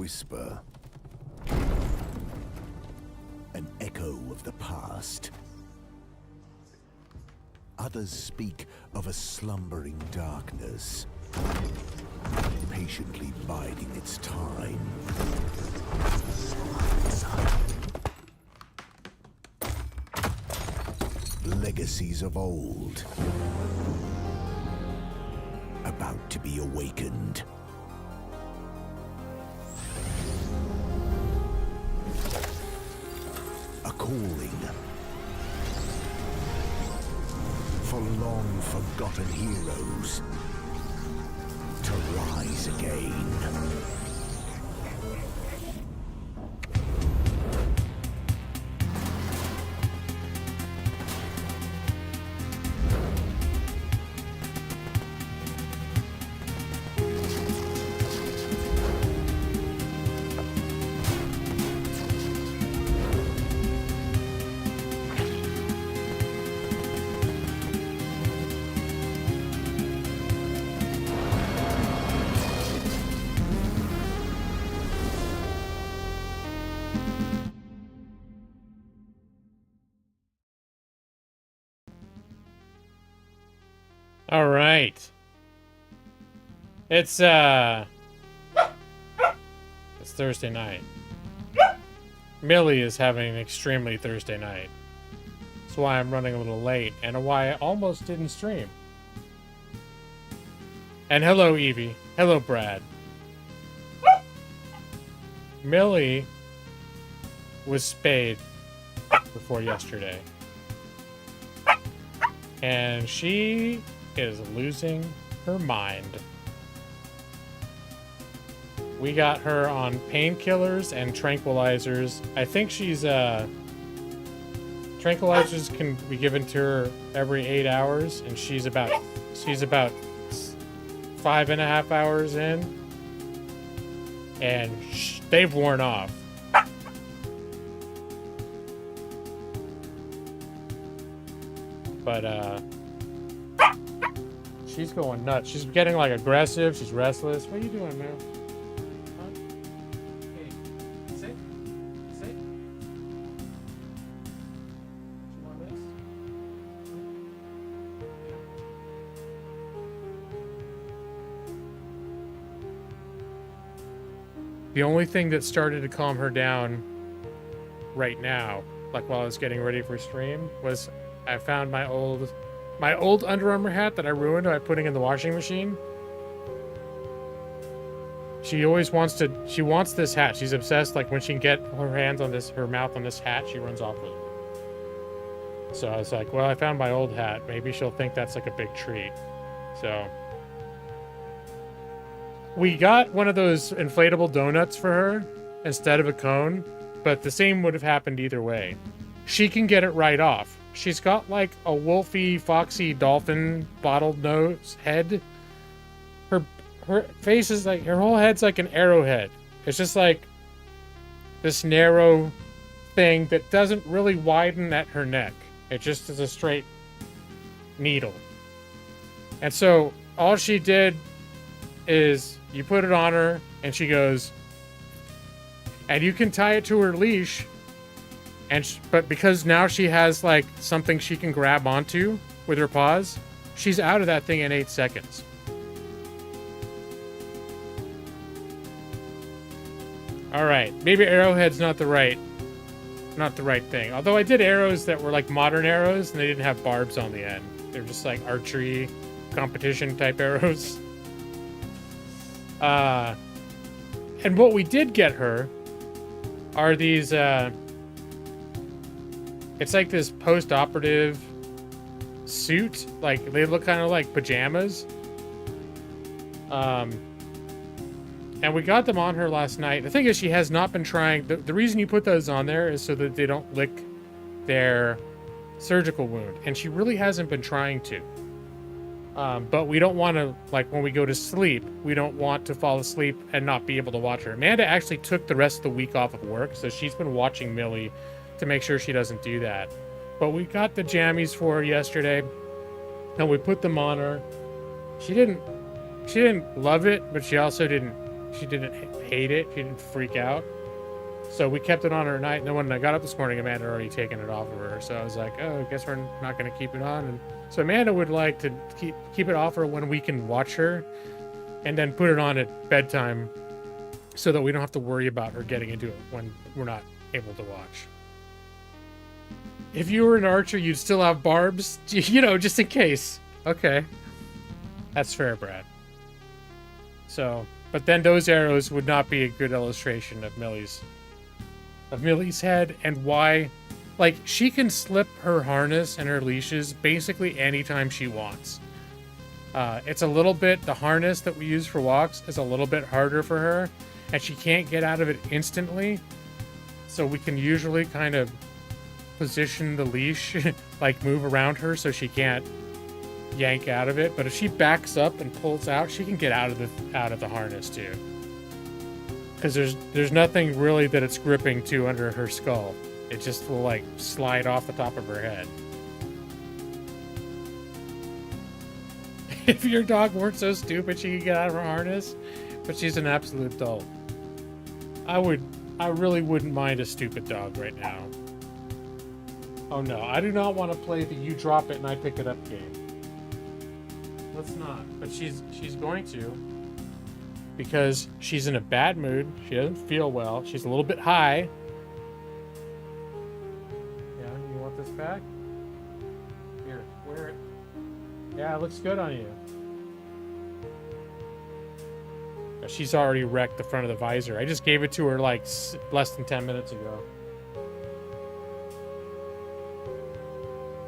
whisper. An echo of the past. Others speak of a slumbering darkness, patiently biding its time. Legacies of old, about to be awakened. A calling for long forgotten heroes to rise again. All right. It's Thursday night. Millie is having an extremely Thursday night. That's why I'm running a little late and why I almost didn't stream. And hello, Evie. Hello, Brad. Millie was spayed before yesterday. And she is losing her mind. We got her on painkillers and tranquilizers. I think she's tranquilizers can be given to her every 8 hours, and she's about 5.5 hours in, and they've worn off. But she's going nuts. She's getting like aggressive. She's restless. What are you doing, man? Huh? Hey, sit. Sit. You want this? The only thing that started to calm her down right now, like while I was getting ready for stream, was I found my old Under Armour hat that I ruined by putting in the washing machine. She always wants this hat. She's obsessed. Like when she can get her hands on this, her mouth on this hat, she runs off with it. So I was like, well, I found my old hat. Maybe she'll think that's like a big treat. So we got one of those inflatable donuts for her instead of a cone, but the same would have happened either way. She can get it right off. She's got like a wolfy, foxy dolphin bottled nose head. Her face is like, her whole head's like an arrowhead. It's just like this narrow thing that doesn't really widen at her neck. It just is a straight needle. And so all she did is you put it on her and she goes, and you can tie it to her leash. But because now she has like something she can grab onto with her paws, she's out of that thing in 8 seconds. All right, maybe arrowhead's not the right thing. Although I did arrows that were like modern arrows and they didn't have barbs on the end. They're just like archery competition type arrows. And what we did get her are these it's like this post-operative suit. Like, they look kind of like pajamas. And we got them on her last night. The thing is, she has not been trying... The reason you put those on there is so that they don't lick their surgical wound. And she really hasn't been trying to. But we don't want to... Like, when we go to sleep, we don't want to fall asleep and not be able to watch her. Amanda actually took the rest of the week off of work, so she's been watching Millie to make sure she doesn't do that. But we got the jammies for her yesterday, and we put them on her. She didn't love it, but she also didn't she didn't hate it. She didn't freak out. So we kept it on her at night. And then when I got up this morning, Amanda had already taken it off of her. So I was like, oh, I guess we're not going to keep it on. And so Amanda would like to keep it off her when we can watch her, and then put it on at bedtime so that we don't have to worry about her getting into it when we're not able to watch. If you were an archer, you'd still have barbs, you know, just in case. Okay. That's fair, Brad. So, but then those arrows would not be a good illustration of Millie's head and why, like, she can slip her harness and her leashes basically anytime she wants. It's a little bit, the harness that we use for walks is a little bit harder for her, and she can't get out of it instantly. So we can usually kind of position the leash, like move around her so she can't yank out of it. But if she backs up and pulls out, she can get out of the harness too. Because there's nothing really that it's gripping to under her skull. It just will like slide off the top of her head. If your dog weren't so stupid, she could get out of her harness, but she's an absolute dolt. I really wouldn't mind a stupid dog right now. Oh no, I do not want to play the you drop it and I pick it up game. Let's not. But she's going to. Because she's in a bad mood. She doesn't feel well. She's a little bit high. Yeah, you want this back? Here, wear it. Yeah, it looks good on you. She's already wrecked the front of the visor. I just gave it to her like less than 10 minutes ago.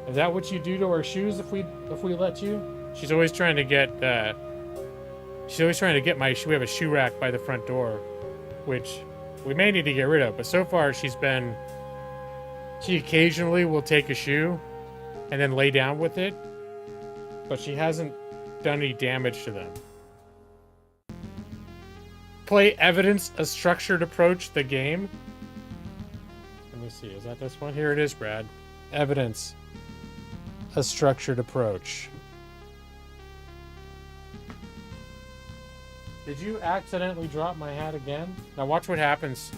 Is that what you do to our shoes if we let you? She's always trying to get we have a shoe rack by the front door, which we may need to get rid of, but so far she occasionally will take a shoe and then lay down with it, but she hasn't done any damage to them. Play Evidence, a structured approach, the game. Let me see, is that this one? Here it is, Brad. Evidence, a structured approach. Did you accidentally drop my hat again? Now watch what happens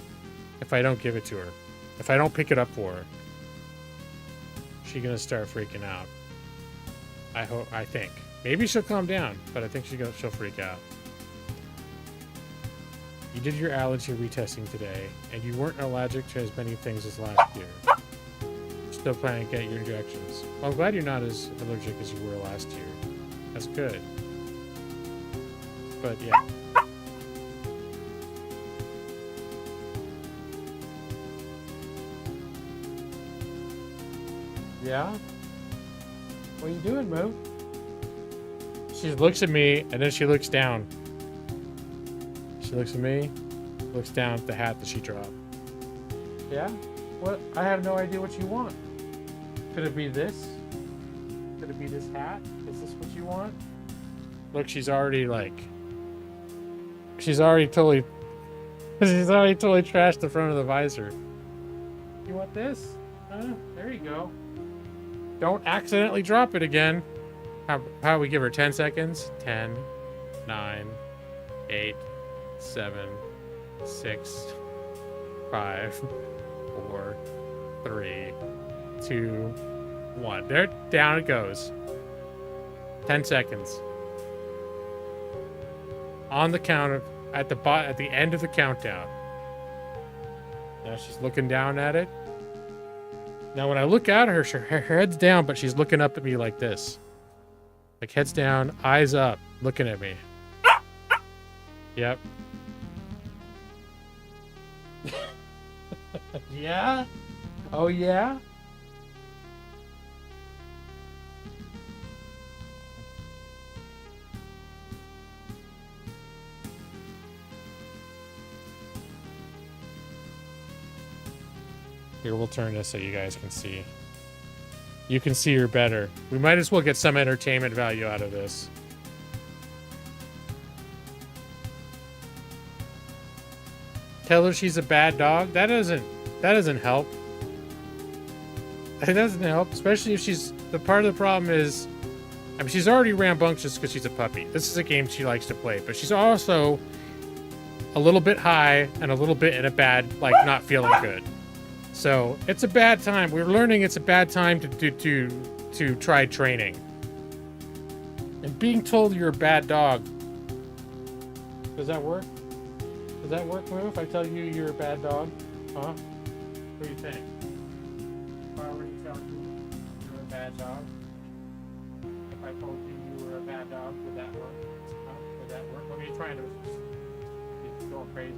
if I don't give it to her. If I don't pick it up for her. She's gonna start freaking out. I think. Maybe she'll calm down, but I think she'll freak out. You did your allergy retesting today, and you weren't allergic to as many things as last year. Still planning to get your injections. Well, I'm glad you're not as allergic as you were last year. That's good. But yeah. Yeah? What are you doing, Mo? She looks at me, and then she looks down. She looks at me, looks down at the hat that she dropped. Yeah? What? I have no idea what you want. Could it be this? Could it be this hat? Is this what you want? Look, she's already totally trashed the front of the visor. You want this? There you go. Don't accidentally drop it again. How about we give her 10 seconds? 10, 9, 8, 7, 6, 5, 4, 3, 2, 1. There, down it goes. 10 seconds. On the count of at the end of the countdown. Now she's looking down at it. Now when I look at her, her head's down, but she's looking up at me like this. Like heads down, eyes up, looking at me. Yep. Yeah? Oh yeah? Here, we'll turn this so you guys can see. You can see her better. We might as well get some entertainment value out of this. Tell her she's a bad dog? That doesn't help. It doesn't help, especially if she's... The part of the problem is... I mean, she's already rambunctious because she's a puppy. This is a game she likes to play, but she's also a little bit high and a little bit in a bad, like not feeling good. So it's a bad time. We're learning it's a bad time to try training. And being told you're a bad dog. Does that work? Does that work, Moo, if I tell you you're a bad dog? Huh? What do you think? If I were to tell you you're a bad dog? If I told you you were a bad dog, would that work? Huh? Would that work? What are you trying to... You're going crazy.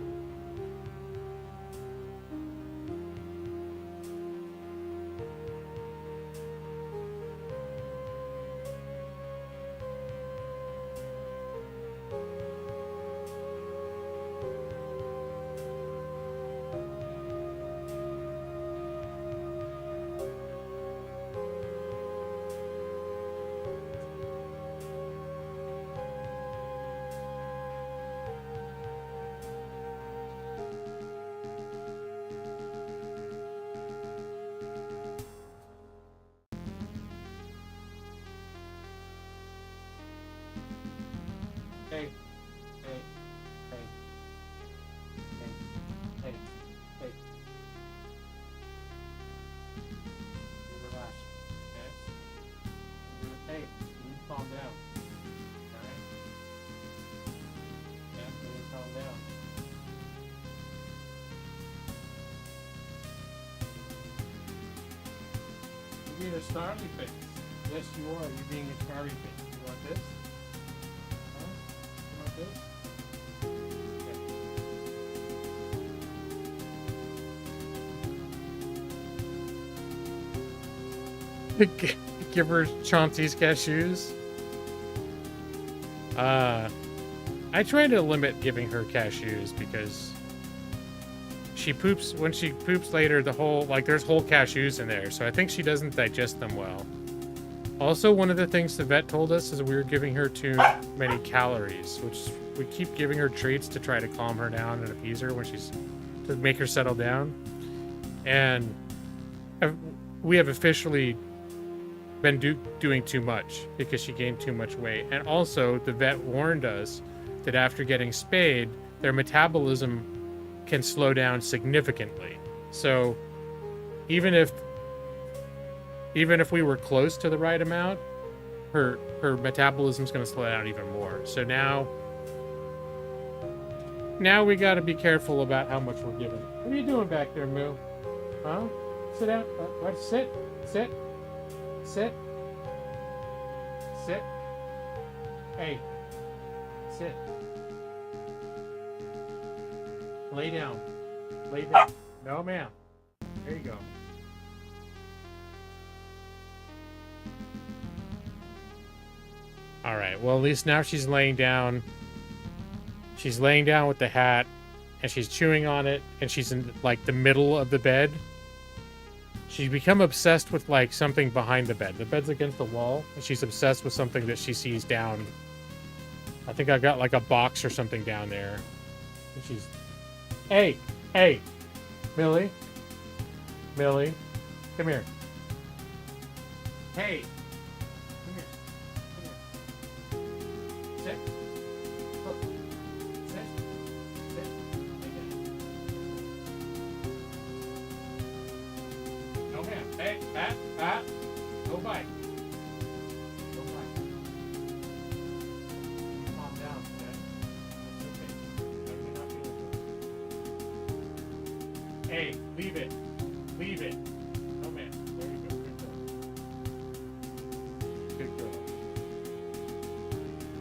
Hey, hey, hey, hey, hey, hey. You relax, okay? Hey, you calm down, alright? Yeah, you calm down. You're being a snarly face. Yes, you are. You're being a snarly face. You want this? Give her Chauncey's cashews. I try to limit giving her cashews because she poops when she poops later. There's whole cashews in there, so I think she doesn't digest them well. Also, one of the things the vet told us is we were giving her too many calories, which we keep giving her treats to try to calm her down and appease her to make her settle down. And we have officially been doing too much because she gained too much weight. And also, the vet warned us that after getting spayed, their metabolism can slow down significantly. So even if we were close to the right amount, her metabolism's going to slow down even more. So now we got to be careful about how much we're giving. What are you doing back there, Moo? Huh? Sit down. What? Sit. Sit. Sit. Sit. Hey. Sit. Lay down. Lay down. No, ma'am. There you go. All right. Well, at least now she's laying down. She's laying down with the hat, and she's chewing on it, and she's in like the middle of the bed. She's become obsessed with like something behind the bed. The bed's against the wall, and she's obsessed with something that she sees down. I think I got like a box or something down there. And she's, hey, Millie, come here. Hey, come here. Sit. Look. Sit. Sit. Lay down. No, ma'am. Hey, pat. Go bite. Go bite. Calm down, okay? It's okay. You're not feeling good. Hey, leave it. Leave it. No, ma'am. There you go. Good girl.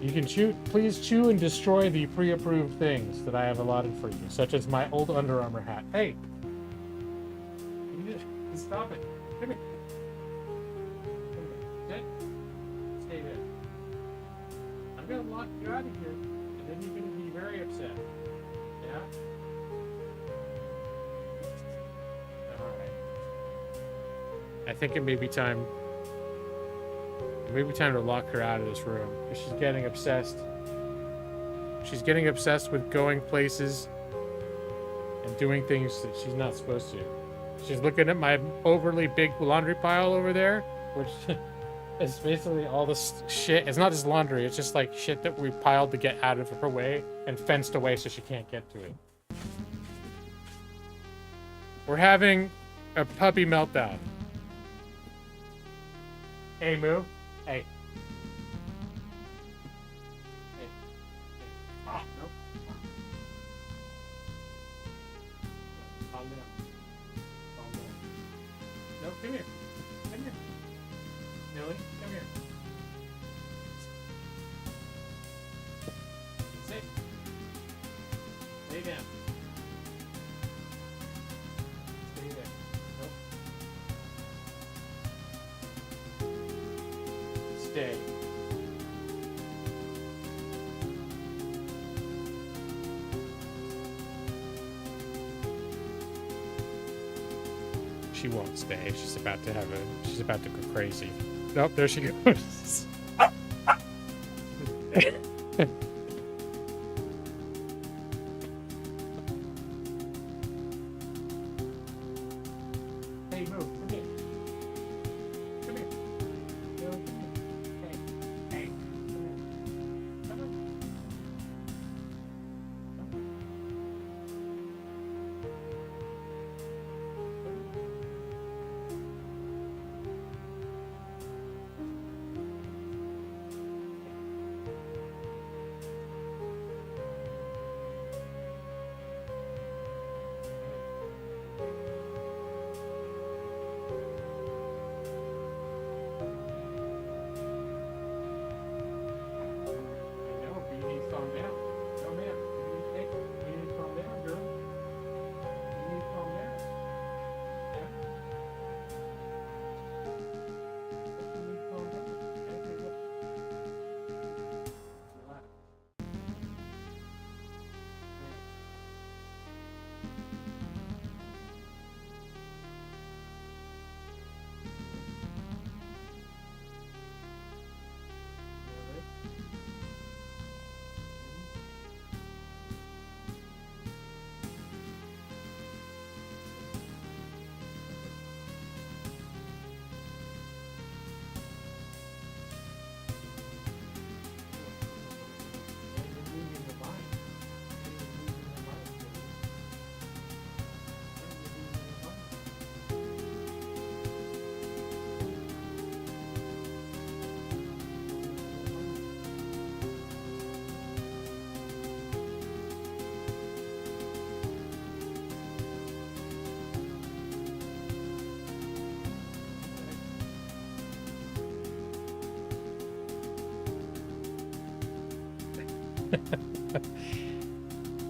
You can please chew and destroy the pre-approved things that I have allotted for you, such as my old Under Armour hat. Hey! You need to stop it. Come here. Sit. Stay there. I'm gonna lock you out of here, and then you're gonna be very upset. Yeah? Alright. I think it may be time... Maybe time to lock her out of this room because she's getting obsessed. She's getting obsessed with going places and doing things that she's not supposed to. She's looking at my overly big laundry pile over there, which It's basically all this shit. It's not just laundry. It's just like shit that we piled to get out of her way and fenced away so she can't get to it. We're having a puppy meltdown. Hey, Moo. Hey. Hey. Ah, no. Calm down. Calm down. No, come here. Come here. Millie, come here. Sit. Lay down. Stay there. Nope. Stay. She won't stay. She's about to go crazy. Nope, there she goes. Hey, move. Come here. Come here. No, come here. Hey. Hey. Come here. Come on.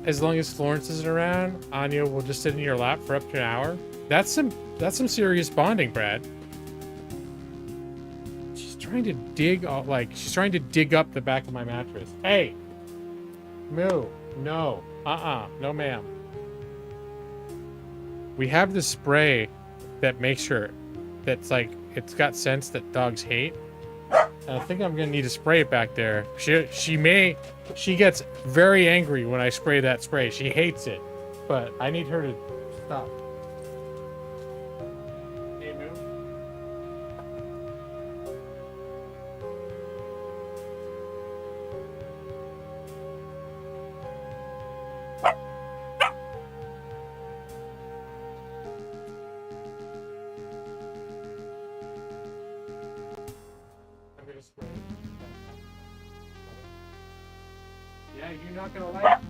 As long as Florence isn't around, Anya will just sit in your lap for up to an hour. That's some serious bonding, Brad. She's trying to dig up the back of my mattress. Hey, Moo, no, no, ma'am. We have this spray that makes sure that's like it's got scents that dogs hate. And I think I'm gonna need to spray it back there. She gets very angry when I spray that spray. She hates it, but I need her to stop. Hey, Moo. I'm gonna spray. Yeah, you're not gonna like.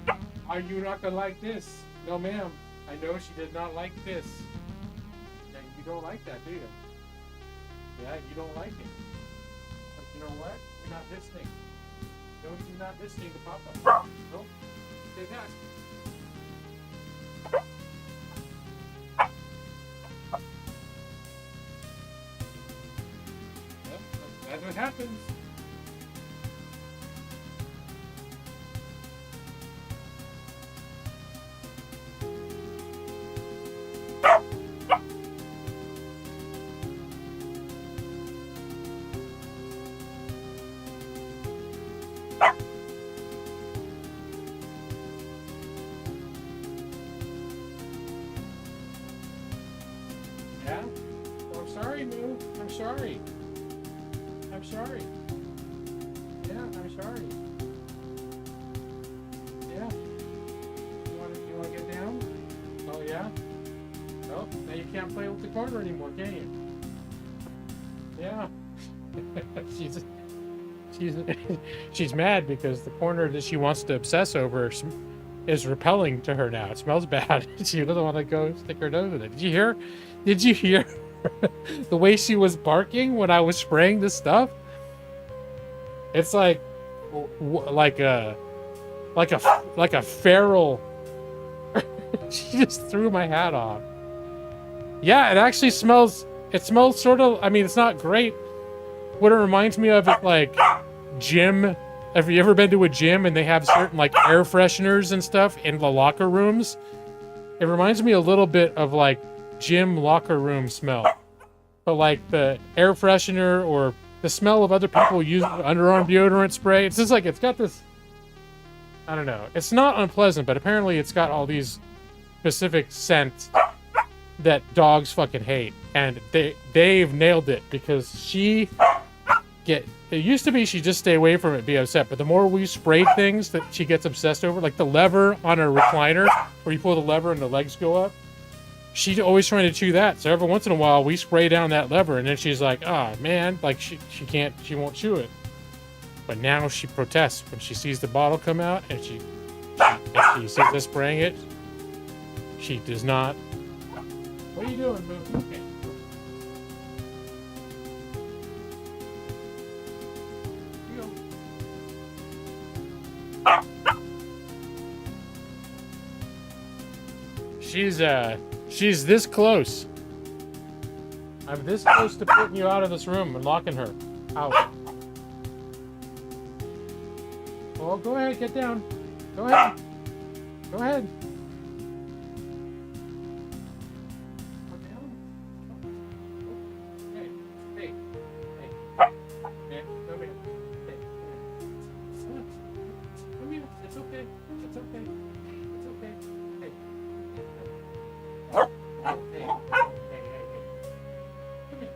Are you not gonna like this? No, ma'am. I know she did not like this. Yeah, you don't like that, do you? Yeah, you don't like it. But you know what? You're not listening. No, you're not listening to Papa. Nope. Say that. Yep, that's what happens. Yeah? Oh, I'm sorry, Moo. I'm sorry. sorry. Yeah, I'm sorry. Yeah. You want to get down? Oh, yeah? Oh, now you can't play with the corner anymore, can you? Yeah. she's she's mad because the corner that she wants to obsess over is repelling to her now. It smells bad. She doesn't want to go stick her nose in it. Did you hear? Did you hear the way she was barking when I was spraying this stuff? It's like a feral. She just threw my hat off. Yeah, it actually smells. It smells sort of. I mean, it's not great. What it reminds me of is like gym. Have you ever been to a gym and they have certain like air fresheners and stuff in the locker rooms? It reminds me a little bit of like gym locker room smell. But like the air freshener or the smell of other people using underarm deodorant spray. It's just like it's got this. I don't know. It's not unpleasant, but apparently it's got all these specific scents that dogs fucking hate, and they've nailed it because it used to be she'd just stay away from it, be upset, but the more we sprayed things that she gets obsessed over, like the lever on a recliner where you pull the lever and the legs go up, she's always trying to chew that. So every once in a while we spray down that lever and then she's like, oh man, like she won't chew it. But now she protests when she sees the bottle come out, and if she sees us spraying it, she does not. What are you doing, Boo? Okay. Here you go. She's this close. I'm this close to putting you out of this room and locking her out. Oh, go ahead, get down. Go ahead. Go ahead. Go down. Hey, hey, hey. Hey, come here. Hey, come here. It's okay. It's okay. It's okay. Hey. Hey, hey, hey, hey. Come here.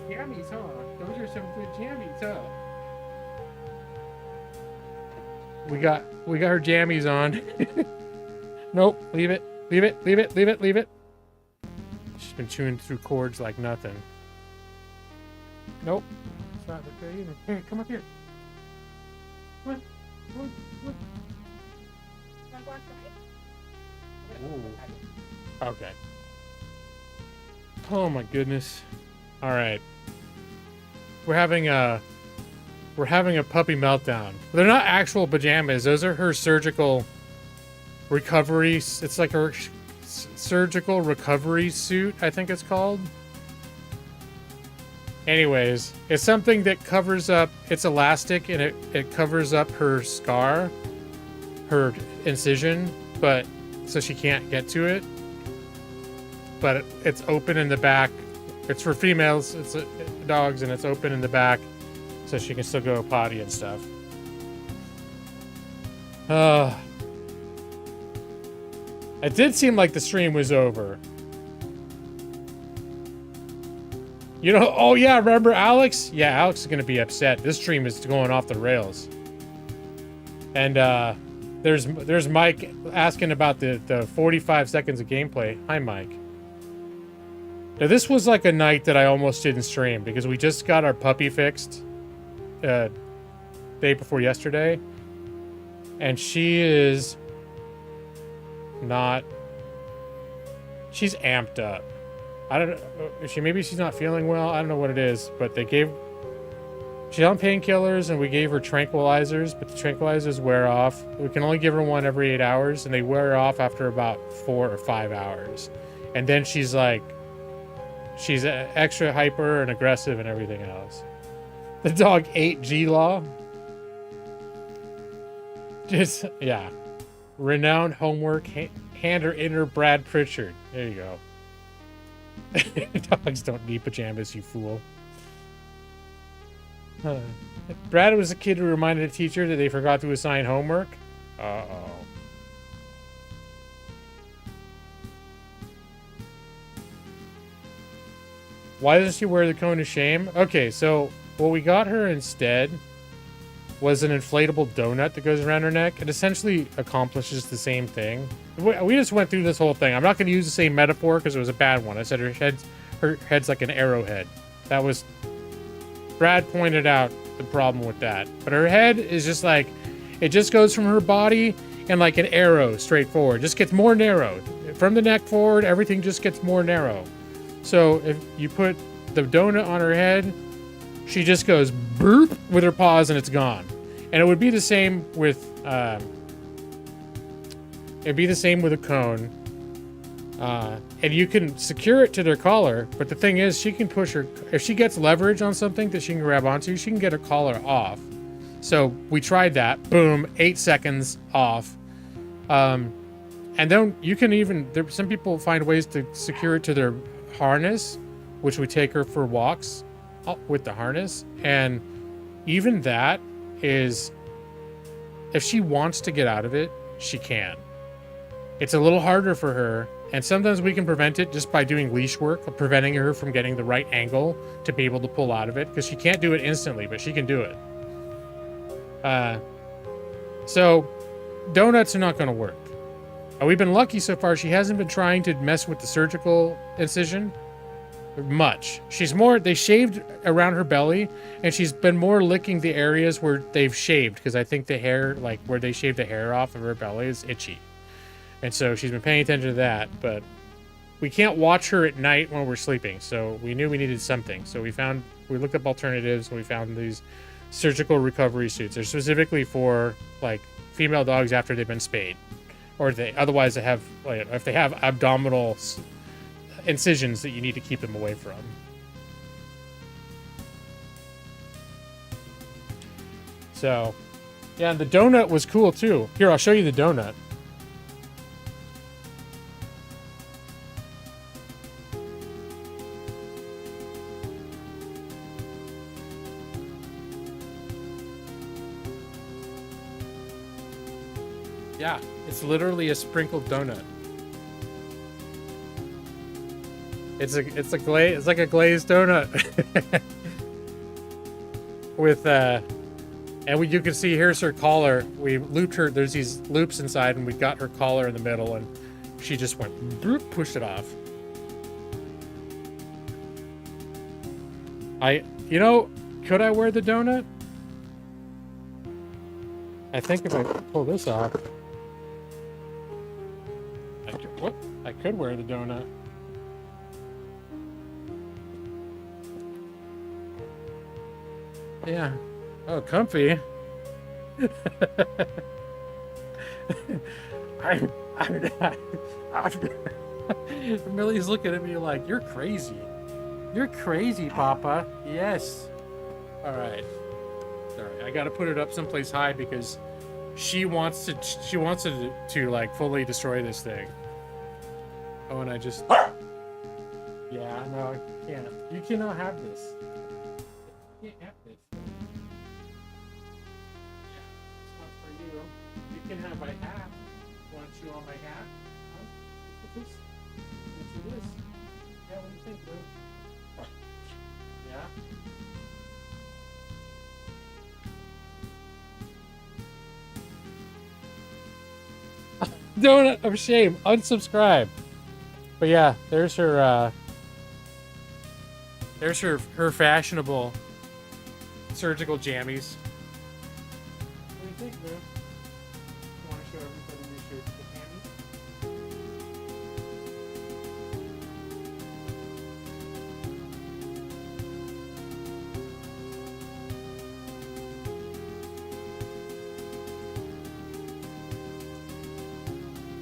Jammies, huh? Those are some good jammies, huh? We got her jammies on. Nope, leave it. Leave it, leave it, leave it, leave it. She's been chewing through cords like nothing. Nope. It's not okay either. Hey, come up here. Come on. Come on. Come on. Ooh. Okay. Oh my goodness. All right. We're having a puppy meltdown. They're not actual pajamas. Those are her surgical recovery. It's like her surgical recovery suit, I think it's called. Anyways, it's something that covers up, it's elastic and it covers up her scar, her incision, but so she can't get to it. But it's open in the back. It's for females, it's dogs, and it's open in the back so she can still go potty and stuff. It did seem like the stream was over. You know, oh yeah, remember Alex? Yeah, Alex is gonna be upset. This stream is going off the rails. And there's Mike asking about the 45 seconds of gameplay. Hi, Mike. Now, this was like a night that I almost didn't stream because we just got our puppy fixed day before yesterday. And she is not... She's amped up. I don't know. Maybe she's not feeling well. I don't know what it is. But they gave... She's on painkillers and we gave her tranquilizers. But the tranquilizers wear off. We can only give her one every 8 hours. And they wear off after about 4 or 5 hours. And then she's like... She's extra hyper and aggressive and everything else. The dog ate G-Law. Just, yeah. Renowned homework hander inner Brad Pritchard. There you go. Dogs don't need pajamas, you fool. Brad was a kid who reminded a teacher that they forgot to assign homework. Uh-oh. Why doesn't she wear the cone of shame? Okay, so what we got her instead was an inflatable donut that goes around her neck. It essentially accomplishes the same thing. We just went through this whole thing. I'm not going to use the same metaphor because it was a bad one. I said her head's like an arrowhead. That was... Brad pointed out the problem with that. But her head is just like... It just goes from her body and like an arrow straight forward. Just gets more narrow. From the neck forward, everything just gets more narrow. So if you put the donut on her head, she just goes burp with her paws and it's gone. And it would be the same with a cone. And you can secure it to their collar, but the thing is she can push her, if she gets leverage on something that she can grab onto, she can get her collar off. So we tried that, boom, 8 seconds off. And then you can even, some people find ways to secure it to their harness, which we take her for walks with the harness, and even that is, if she wants to get out of it, she can. It's a little harder for her, and sometimes we can prevent it just by doing leash work, of preventing her from getting the right angle to be able to pull out of it, because she can't do it instantly, but she can do it. So donuts are not going to work. We've been lucky so far. She hasn't been trying to mess with the surgical incision much. They shaved around her belly, and she's been more licking the areas where they've shaved, because I think the hair, like where they shaved the hair off of her belly, is itchy. And so she's been paying attention to that, but we can't watch her at night when we're sleeping, so we knew we needed something. So we looked up alternatives, and we found these surgical recovery suits. They're specifically for like female dogs after they've been spayed. Or otherwise they have, like, if they have abdominal incisions that you need to keep them away from. So, yeah, and the donut was cool too. Here, I'll show you the donut. Yeah, it's literally a sprinkled donut. It's like a glazed donut with and you can see here's her collar. We looped her. There's these loops inside, and we got her collar in the middle, and she just went bloop, pushed it off. Could I wear the donut? I think if I pull this off, I could wear the donut. Yeah. Oh, comfy. Millie's looking at me like, you're crazy. You're crazy, Papa. Yes. All right. I gotta put it up someplace high because she wants to like fully destroy this thing. Oh, and I just... Yeah, no, I can't. You cannot have this. You can't have this. Yeah, it's not for you. You can have my hat. Want you on my hat? Huh? Look at this. Look at this. Yeah, what do you think, bro? Yeah? Donut of shame. Unsubscribe. But yeah, there's her fashionable surgical jammies. What do you think, man? You want to show everybody your jammies?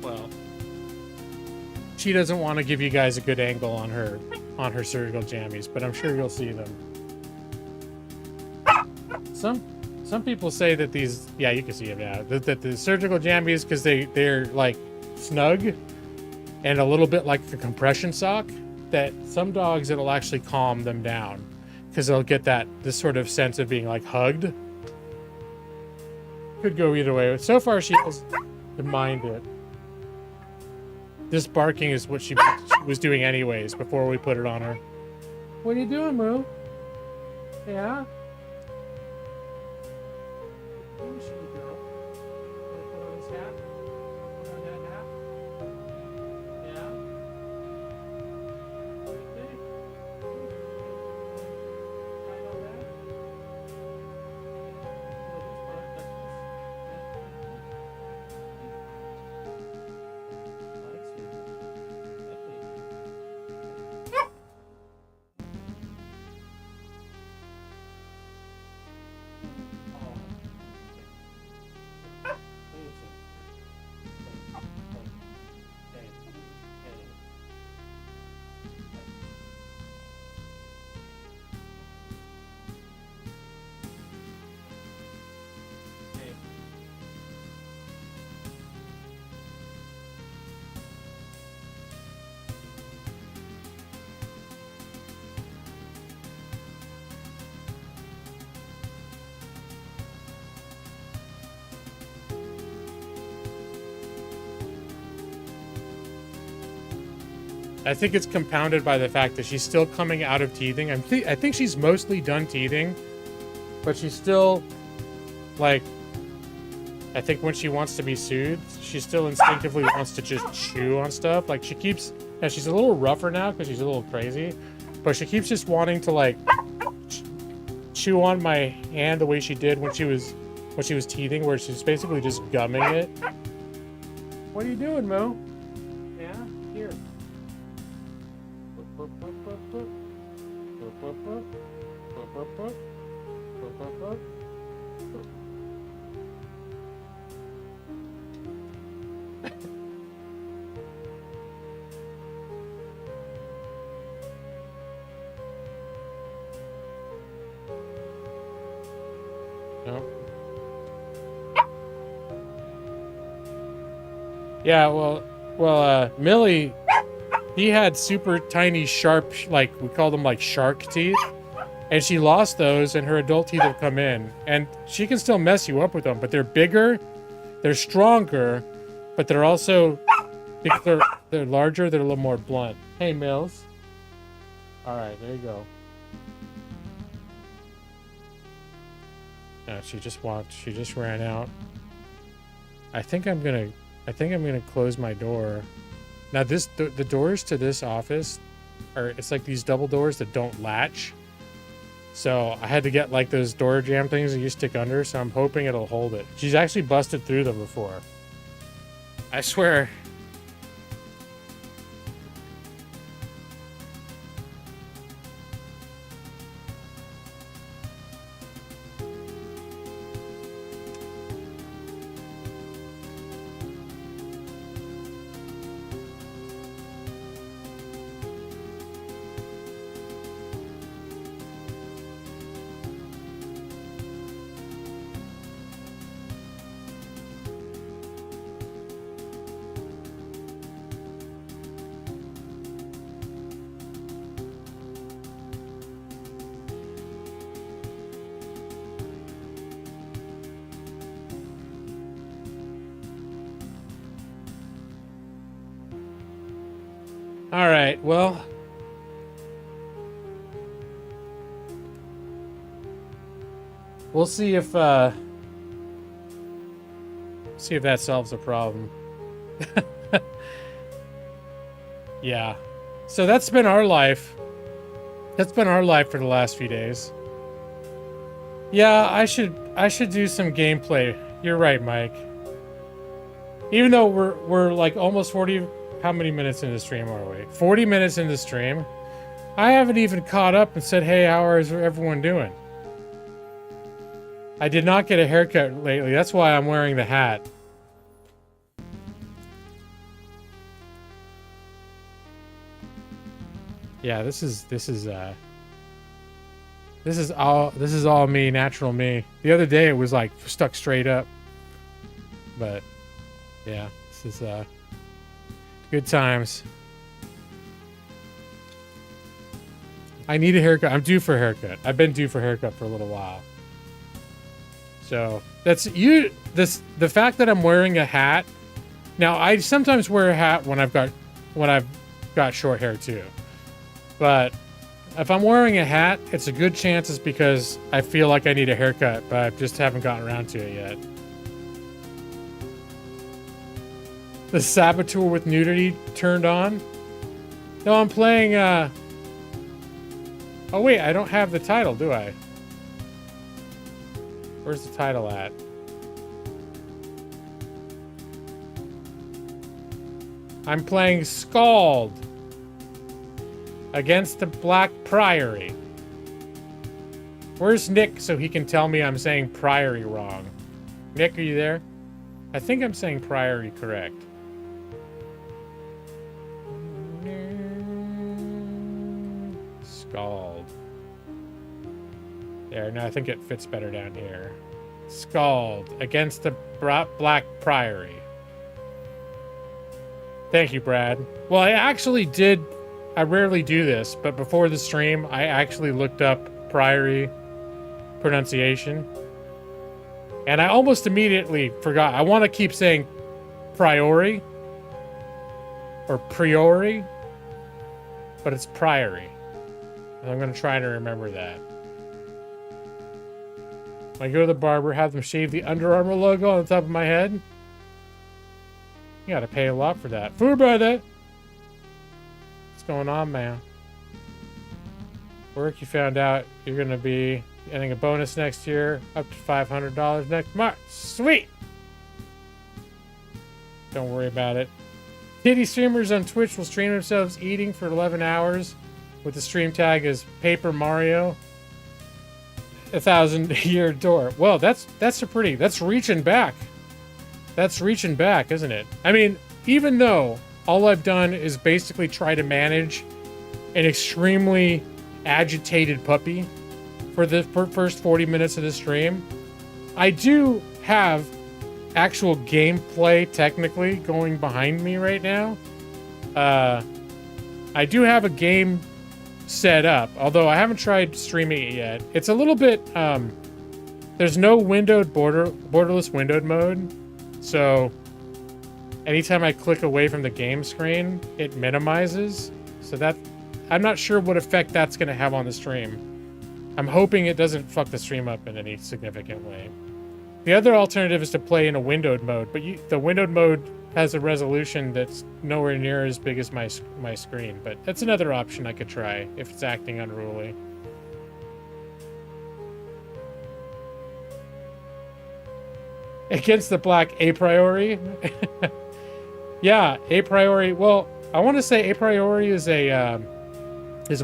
Well, she doesn't want to give you guys a good angle on her surgical jammies, but I'm sure you'll see them. Some people say that these, yeah, you can see them now, that the surgical jammies, because they're like snug and a little bit like a compression sock, that some dogs, it'll actually calm them down because they'll get this sort of sense of being like hugged. Could go either way. So far, she doesn't mind it. This barking is what she was doing anyways before we put it on her. What are you doing, Moo? Yeah? What is she, girl? Wanna put on this hat? Put on that hat? Yeah? What do you think? Try all that? Well, this part, that's this. I think it's compounded by the fact that she's still coming out of teething. I think she's mostly done teething, but she's still, like, I think when she wants to be soothed, she still instinctively wants to just chew on stuff. Like, she keeps, and she's a little rougher now because she's a little crazy, but she keeps just wanting to, like, chew on my hand the way she did when she was teething, where she's basically just gumming it. What are you doing, Mo? Yeah? Here. No. Yeah, well, Millie, he had super tiny, sharp, like, we call them, like, shark teeth. And she lost those, and her adult teeth have come in. And she can still mess you up with them, but they're bigger, they're stronger, but they're also, because they're larger, they're a little more blunt. Hey, Mills. All right, there you go. No, she just walked. She just ran out. I think I'm gonna close my door. Now the doors to this office it's like these double doors that don't latch. So I had to get like those door jam things that you stick under, so I'm hoping it'll hold it. She's actually busted through them before. I swear. All right, well, we'll see if that solves the problem. Yeah. So that's been our life. That's been our life for the last few days. Yeah, I should do some gameplay. You're right, Mike. Even though we're like almost 40. How many minutes into the stream are we? 40 minutes into the stream. I haven't even caught up and said, hey, how is everyone doing? I did not get a haircut lately. That's why I'm wearing the hat. Yeah, this is all me, natural me. The other day it was like stuck straight up. But yeah, this is good times. I need a haircut. I'm due for a haircut. I've been due for a haircut for a little while. So that's the fact that I'm wearing a hat. Now I sometimes wear a hat when I've got short hair too. But if I'm wearing a hat, it's a good chance it's because I feel like I need a haircut, but I just haven't gotten around to it yet. The saboteur with nudity turned on? No, I'm playing, oh wait, I don't have the title, do I? Where's the title at? I'm playing SKALD against the Black Priory. Where's Nick so he can tell me I'm saying Priory wrong? Nick, are you there? I think I'm saying Priory correct. SKALD. There, no, I think it fits better down here. SKALD against the Black Priory. Thank you, Brad. Well, I actually did. I rarely do this, but before the stream, I actually looked up Priory pronunciation. And I almost immediately forgot. I want to keep saying Priory or Priory, but it's Priory. And I'm going to try to remember that. When I go to the barber, have them shave the Under Armour logo on the top of my head. You got to pay a lot for that. Food brother! What's going on, man? Work, you found out you're going to be getting a bonus next year, up to $500 next March. Sweet! Don't worry about it. Titty streamers on Twitch will stream themselves eating for 11 hours with the stream tag as Paper Mario. 1,000-year door. Well, that's reaching back. That's reaching back, isn't it? I mean, even though all I've done is basically try to manage an extremely agitated puppy for the first 40 minutes of the stream, I do have actual gameplay technically going behind me right now. I do have a game set up, although I haven't tried streaming it yet. It's a little bit, there's no borderless windowed mode, so anytime I click away from the game screen, it minimizes. So I'm not sure what effect that's going to have on the stream. I'm hoping it doesn't fuck the stream up in any significant way. The other alternative is to play in a windowed mode, but the windowed mode has a resolution that's nowhere near as big as my screen. But that's another option I could try if it's acting unruly. Against the black a priori. Yeah, a priori. Well, I want to say a priori is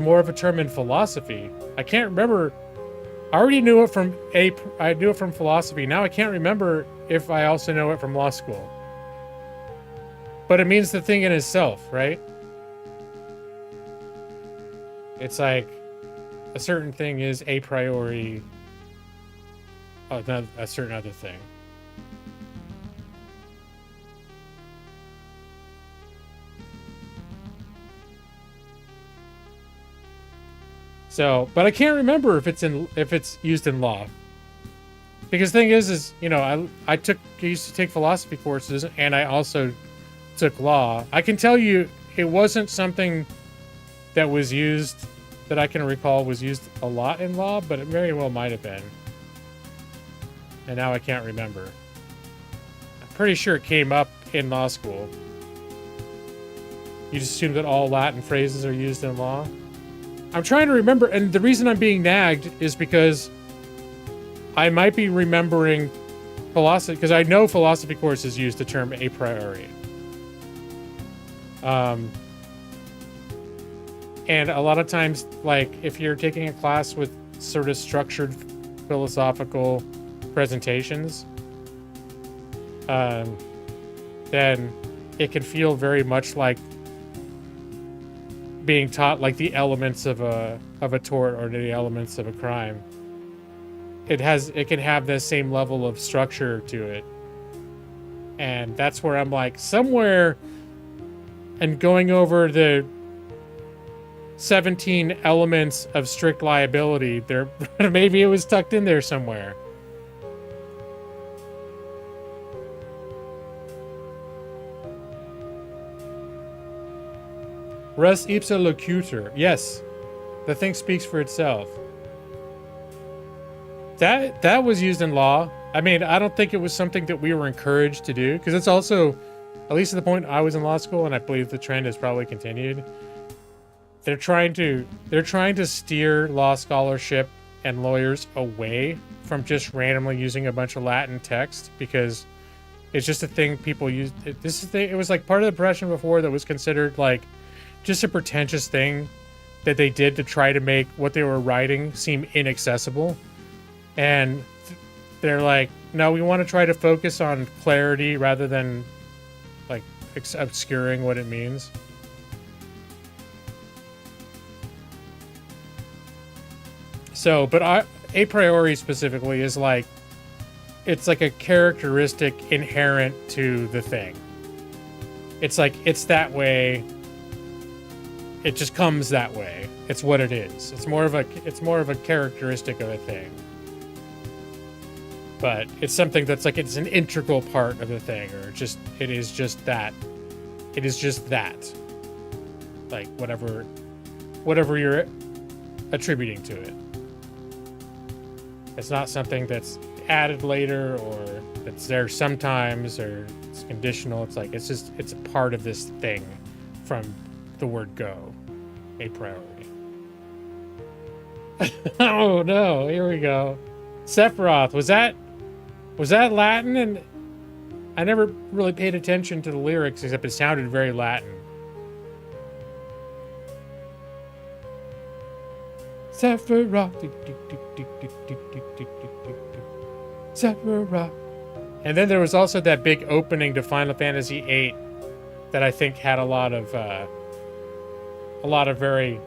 more of a term in philosophy. I can't remember. I already knew it from I knew it from philosophy. Now I can't remember if I also know it from law school. But it means the thing in itself, right? It's like a certain thing is a priori a certain other thing. So, but I can't remember if it's used in law. Because the thing is you know, I used to take philosophy courses, and I also took law. I can tell you it wasn't something that was used, that I can recall was used a lot in law, but it very well might have been. And now I can't remember. I'm pretty sure it came up in law school. You just assume that all Latin phrases are used in law? I'm trying to remember, and the reason I'm being nagged is because I might be remembering philosophy, because I know philosophy courses use the term a priori. And a lot of times, like, if you're taking a class with sort of structured philosophical presentations, then it can feel very much like being taught like the elements of a tort or the elements of a crime. It can have the same level of structure to it. And that's where I'm like, somewhere, and going over the 17 elements of strict liability, there maybe it was tucked in there somewhere. Res ipsa locutor. Yes, the thing speaks for itself. That was used in law. I mean, I don't think it was something that we were encouraged to do, because it's also, at least at the point I was in law school, and I believe the trend has probably continued. They're trying to steer law scholarship and lawyers away from just randomly using a bunch of Latin text, because it's just a thing people use. It was like part of the profession before that was considered like just a pretentious thing that they did to try to make what they were writing seem inaccessible. And they're like, no, we want to try to focus on clarity rather than like obscuring what it means. So, but a priori specifically is like, it's like a characteristic inherent to the thing. It's like, it's that way. It just comes that way. It's what it is. It's more of a characteristic of a thing. But it's something that's like, it's an integral part of the thing, or it is just that. It is just that. Like whatever you're attributing to it. It's not something that's added later, or that's there sometimes, or it's conditional. It's like, it's a part of this thing from the word go. A priori. Oh no, here we go. Sephiroth, was that Latin? And I never really paid attention to the lyrics, except it sounded very Latin. Sephiroth. Sephiroth. And then there was also that big opening to Final Fantasy VIII that I think had a lot of very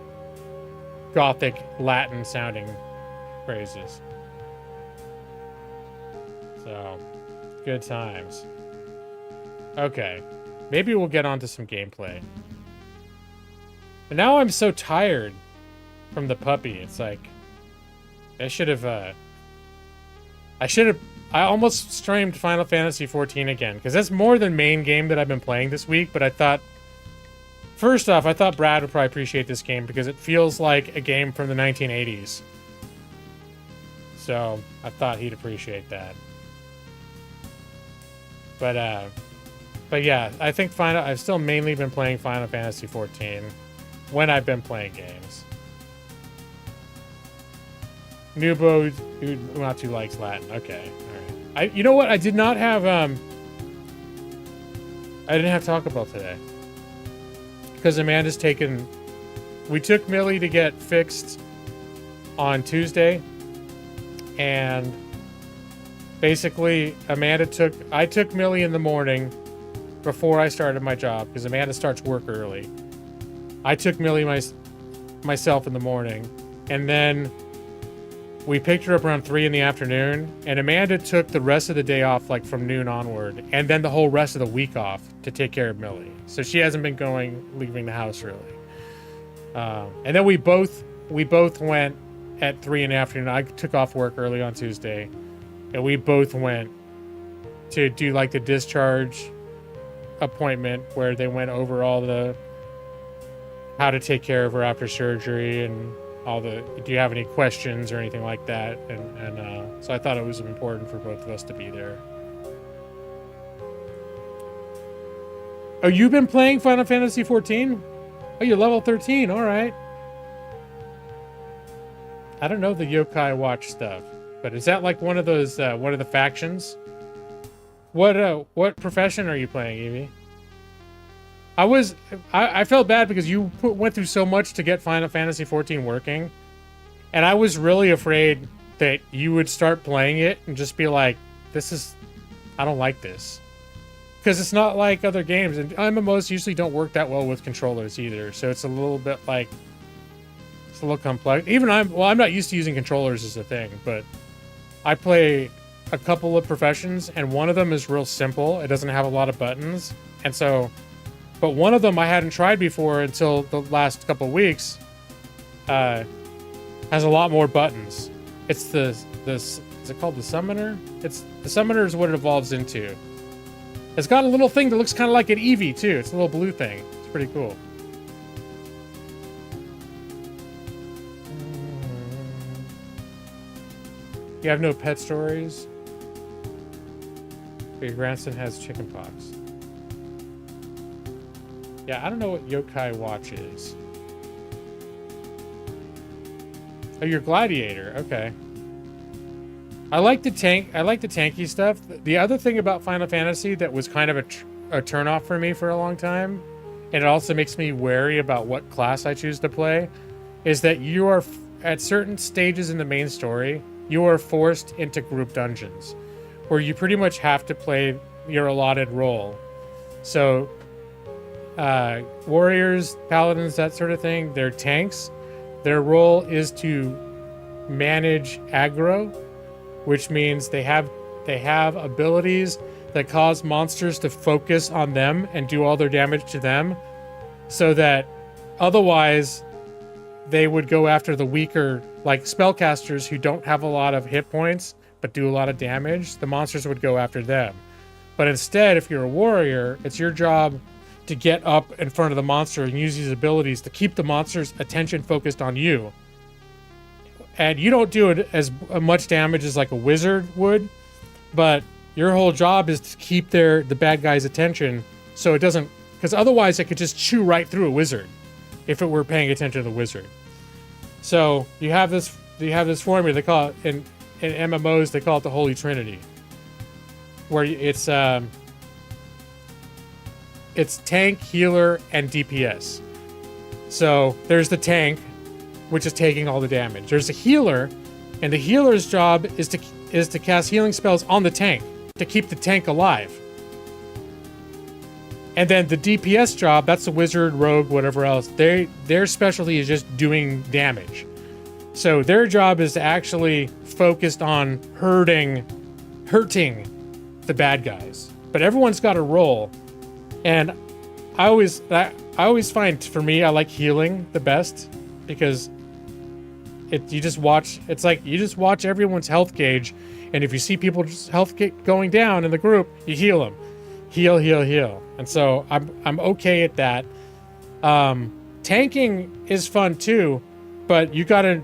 gothic Latin sounding phrases. So, good times. Okay, maybe we'll get onto some gameplay. But now I'm so tired from the puppy. It's like, I almost streamed Final Fantasy XIV again, because that's more than main game that I've been playing this week, but I thought First off, I thought Brad would probably appreciate this game because it feels like a game from the 1980s. So I thought he'd appreciate that. But yeah, I think I've still mainly been playing Final Fantasy 14 when I've been playing games. Nubo Uatu likes Latin. Okay, all right. You know what? I did not have I didn't have Taco Bell today because Amanda's taken. We took Millie to get fixed on Tuesday, and basically I took Millie in the morning before I started my job because Amanda starts work early. I took Millie myself in the morning, and then we picked her up around 3 in the afternoon, and Amanda took the rest of the day off, like from noon onward, and then the whole rest of the week off to take care of Millie. So she hasn't been leaving the house really. And then we both went at 3 in the afternoon. I took off work early on Tuesday, and we both went to do like the discharge appointment where they went over all the how to take care of her after surgery and all the do you have any questions or anything like that, and so I thought it was important for both of us to be there. Oh, you've been playing Final Fantasy 14? Oh, you're level 13. All right. I don't know the Yokai Watch stuff, but is that like one of those one of the factions? What profession are you playing, Evie? I felt bad because you went through so much to get Final Fantasy 14 working, and I was really afraid that you would start playing it and just be like, I don't like this. Because it's not like other games, and MMOs usually don't work that well with controllers either, so it's a little bit like, it's a little complex. Even I'm not used to using controllers as a thing, but I play a couple of professions, and one of them is real simple. It doesn't have a lot of buttons, and so... But one of them I hadn't tried before until the last couple of weeks. Has a lot more buttons. It's is it called the Summoner? The Summoner is what it evolves into. It's got a little thing that looks kind of like an Eevee too. It's a little blue thing. It's pretty cool. You have no pet stories? Your grandson has chickenpox. Yeah, I don't know what Yokai Watch is. Oh, you're Gladiator. Okay. I like the tanky stuff. The other thing about Final Fantasy that was kind of a turnoff for me for a long time, and it also makes me wary about what class I choose to play, is that you are, at certain stages in the main story, you are forced into group dungeons, where you pretty much have to play your allotted role. So, warriors, paladins, that sort of thing, they're tanks. Their role is to manage aggro, which means they have abilities that cause monsters to focus on them and do all their damage to them, so that otherwise they would go after the weaker, like spellcasters who don't have a lot of hit points but do a lot of damage. The monsters would go after them. But instead, if you're a warrior, it's your job to get up in front of the monster and use these abilities to keep the monster's attention focused on you. And you don't do it as much damage as like a wizard would, but your whole job is to keep the bad guy's attention so it doesn't, because otherwise it could just chew right through a wizard if it were paying attention to the wizard. So you have this formula, they call it in MMOs, they call it the Holy Trinity, where it's tank, healer, and DPS. So there's the tank, which is taking all the damage. There's a healer, and the healer's job is to cast healing spells on the tank to keep the tank alive. And then the DPS job, that's the wizard, rogue, whatever else. Their specialty is just doing damage. So their job is to actually focused on hurting the bad guys. But everyone's got a role. And I always find, for me, I like healing the best, because you just watch everyone's health gauge, and if you see people's health going down in the group, you heal them. Heal. And so I'm okay at that. Tanking is fun too, but you gotta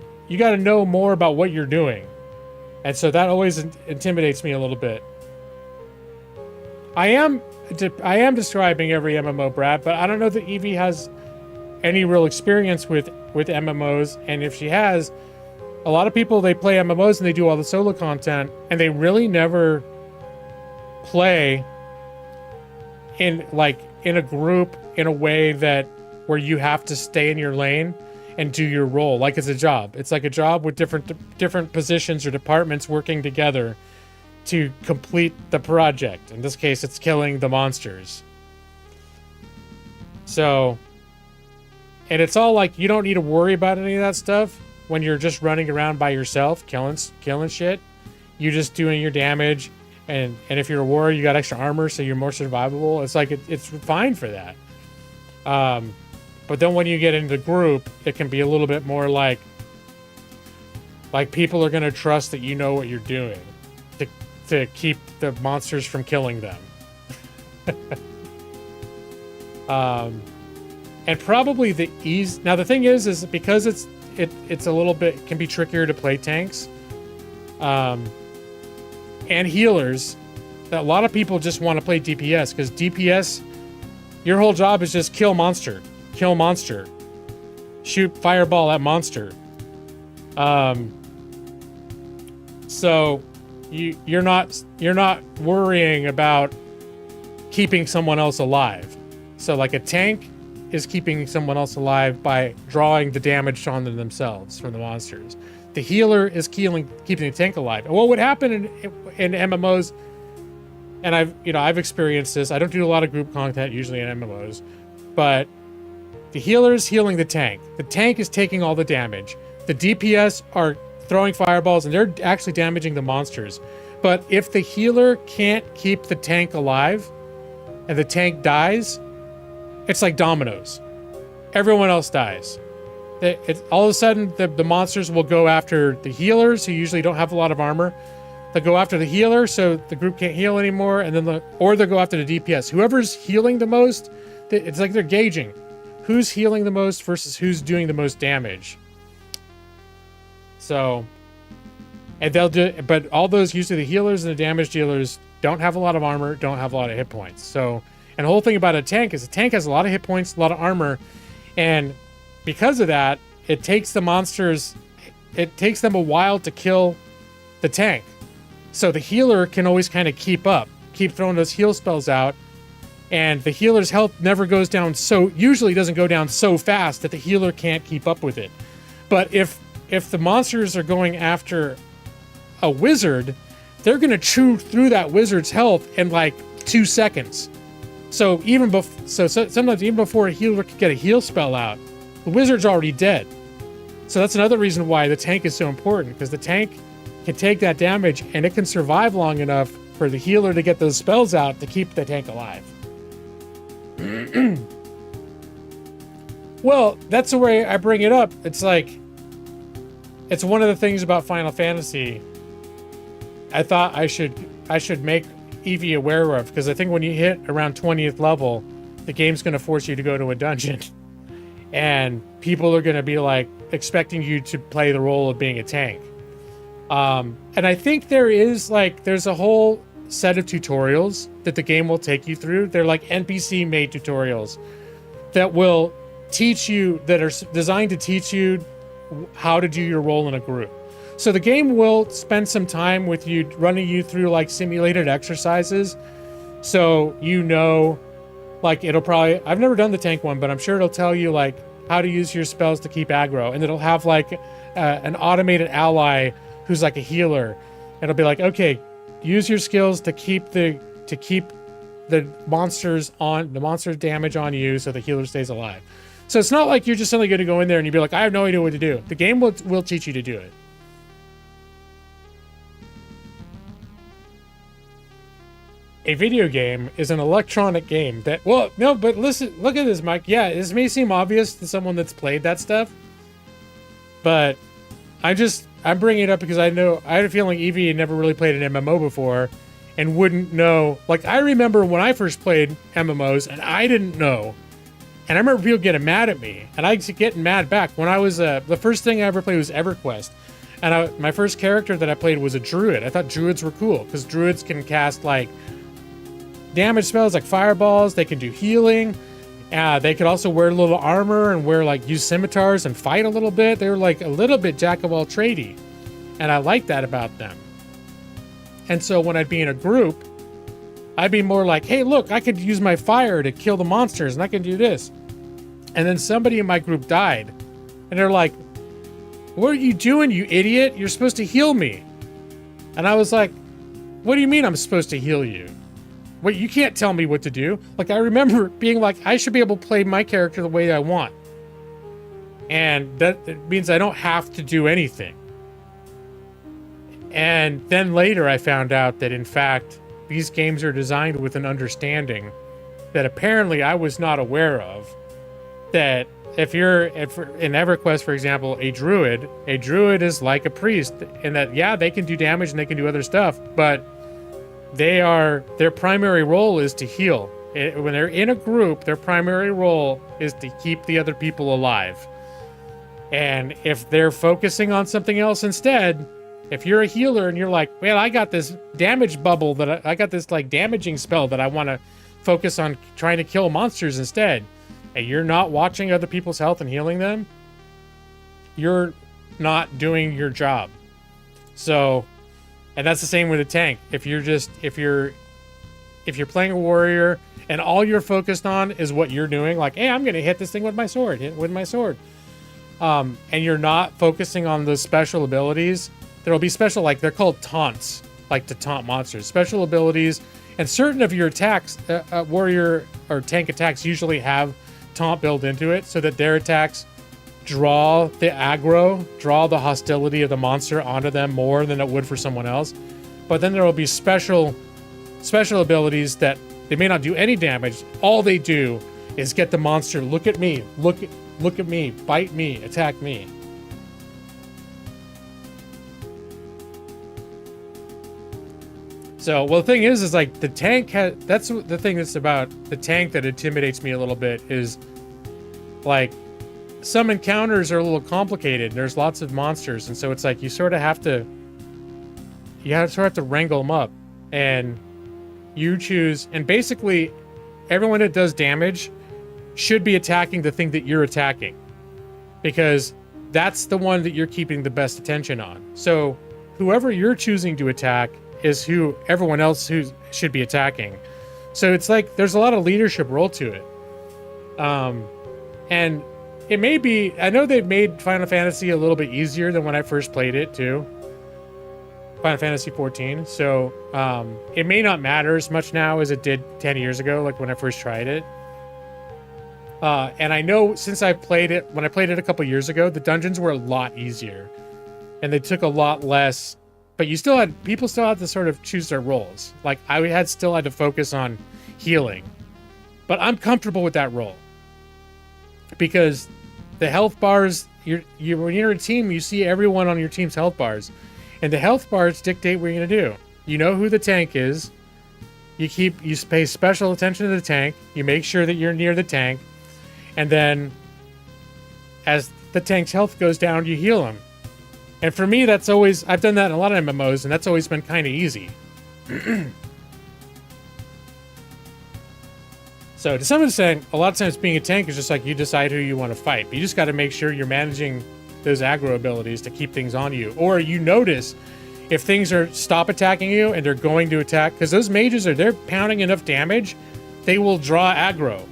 know more about what you're doing, and so that always intimidates me a little bit. I am describing every MMO, Brad, but I don't know that Evie has any real experience with MMOs, and if she has, a lot of people, they play MMOs and they do all the solo content, and they really never play in a group in a way where you have to stay in your lane and do your role like it's a job. It's like a job with different positions or departments working together to complete the project. In this case, it's killing the monsters. So, and it's all like, you don't need to worry about any of that stuff when you're just running around by yourself, killing shit. You're just doing your damage, and if you're a warrior, you got extra armor, so you're more survivable. It's like, it's fine for that. But then when you get into group, it can be a little bit more like people are going to trust that you know what you're doing to keep the monsters from killing them. And probably the ease. Now the thing is because it's a little bit, can be trickier to play tanks, and healers. That a lot of people just want to play DPS, because DPS, your whole job is just kill monster, shoot fireball at monster. So you're not worrying about keeping someone else alive. So like a tank is keeping someone else alive by drawing the damage on themselves from the monsters. The healer is keeping the tank alive. And what would happen in MMOs, and I've experienced this. I don't do a lot of group content usually in MMOs, but the healer is healing the tank. The tank is taking all the damage. The DPS are throwing fireballs, and they're actually damaging the monsters. But if the healer can't keep the tank alive and the tank dies, it's like dominoes. Everyone else dies. All of a sudden, the monsters will go after the healers, who usually don't have a lot of armor. They'll go after the healer, so the group can't heal anymore, and then or they'll go after the DPS. Whoever's healing the most, it's like they're gauging who's healing the most versus who's doing the most damage. So, and they'll do, but all those, usually the healers and the damage dealers, don't have a lot of armor, don't have a lot of hit points. So, and the whole thing about a tank is a tank has a lot of hit points, a lot of armor, and because of that, it takes the monsters, it takes them a while to kill the tank. So the healer can always kind of keep throwing those heal spells out, and the healer's health never goes down, usually doesn't go down so fast that the healer can't keep up with it. But if the monsters are going after a wizard, they're going to chew through that wizard's health in like 2 seconds. So sometimes even before a healer can get a heal spell out, the wizard's already dead. So that's another reason why the tank is so important, because the tank can take that damage and it can survive long enough for the healer to get those spells out to keep the tank alive. Well, that's the way I bring it up. It's like, it's one of the things about Final Fantasy I thought I should make Evie aware of, because I think when you hit around 20th level, the game's going to force you to go to a dungeon. And people are going to be like expecting you to play the role of being a tank. And I think there's a whole set of tutorials that the game will take you through. They're like NPC made tutorials that will teach you, that are designed to teach you how to do your role in a group. So the game will spend some time with you, running you through like simulated exercises. So like it'll probably, I've never done the tank one, but I'm sure it'll tell you like how to use your spells to keep aggro, and it'll have like an automated ally who's like a healer. It'll be like, okay, use your skills to keep the monster's damage on you, so the healer stays alive. So it's not like you're just suddenly going to go in there and you'll be like, I have no idea what to do. The game will teach you to do it. A video game is an electronic game that, well, no, but listen, look at this, Mike. Yeah, this may seem obvious to someone that's played that stuff, but I'm bringing it up because I had a feeling Evie had never really played an MMO before and wouldn't know. Like, I remember when I first played MMOs and I didn't know And I remember people getting mad at me, and I was getting mad back. When I was, the first thing I ever played was EverQuest. And my first character that I played was a druid. I thought druids were cool, because druids can cast, like, damage spells, like fireballs. They can do healing. They could also wear a little armor and use scimitars and fight a little bit. They were, like, a little bit jack-of-all-tradey. And I liked that about them. And so when I'd be in a group, I'd be more like, hey, look, I could use my fire to kill the monsters, and I can do this. And then somebody in my group died. And they're like, what are you doing, you idiot? You're supposed to heal me. And I was like, what do you mean I'm supposed to heal you? Wait, you can't tell me what to do. Like, I remember being like, I should be able to play my character the way I want. And that means I don't have to do anything. And then later I found out that, in fact, these games are designed with an understanding that apparently I was not aware of. That if in EverQuest, for example, a druid is like a priest, in that, yeah, they can do damage and they can do other stuff, but their primary role is to heal. When they're in a group, their primary role is to keep the other people alive. And if they're focusing on something else instead, if you're a healer and you're like, well, I got this damage bubble that I got this like damaging spell that I want to focus on trying to kill monsters instead, and you're not watching other people's health and healing them, you're not doing your job. So, and that's the same with a tank. If you're playing a warrior and all you're focused on is what you're doing, like, hey, I'm going to hit this thing with my sword, and you're not focusing on those special abilities, there'll be special, like, they're called taunts, like to taunt monsters. Special abilities, and certain of your attacks, warrior or tank attacks usually have taunt built into it, so that their attacks draw the aggro, draw the hostility of the monster onto them more than it would for someone else. But then there will be special abilities that they may not do any damage. All they do is get the monster, look at me, bite me, attack me. So, well, the thing is like the tank that's the thing that's about the tank that intimidates me a little bit, is like some encounters are a little complicated. There's lots of monsters, and so it's like you sort of have to wrangle them up, and you choose, and basically everyone that does damage should be attacking the thing that you're attacking, because that's the one that you're keeping the best attention on. So whoever you're choosing to attack is who everyone else who should be attacking. So it's like there's a lot of leadership role to it. And it may be, I know they've made Final Fantasy a little bit easier than when I first played it too. Final Fantasy 14. So it may not matter as much now as it did 10 years ago, like when I first tried it. And I know since when I played it a couple years ago, the dungeons were a lot easier and they took a lot less, but people still had to sort of choose their roles. Like I still had to focus on healing, but I'm comfortable with that role because the health bars, when you're a team, you see everyone on your team's health bars, and the health bars dictate what you're going to do. You know who the tank is. You pay special attention to the tank. You make sure that you're near the tank. And then as the tank's health goes down, you heal him. And for me, I've done that in a lot of MMOs, and that's always been kind of easy. So to some extent, a lot of times being a tank is just like you decide who you want to fight. But you just got to make sure you're managing those aggro abilities to keep things on you. Or you notice if things stop attacking you and they're going to attack, because those mages they're pounding enough damage, they will draw aggro.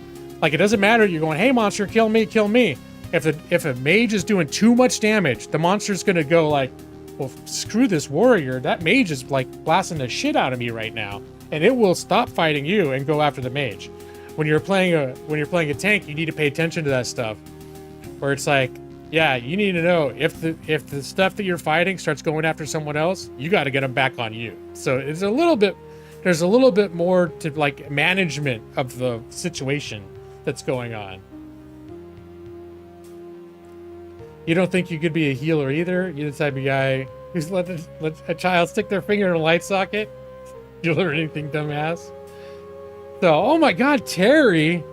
Like it doesn't matter, you're going, hey monster, kill me, kill me. If a mage is doing too much damage, the monster's gonna go like, well, screw this warrior. That mage is like blasting the shit out of me right now, and it will stop fighting you and go after the mage. When you're playing a tank, you need to pay attention to that stuff. Where it's like, yeah, you need to know if the stuff that you're fighting starts going after someone else, you got to get them back on you. So there's a little bit more to like management of the situation that's going on. You don't think you could be a healer either? You're the type of guy who's let a child stick their finger in a light socket? You learn anything, dumbass? So, oh my God, Terry.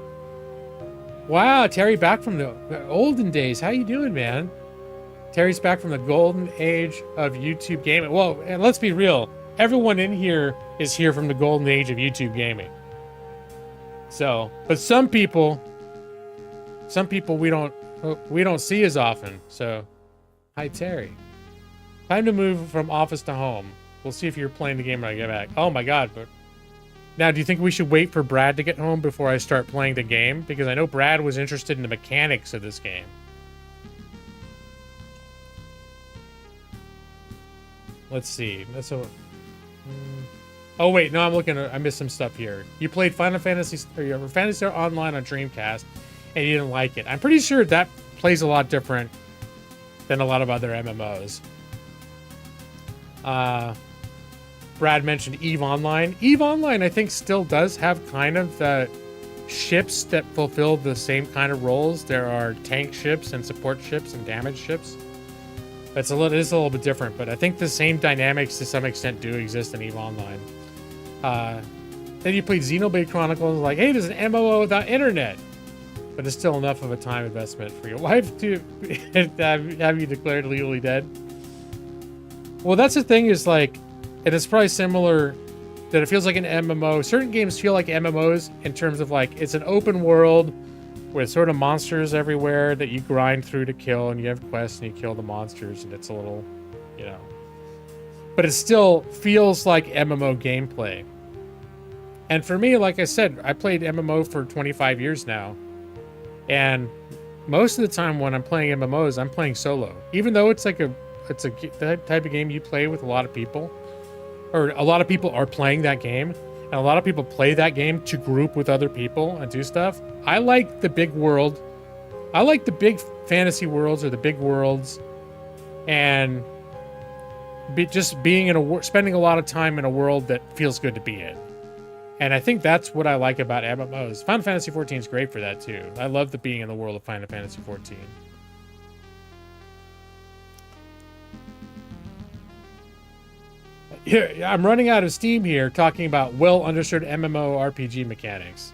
Wow, Terry back from the olden days. How you doing, man? Terry's back from the golden age of YouTube gaming. Well, and let's be real. Everyone in here is here from the golden age of YouTube gaming. So, but some people we don't see as often. So, hi Terry. Time to move from office to home. We'll see if you're playing the game when I get back. Oh my god, but now do you think we should wait for Brad to get home before I start playing the game? Because I know Brad was interested in the mechanics of this game. Let's see. Oh wait, no, I missed some stuff here. You played Final Fantasy or Fantasy Star Online on Dreamcast, and you didn't like it. I'm pretty sure that plays a lot different than a lot of other MMOs. Brad mentioned EVE Online. EVE Online, I think, still does have kind of the ships that fulfill the same kind of roles. There are tank ships and support ships and damage ships. It is a little bit different, but I think the same dynamics to some extent do exist in EVE Online. Then you played Xenoblade Chronicles, like, hey, there's an MMO without internet. But it's still enough of a time investment for your wife to have you declared legally dead. Well, that's the thing is, like, and it's probably similar that it feels like an MMO. Certain games feel like MMOs in terms of, like, it's an open world with sort of monsters everywhere that you grind through to kill, and you have quests and you kill the monsters, and it's a little, you know. But it still feels like MMO gameplay. And for me, like I said, I played MMO for 25 years now. And most of the time when I'm playing MMOs, I'm playing solo. Even though it's like it's a type of game you play with a lot of people, or a lot of people are playing that game, and a lot of people play that game to group with other people and do stuff. I like the big world. I like the big fantasy worlds or the big worlds, and just being in spending a lot of time in a world that feels good to be in. And I think that's what I like about MMOs. Final Fantasy XIV is great for that too. I love the being in the world of Final Fantasy XIV. Here, I'm running out of steam here talking about well understood MMO RPG mechanics.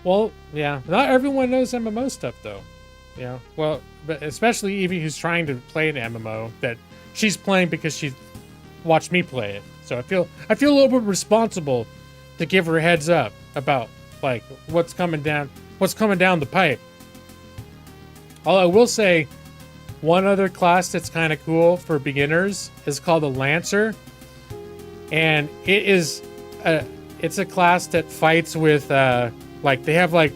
Well, yeah, not everyone knows MMO stuff though. Yeah, well, but especially Evie, who's trying to play an MMO that she's playing because she watched me play it. So I feel a little bit responsible to give her a heads up about like what's coming down the pipe. Although I will say, one other class that's kind of cool for beginners is called a Lancer. And it's a class that fights with like they have like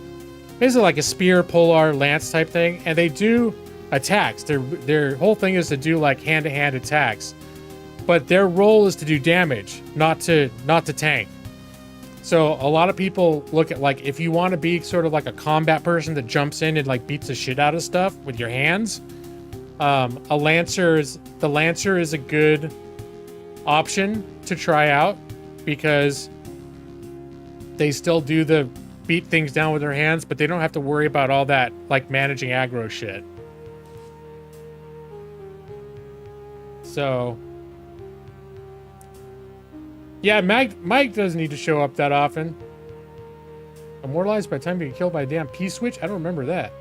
basically like a spear, polar, lance type thing, and they do attacks. Their whole thing is to do like hand-to-hand attacks, but their role is to do damage, not to tank. So a lot of people look at like if you want to be sort of like a combat person that jumps in and like beats the shit out of stuff with your hands, the Lancer is a good option to try out because they still do the beat things down with their hands, but they don't have to worry about all that like managing aggro shit. So yeah, Mike doesn't need to show up that often. Immortalized by the time you get killed by a damn P-switch? I don't remember that.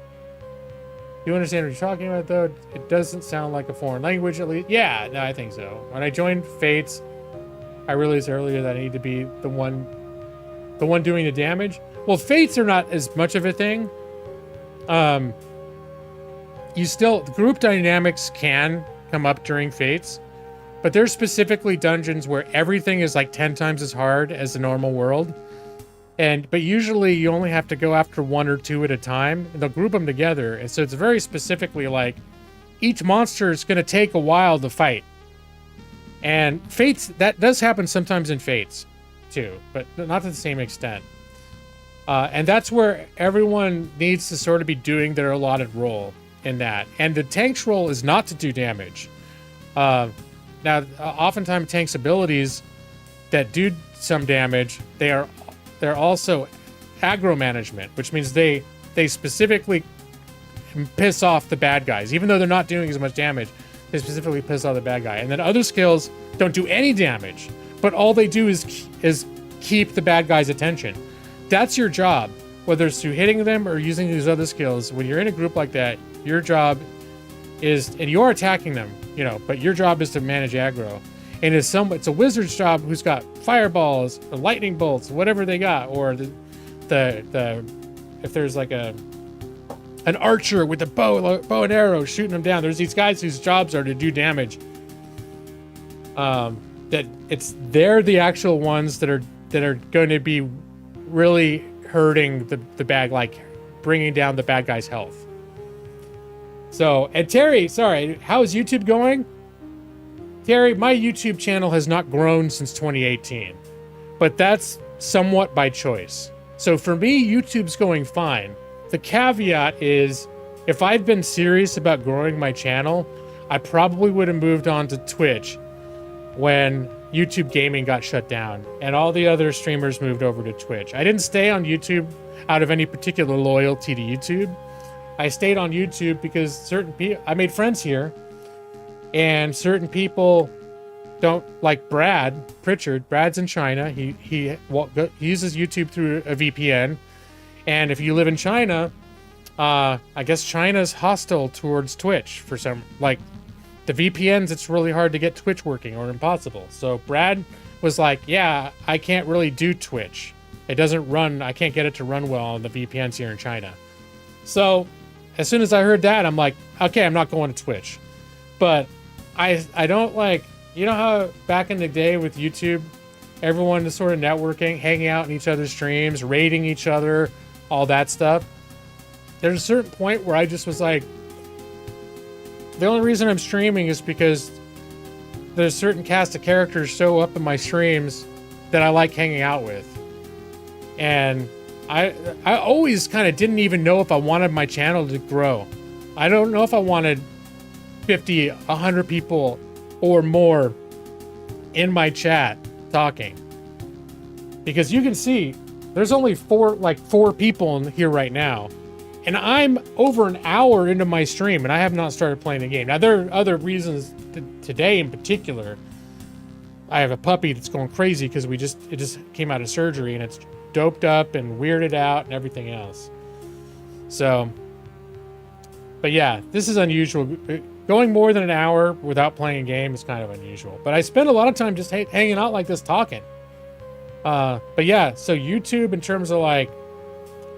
You understand what you're talking about, though? It doesn't sound like a foreign language, at least. Yeah, no, I think so. When I joined Fates, I realized earlier that I need to be the one doing the damage. Well, Fates are not as much of a thing. The group dynamics can come up during Fates, but there's specifically dungeons where everything is like 10 times as hard as the normal world. But usually you only have to go after one or two at a time, and they'll group them together. And so it's very specifically like each monster is going to take a while to fight. And Fates, that does happen sometimes in Fates too, but not to the same extent. And that's where everyone needs to sort of be doing their allotted role in that. And the tank's role is not to do damage. Now, oftentimes tanks' abilities that do some damage, they're also aggro management, which means they specifically piss off the bad guys. Even though they're not doing as much damage, they specifically piss off the bad guy. And then other skills don't do any damage, but all they do is keep the bad guy's attention. That's your job. whether it's through hitting them or using these other skills, when you're in a group like that, your job is, and you're attacking them, you know, but your job is to manage aggro. And it's a wizard's job who's got fireballs, or lightning bolts, whatever they got, or if there's like an archer with a bow and arrow shooting them down. There's these guys whose jobs are to do damage. They're the actual ones that are going to be really hurting the bad, like bringing down the bad guy's health. So, and Terry, sorry, how is YouTube going? Terry, my YouTube channel has not grown since 2018, but that's somewhat by choice. So for me, YouTube's going fine. The caveat is, if I'd been serious about growing my channel, I probably would have moved on to Twitch when YouTube gaming got shut down and all the other streamers moved over to Twitch. I didn't stay on YouTube out of any particular loyalty to YouTube. I stayed on YouTube because certain people, I made friends here, and certain people don't like Brad Pritchard. Brad's in China. He uses YouTube through a VPN. And if you live in China, I guess China's hostile towards Twitch for some, like the VPNs, it's really hard to get Twitch working or impossible. So Brad was like, yeah, I can't really do Twitch. It doesn't run, I can't get it to run well on the VPNs here in China. So as soon as I heard that, I'm like, okay, I'm not going to Twitch. But I don't like, you know how back in the day with YouTube, everyone is sort of networking, hanging out in each other's streams, rating each other, all that stuff. There's a certain point where I just was like, the only reason I'm streaming is because there's a certain cast of characters show up in my streams that I like hanging out with. And I always kind of didn't even know if I wanted my channel to grow. I don't know if I wanted 50, 100 people or more in my chat talking. Because you can see there's only four people in here right now. And I'm over an hour into my stream and I have not started playing the game. Now there are other reasons today in particular. I have a puppy that's going crazy because it just came out of surgery and it's doped up and weirded out and everything else. So, but yeah, this is unusual. Going more than an hour without playing a game is kind of unusual. But I spend a lot of time just hanging out like this talking. But yeah, so YouTube, in terms of like,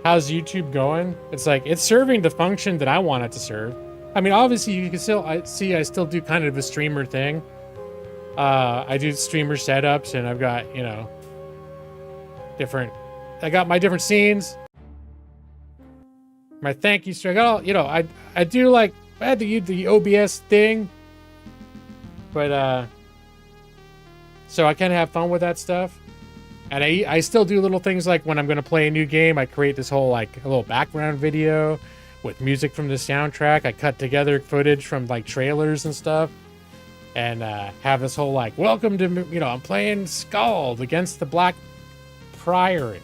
how's YouTube going? It's like, it's serving the function that I want it to serve. I mean, obviously you can still, I still do kind of a streamer thing. I do streamer setups and I've got, you know, I got my different scenes. My thank you stream. I got all, you know, I do like, I had to use the OBS thing. But, so I kind of have fun with that stuff. And I still do little things like when I'm going to play a new game, I create this whole, like, a little background video with music from the soundtrack. I cut together footage from, like, trailers and stuff. And have this whole, like, welcome to, you know, I'm playing SKALD against the Black Priory.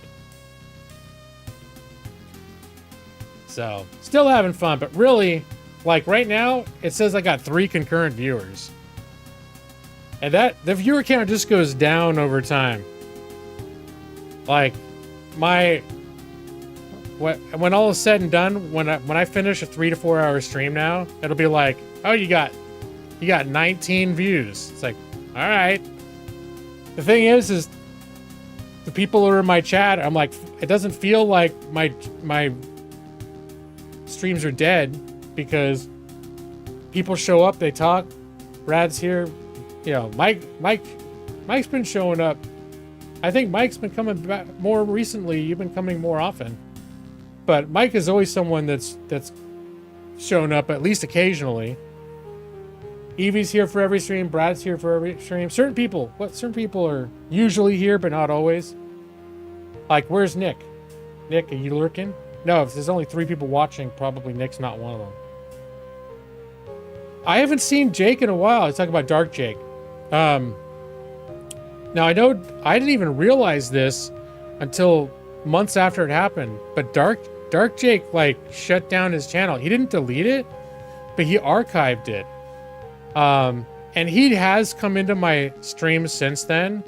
So, still having fun, but really, like, right now, it says I got 3 concurrent viewers. And the viewer count just goes down over time. Like, when all is said and done, when I finish a 3 to 4 hour stream now, it'll be like, oh, you got 19 views. It's like, all right. The thing is the people who are in my chat, I'm like, it doesn't feel like my streams are dead because people show up, they talk. Brad's here, you know, Mike's been showing up. I think Mike's been coming back more recently. You've been coming more often. But Mike is always someone that's shown up at least occasionally. Evie's here for every stream. Brad's here for every stream. Certain people are usually here, but not always. Like, where's Nick? Nick, are you lurking? No, if there's only 3 people watching, probably Nick's not one of them. I haven't seen Jake in a while. I was talking about Dark Jake. Now, I know I didn't even realize this until months after it happened, but Dark Jake, like, shut down his channel. He didn't delete it, but he archived it. And he has come into my streams since then,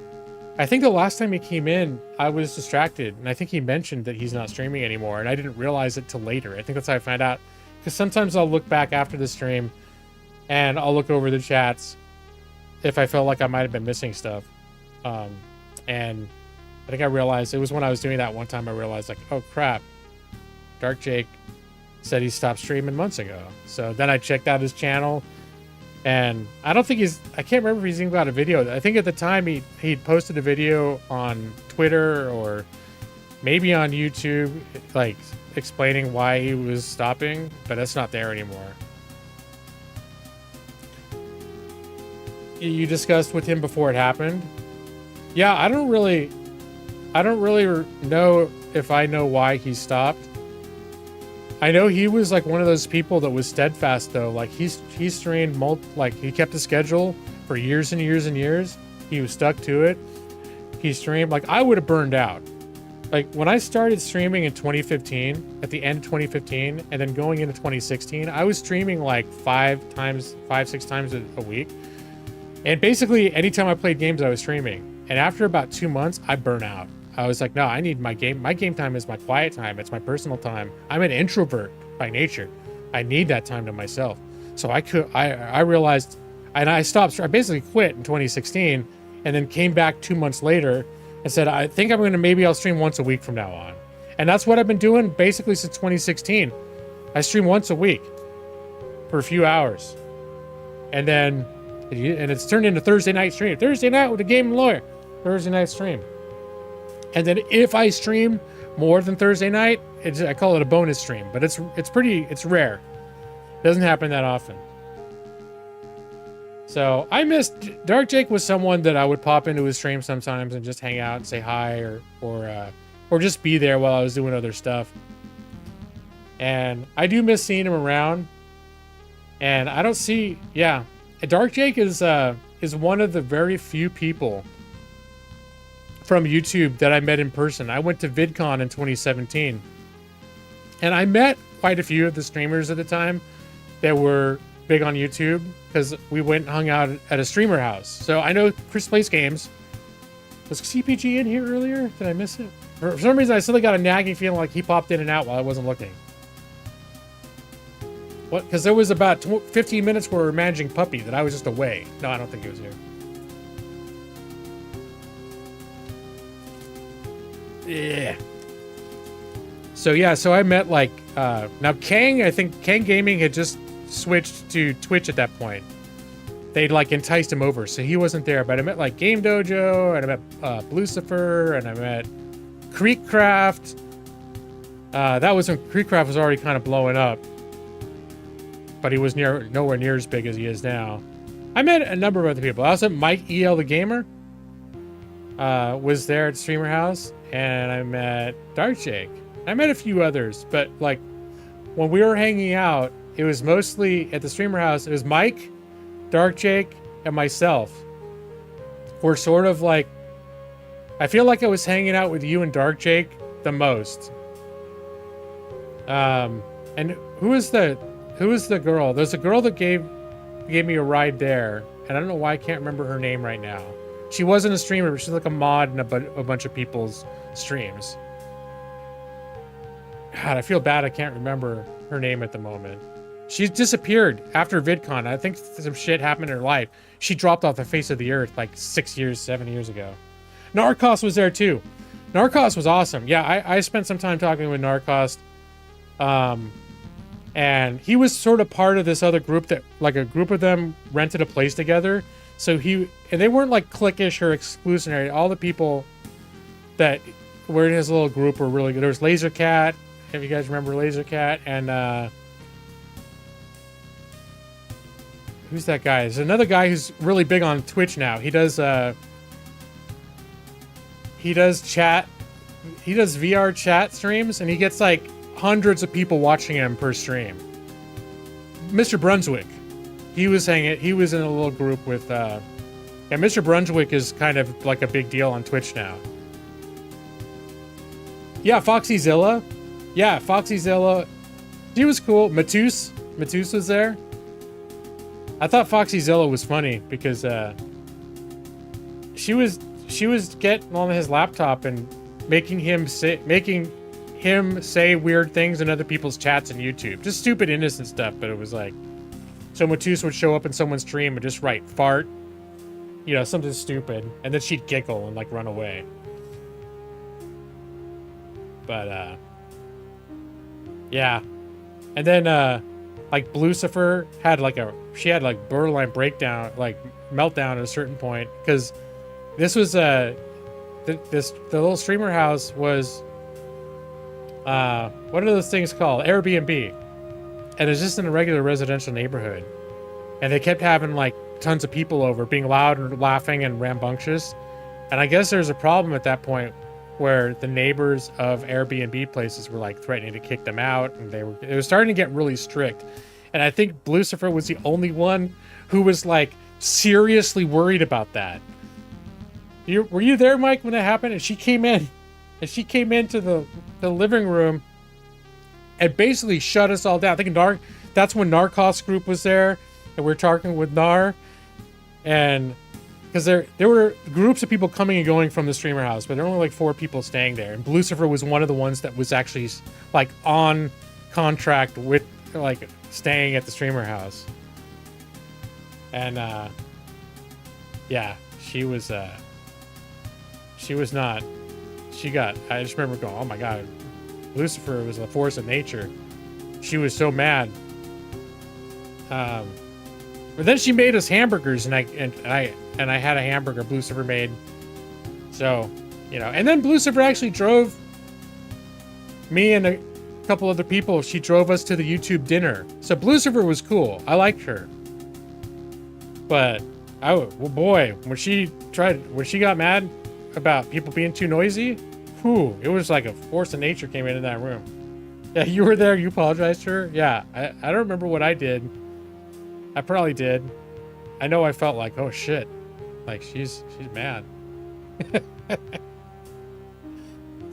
I think the last time he came in, I was distracted, and I think he mentioned that he's not streaming anymore, and I didn't realize it till later. I think that's how I found out. Because sometimes I'll look back after the stream, and I'll look over the chats if I felt like I might have been missing stuff. And I think I realized, it was when I was doing that one time, I realized, like, oh crap, Dark Jake said he stopped streaming months ago. So then I checked out his channel, and I don't think I can't remember if he's even got a video. I think at the time he'd posted a video on Twitter or maybe on YouTube, like explaining why he was stopping, but that's not there anymore. You discussed with him before it happened? Yeah, I don't really know if I know why he stopped. I know he was like one of those people that was steadfast though. Like he streamed like he kept a schedule for years and years and years. He was stuck to it. He streamed, like I would have burned out. Like when I started streaming in 2015, at the end of 2015, and then going into 2016, I was streaming like 5, 6 times a week. And basically anytime I played games, I was streaming. And after about 2 months, I burn out. I was like, no, I need my game. My game time is my quiet time. It's my personal time. I'm an introvert by nature. I need that time to myself. So I realized, and I stopped. I basically quit in 2016 and then came back 2 months later and said, I think maybe I'll stream once a week from now on. And that's what I've been doing basically since 2016. I stream once a week for a few hours. And it's turned into Thursday night stream. Thursday night with a gaming lawyer. Thursday night stream. And then if I stream more than Thursday night, I call it a bonus stream, but it's rare. It doesn't happen that often. So I missed, Dark Jake was someone that I would pop into his stream sometimes and just hang out and say hi or just be there while I was doing other stuff. And I do miss seeing him around. And I don't see, yeah. Dark Jake is one of the very few people from YouTube that I met in person. I went to VidCon in 2017, and I met quite a few of the streamers at the time that were big on YouTube because we went and hung out at a streamer house. So I know Chris Plays Games. Was CPG in here earlier? Did I miss it? For some reason, I suddenly got a nagging feeling like he popped in and out while I wasn't looking. What? Because there was about 15 minutes where we were managing Puppy that I was just away. No, I don't think he was here. Yeah. So I met like now Kang. I think Kang Gaming had just switched to Twitch at that point. They'd like enticed him over, so he wasn't there. But I met like Game Dojo, and I met Lucifer, and I met Creekcraft. That was when Creekcraft was already kind of blowing up, but he was nowhere near as big as he is now. I met a number of other people. I also met Mike EL the Gamer. Was there at Streamer House, and I met Dark Jake. I met a few others, but like when we were hanging out, it was mostly at the Streamer House. It was Mike, Dark Jake, and myself. We're sort of like, I feel like I was hanging out with you and Dark Jake the most. And who is the girl? There's a girl that gave me a ride there, and I don't know why I can't remember her name right now. She wasn't a streamer, but she's like a mod in a bunch of people's streams. God, I feel bad I can't remember her name at the moment. She disappeared after VidCon. I think some shit happened in her life. She dropped off the face of the earth like 7 years ago. Narcos was there too. Narcos was awesome. Yeah, I spent some time talking with Narcos. And he was sort of part of this other group that, like, a group of them rented a place together. So and they weren't like cliquish or exclusionary. All the people that were in his little group were really good. There was Lasercat, if you guys remember Lasercat, and who's that guy? There's another guy who's really big on Twitch now. He does chat. He does VR chat streams, and he gets like hundreds of people watching him per stream. Mr. Brunswick. He was in a little group with Mr. Brunswick is kind of like a big deal on Twitch now. Yeah, FoxyZilla. Yeah, FoxyZilla. She was cool. Matus was there. I thought FoxyZilla was funny because she she was getting on his laptop and making him say weird things in other people's chats and YouTube. Just stupid, innocent stuff, but it was like, so Matus would show up in someone's stream and just write fart, you know, something stupid, and then she'd giggle and like run away. But yeah. And then like Lucifer had like borderline breakdown, like meltdown at a certain point, because this was the little streamer house was what are those things called? Airbnb. And it's just in a regular residential neighborhood. And they kept having like tons of people over, being loud and laughing and rambunctious. And I guess there's a problem at that point where the neighbors of Airbnb places were like threatening to kick them out, and it was starting to get really strict. And I think Lucifer was the only one who was like seriously worried about that. Were you there, Mike, when that happened? And she came into the living room and basically shut us all down. I think that's when Narcos group was there, and we were talking with Nar, and because there were groups of people coming and going from the streamer house, but there were only like 4 people staying there, and Lucifer was one of the ones that was actually like on contract with like staying at the streamer house. And yeah, she was not. I just remember going, oh my god, Lucifer was a force of nature. She was so mad. But then she made us hamburgers, and I had a hamburger Lucifer made. So, you know, and then Lucifer actually drove me and a couple other people. She drove us to the YouTube dinner. So Lucifer was cool. I liked her. But when she got mad about people being too noisy, it was like a force of nature came into that room. Yeah, you were there. You apologized to her. Yeah, I don't remember what I did. I probably did. I know I felt like, oh shit, like she's mad.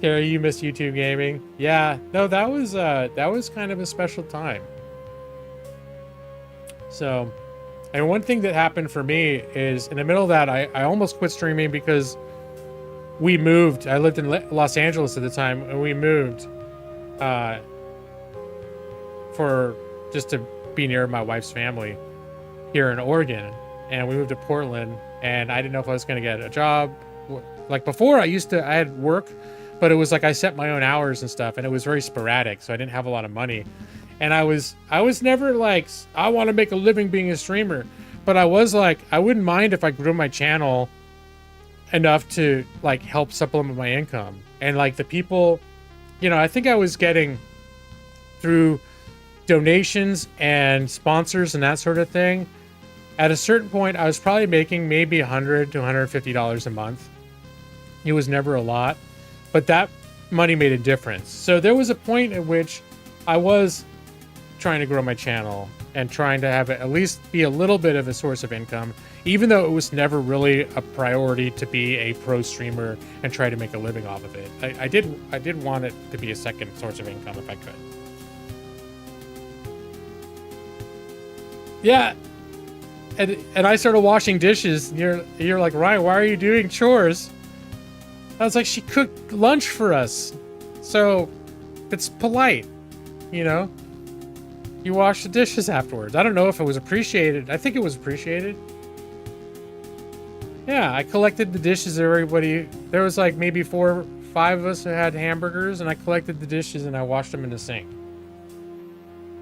Terry, you miss YouTube gaming? Yeah, no, that was kind of a special time. So, and one thing that happened for me is in the middle of that, I almost quit streaming because we moved. I lived in Los Angeles at the time, and we moved for just to be near my wife's family here in Oregon. And we moved to Portland, and I didn't know if I was going to get a job. Like before, I had work, but it was like I set my own hours and stuff, and it was very sporadic, so I didn't have a lot of money. And I was never like, I want to make a living being a streamer, but I was like, I wouldn't mind if I grew my channel enough to like help supplement my income. And like the people, you know, I think I was getting through donations and sponsors and that sort of thing. At a certain point, I was probably making maybe $100 to $150 a month. It was never a lot, but that money made a difference. So there was a point at which I was trying to grow my channel and trying to have it at least be a little bit of a source of income, even though it was never really a priority to be a pro streamer and try to make a living off of it. I did want it to be a second source of income if I could. Yeah. And I started washing dishes, and you're like, Ryan, why are you doing chores? I was like, she cooked lunch for us, so it's polite, you know? You wash the dishes afterwards. I don't know if it was appreciated. I think it was appreciated. Yeah, I collected the dishes of everybody. There was like maybe 4 or 5 of us who had hamburgers, and I collected the dishes and I washed them in the sink.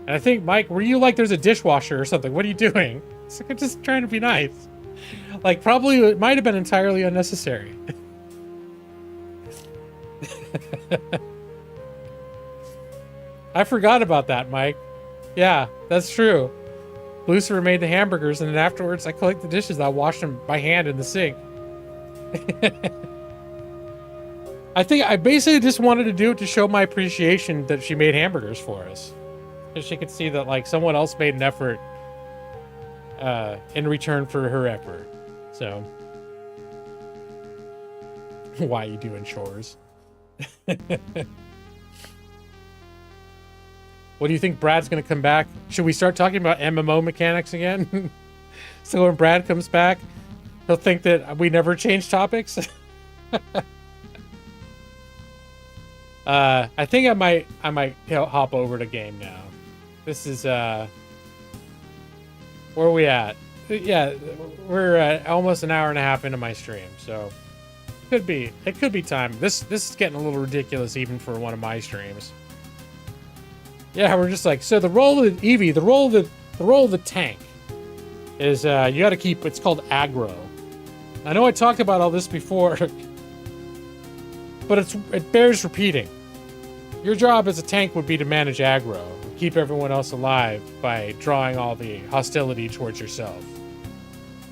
And I think, Mike, were you like, there's a dishwasher or something? What are you doing? It's like, I'm just trying to be nice. Like, probably it might have been entirely unnecessary. I forgot about that, Mike. Yeah, that's true. Lucifer made the hamburgers, and then afterwards I collected the dishes. I washed them by hand in the sink. I think I basically just wanted to do it to show my appreciation that she made hamburgers for us. So she could see that like someone else made an effort in return for her effort. So why are you doing chores? What do you think Brad's going to come back? Should we start talking about MMO mechanics again? So when Brad comes back, he'll think that we never change topics. I think I might hop over to game now. This is where are we at? Yeah, we're almost an hour and a half into my stream, so it could be time. This is getting a little ridiculous even for one of my streams. Yeah, we're just like, so the role of Eevee, the role of the tank is you got to keep. It's called aggro. I know I talked about all this before, but it bears repeating. Your job as a tank would be to manage aggro, keep everyone else alive by drawing all the hostility towards yourself.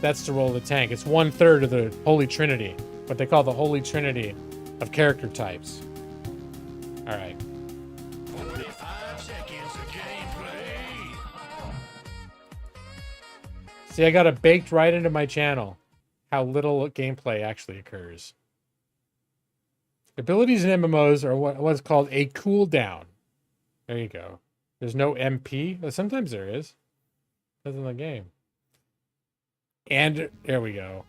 That's the role of the tank. It's 1/3 of the Holy Trinity, what they call the Holy Trinity of character types. All right. 45 seconds of gameplay. See, I got it baked right into my channel. How little gameplay actually occurs. Abilities in MMOs are what's called a cooldown. There you go. There's no MP. Well, sometimes there is. Depends on the game. And there we go.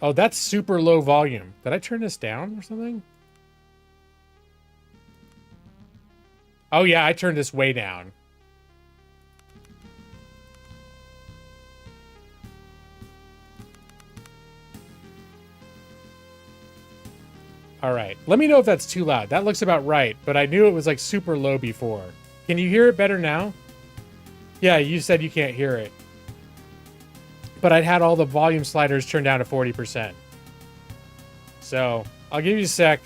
Oh, that's super low volume. Did I turn this down or something? Oh yeah, I turned this way down. All right, let me know if that's too loud. That looks about right, but I knew it was like super low before. Can you hear it better now? Yeah, you said you can't hear it. But I'd had all the volume sliders turned down to 40%. So I'll give you a sec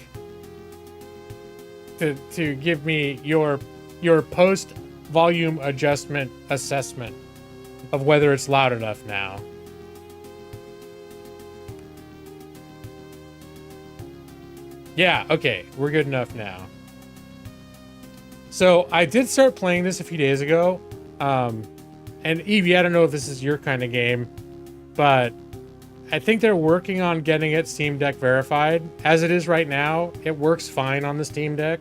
to give me your post volume adjustment assessment of whether it's loud enough now. Yeah, okay, we're good enough now. So I did start playing this a few days ago. And Eevee, I don't know if this is your kind of game, but I think they're working on getting it Steam Deck verified. As it is right now, it works fine on the Steam Deck,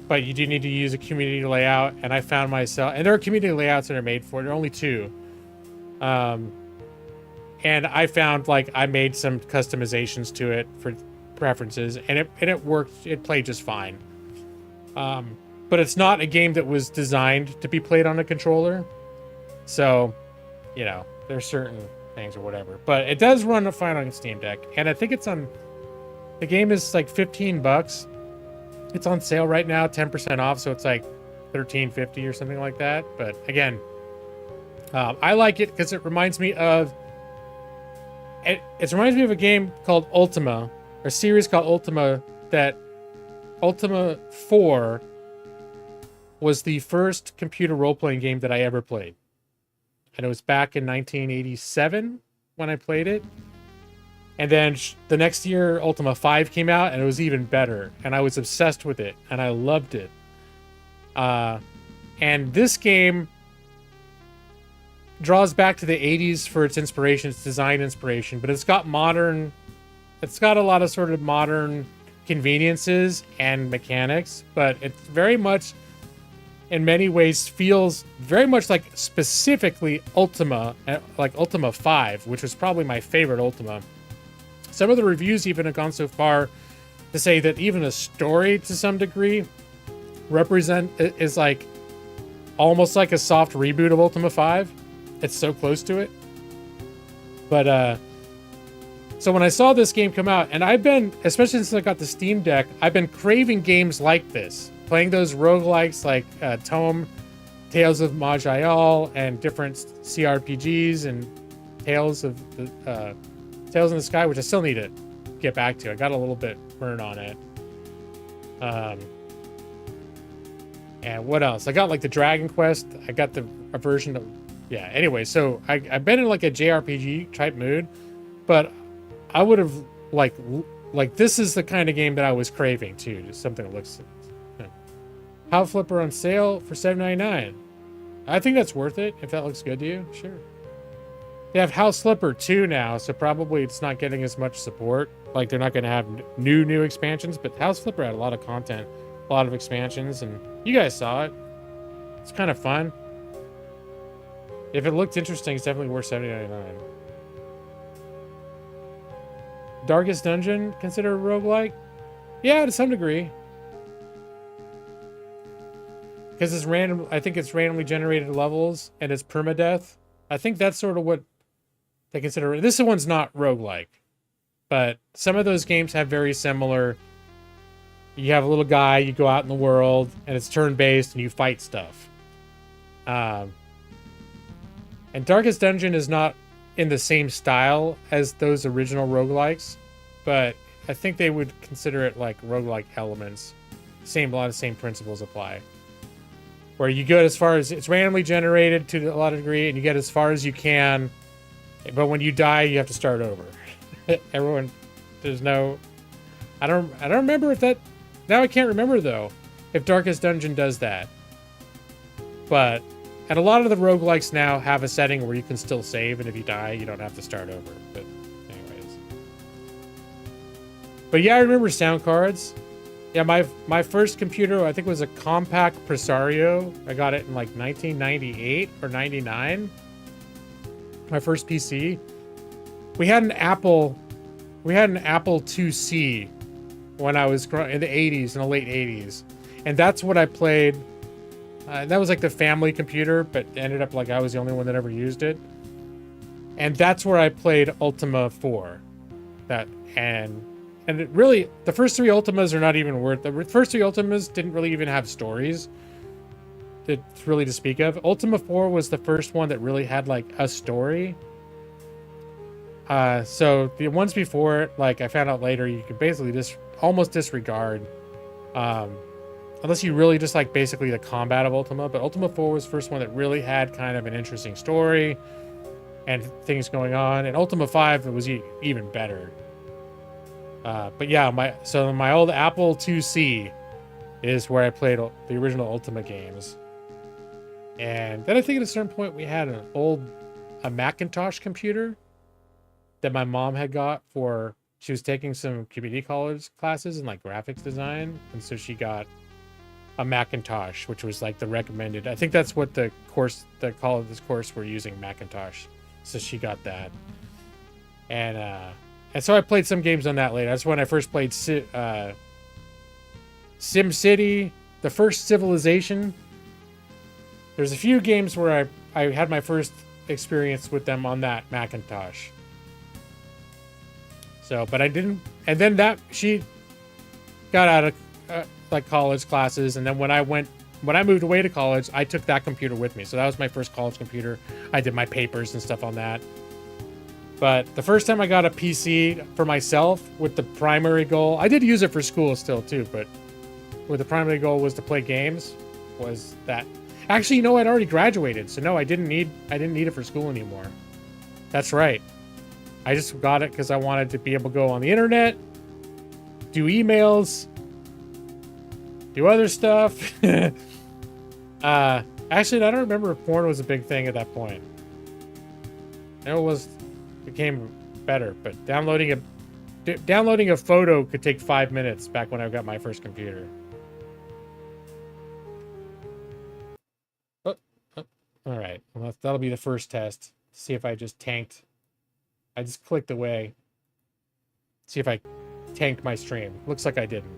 but you do need to use a community layout. And I found myself, and there are community layouts that are made for it. There are only 2. And I found like I made some customizations to it for preferences, and it worked. It played just fine. But it's not a game that was designed to be played on a controller. So, you know, there's certain things or whatever. But it does run fine on Steam Deck. And I think it's on... The game is like $15. It's on sale right now, 10% off. So it's like $13.50 or something like that. But again, I like it because it reminds me of... It reminds me of a game called Ultima. Or a series called Ultima that... Ultima 4 was the first computer role-playing game that I ever played. And it was back in 1987 when I played it. And then the next year, Ultima 5 came out, and it was even better. And I was obsessed with it, and I loved it. And this game draws back to the 80s for its inspiration, its design inspiration, but it's got a lot of sort of modern conveniences and mechanics, but it's very much, in many ways, feels very much like specifically Ultima, like Ultima 5, which was probably my favorite Ultima. Some of the reviews even have gone so far to say that even the story, to some degree, is like almost like a soft reboot of Ultima 5. It's so close to it. But so when I saw this game come out, and I've been, especially since I got the Steam Deck, I've been craving games like this. Playing those roguelikes like Tome, Tales of Maj'Eyal, and different CRPGs, and Tales in the Sky, which I still need to get back to. I got a little bit burnt on it. And what else? I got like the Dragon Quest. I got a version of... Yeah, anyway, so I've been in like a JRPG type mood, but I would have like this is the kind of game that I was craving too. Just something that looks... House Flipper on sale for $7.99. I think that's worth it if that looks good to you. Sure. They have House Flipper 2 now, so probably it's not getting as much support. Like they're not going to have new expansions, but House Flipper had a lot of content, a lot of expansions, and you guys saw it. It's kind of fun. If it looked interesting, it's definitely worth $7.99. Darkest Dungeon considered a roguelike? Yeah, to some degree. Because it's random, I think it's randomly generated levels and it's permadeath. I think that's sort of what they consider. This one's not roguelike, but some of those games have very similar. You have a little guy, you go out in the world, and it's turn-based, and you fight stuff. And Darkest Dungeon is not in the same style as those original roguelikes, but I think they would consider it like roguelike elements. A lot of same principles apply. Where you go as far as it's randomly generated to a lot of degree, and you get as far as you can, but when you die, you have to start over. Everyone, there's no. I don't remember if that. Now I can't remember though, if Darkest Dungeon does that. And a lot of the roguelikes now have a setting where you can still save, and if you die, you don't have to start over. But anyways. But yeah, I remember sound cards. Yeah, my first computer, I think, was a compact Priory. I got it in like 1998 or 99. My first PC. We had an Apple IIc when I was in the 80s, in the late 80s. And that's what I played. That was like the family computer, but ended up like I was the only one that ever used it. And that's where I played Ultima 4. And it really, the first three Ultimas are not even worth. The first three Ultimas didn't really even have stories really to speak of. Ultima 4 was the first one that really had like a story. So the ones before it, like I found out later, you could basically just almost disregard. Unless you really just like basically the combat of Ultima. But Ultima 4 was the first one that really had kind of an interesting story and things going on. And Ultima 5 was even better. But yeah, my old Apple IIc is where I played the original Ultima games. And then I think at a certain point we had a Macintosh computer that my mom had got for, she was taking some community college classes in like graphics design. And so she got a Macintosh, which was like the recommended. I think that's what the college course were using, Macintosh. So she got that. And so I played some games on that later. That's when I first played SimCity, the first Civilization. There's a few games where I had my first experience with them on that Macintosh. So, but I didn't. And then she got out of like college classes, and then when I moved away to college, I took that computer with me. So that was my first college computer. I did my papers and stuff on that. But the first time I got a PC for myself with the primary goal, I did use it for school still too, but where the primary goal was to play games, was that. Actually, I'd already graduated, so no, I didn't need it for school anymore. That's right. I just got it because I wanted to be able to go on the internet, do emails, do other stuff. Actually, I don't remember if porn was a big thing at that point. It became better, but downloading a photo could take 5 minutes back when I got my first computer. All right, well, that'll be the first test. See if I just tanked. I just clicked away. See if I tanked my stream. Looks like I didn't.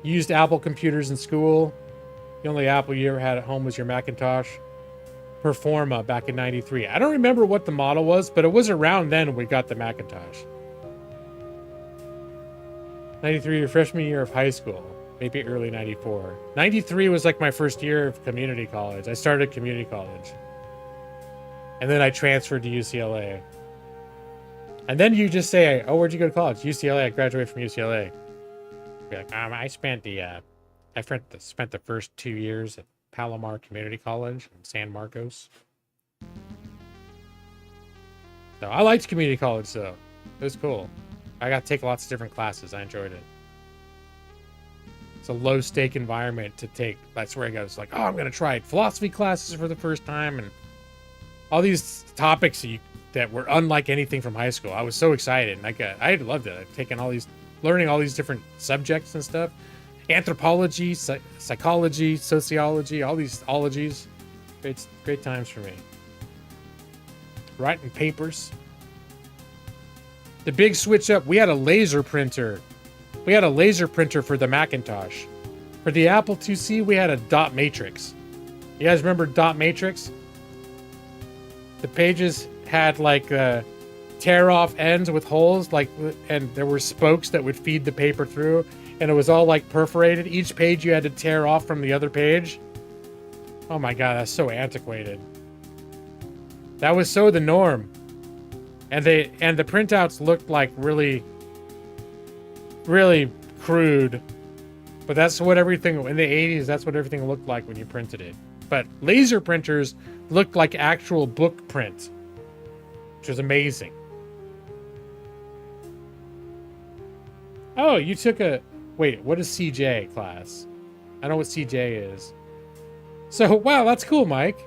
Used Apple computers in school. The only Apple you ever had at home was your Macintosh. Performa back in '93. I don't remember what the model was, but it was around then when we got the Macintosh. '93, your freshman year of high school. Maybe early '94. '93 was like my first year of community college. I started community college. And then I transferred to UCLA. And then you just say, oh, where'd you go to college? UCLA. I graduated from UCLA. Be like, I spent the first 2 years at Palomar Community College in San Marcos. So I liked community college, though. It was cool. I got to take lots of different classes. I enjoyed it. It's a low-stake environment to take. That's where I was like, oh, I'm going to try philosophy classes for the first time. And all these topics that were unlike anything from high school. I was so excited. And I loved it. I've taken learning all these different subjects and stuff. Anthropology, psychology, sociology, all these ologies. Great times for me. writing papers. The big switch up, we had a laser printer. We had a laser printer for the Macintosh. For the Apple IIc, we had a dot matrix. You guys remember dot matrix? The pages had like tear off ends with holes, like, and there were spokes that would feed the paper through, and it was all like perforated. Each page you had to tear off from the other page. Oh my god, that's so antiquated. That was so the norm. And the printouts looked like really crude. But that's what everything in the 80s, that's what everything looked like when you printed it. But laser printers looked like actual book print, which was amazing. Oh, you took a... Wait, what is CJ class? I don't know what CJ is. So, wow, that's cool, Mike.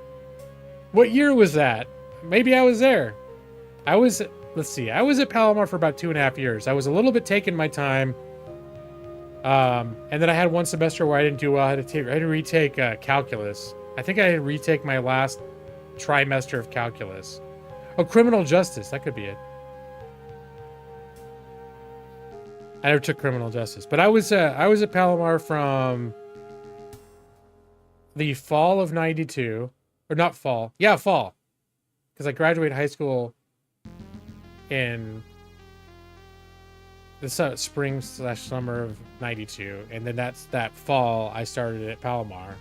What year was that? Maybe I was there. I was... Let's see. I was at Palomar for about 2.5 years. I was a little bit taking my time. And then I had one semester where I didn't do well. I had to retake calculus. I think I had to retake my last trimester of calculus. Oh, criminal justice. That could be it. I never took criminal justice, but I was at Palomar from the fall of '92, or not fall. Yeah, fall, because I graduated high school in the spring/summer of '92, and then that fall I started at Palomar,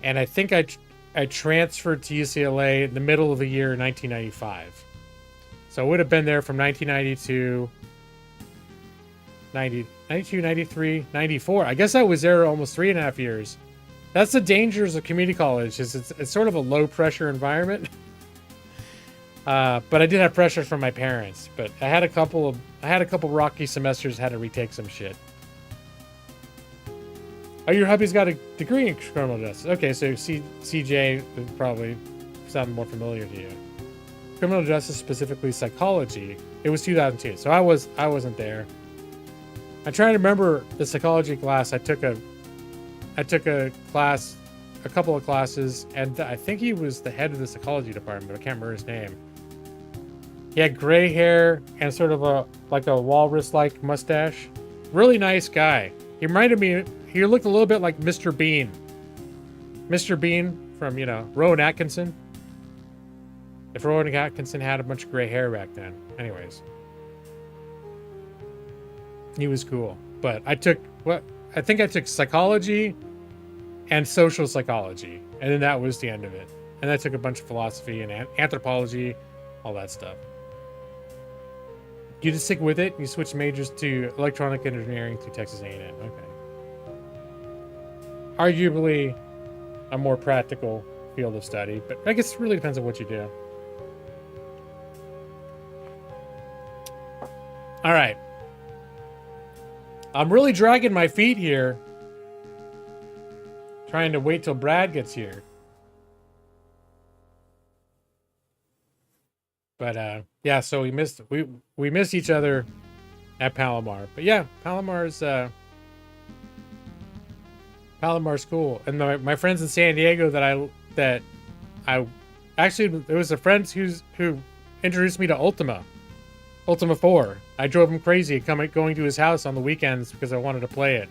and I think I transferred to UCLA in the middle of the year 1995, so I would have been there from 1992. 92, 93, 94. I guess I was there almost 3.5 years. That's the dangers of community college. It's sort of a low pressure environment. But I did have pressure from my parents. But I had a couple rocky semesters. Had to retake some shit. Oh, your hubby's got a degree in criminal justice. Okay, so CJ would probably sound more familiar to you. Criminal justice, specifically psychology. It was 2002, so I wasn't there. I'm trying to remember the psychology class. I took a class, a couple of classes, and I think he was the head of the psychology department, but I can't remember his name. He had gray hair and sort of a walrus-like mustache. Really nice guy. He reminded me, he looked a little bit like Mr. Bean. Mr. Bean from, Rowan Atkinson. If Rowan Atkinson had a bunch of gray hair back then. Anyways. He was cool, but I took psychology and social psychology, and then that was the end of it. And I took a bunch of philosophy and anthropology, all that stuff. You just stick with it. You switch majors to electronic engineering through Texas A&M. Okay. Arguably a more practical field of study, but I guess it really depends on what you do. All right. I'm really dragging my feet here. Trying to wait till Brad gets here. But yeah, so we missed each other at Palomar. But yeah, Palomar's cool. And my friends in San Diego that I actually, it was a friend who introduced me to Ultima 4. I drove him crazy going to his house on the weekends because I wanted to play it.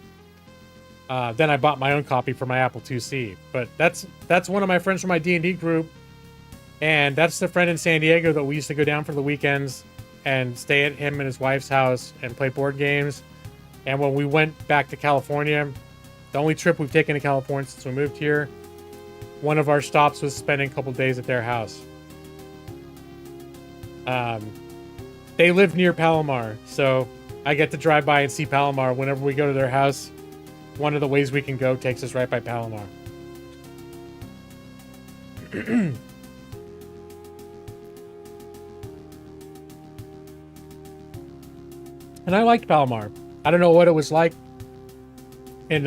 Then I bought my own copy for my Apple IIc. But that's one of my friends from my D&D group, and that's the friend in San Diego that we used to go down for the weekends and stay at him and his wife's house and play board games. And when we went back to California, the only trip we've taken to California since we moved here, one of our stops was spending a couple days at their house. They live near Palomar, so I get to drive by and see Palomar whenever we go to their house. One of the ways we can go takes us right by Palomar. And I liked Palomar. I don't know what it was like in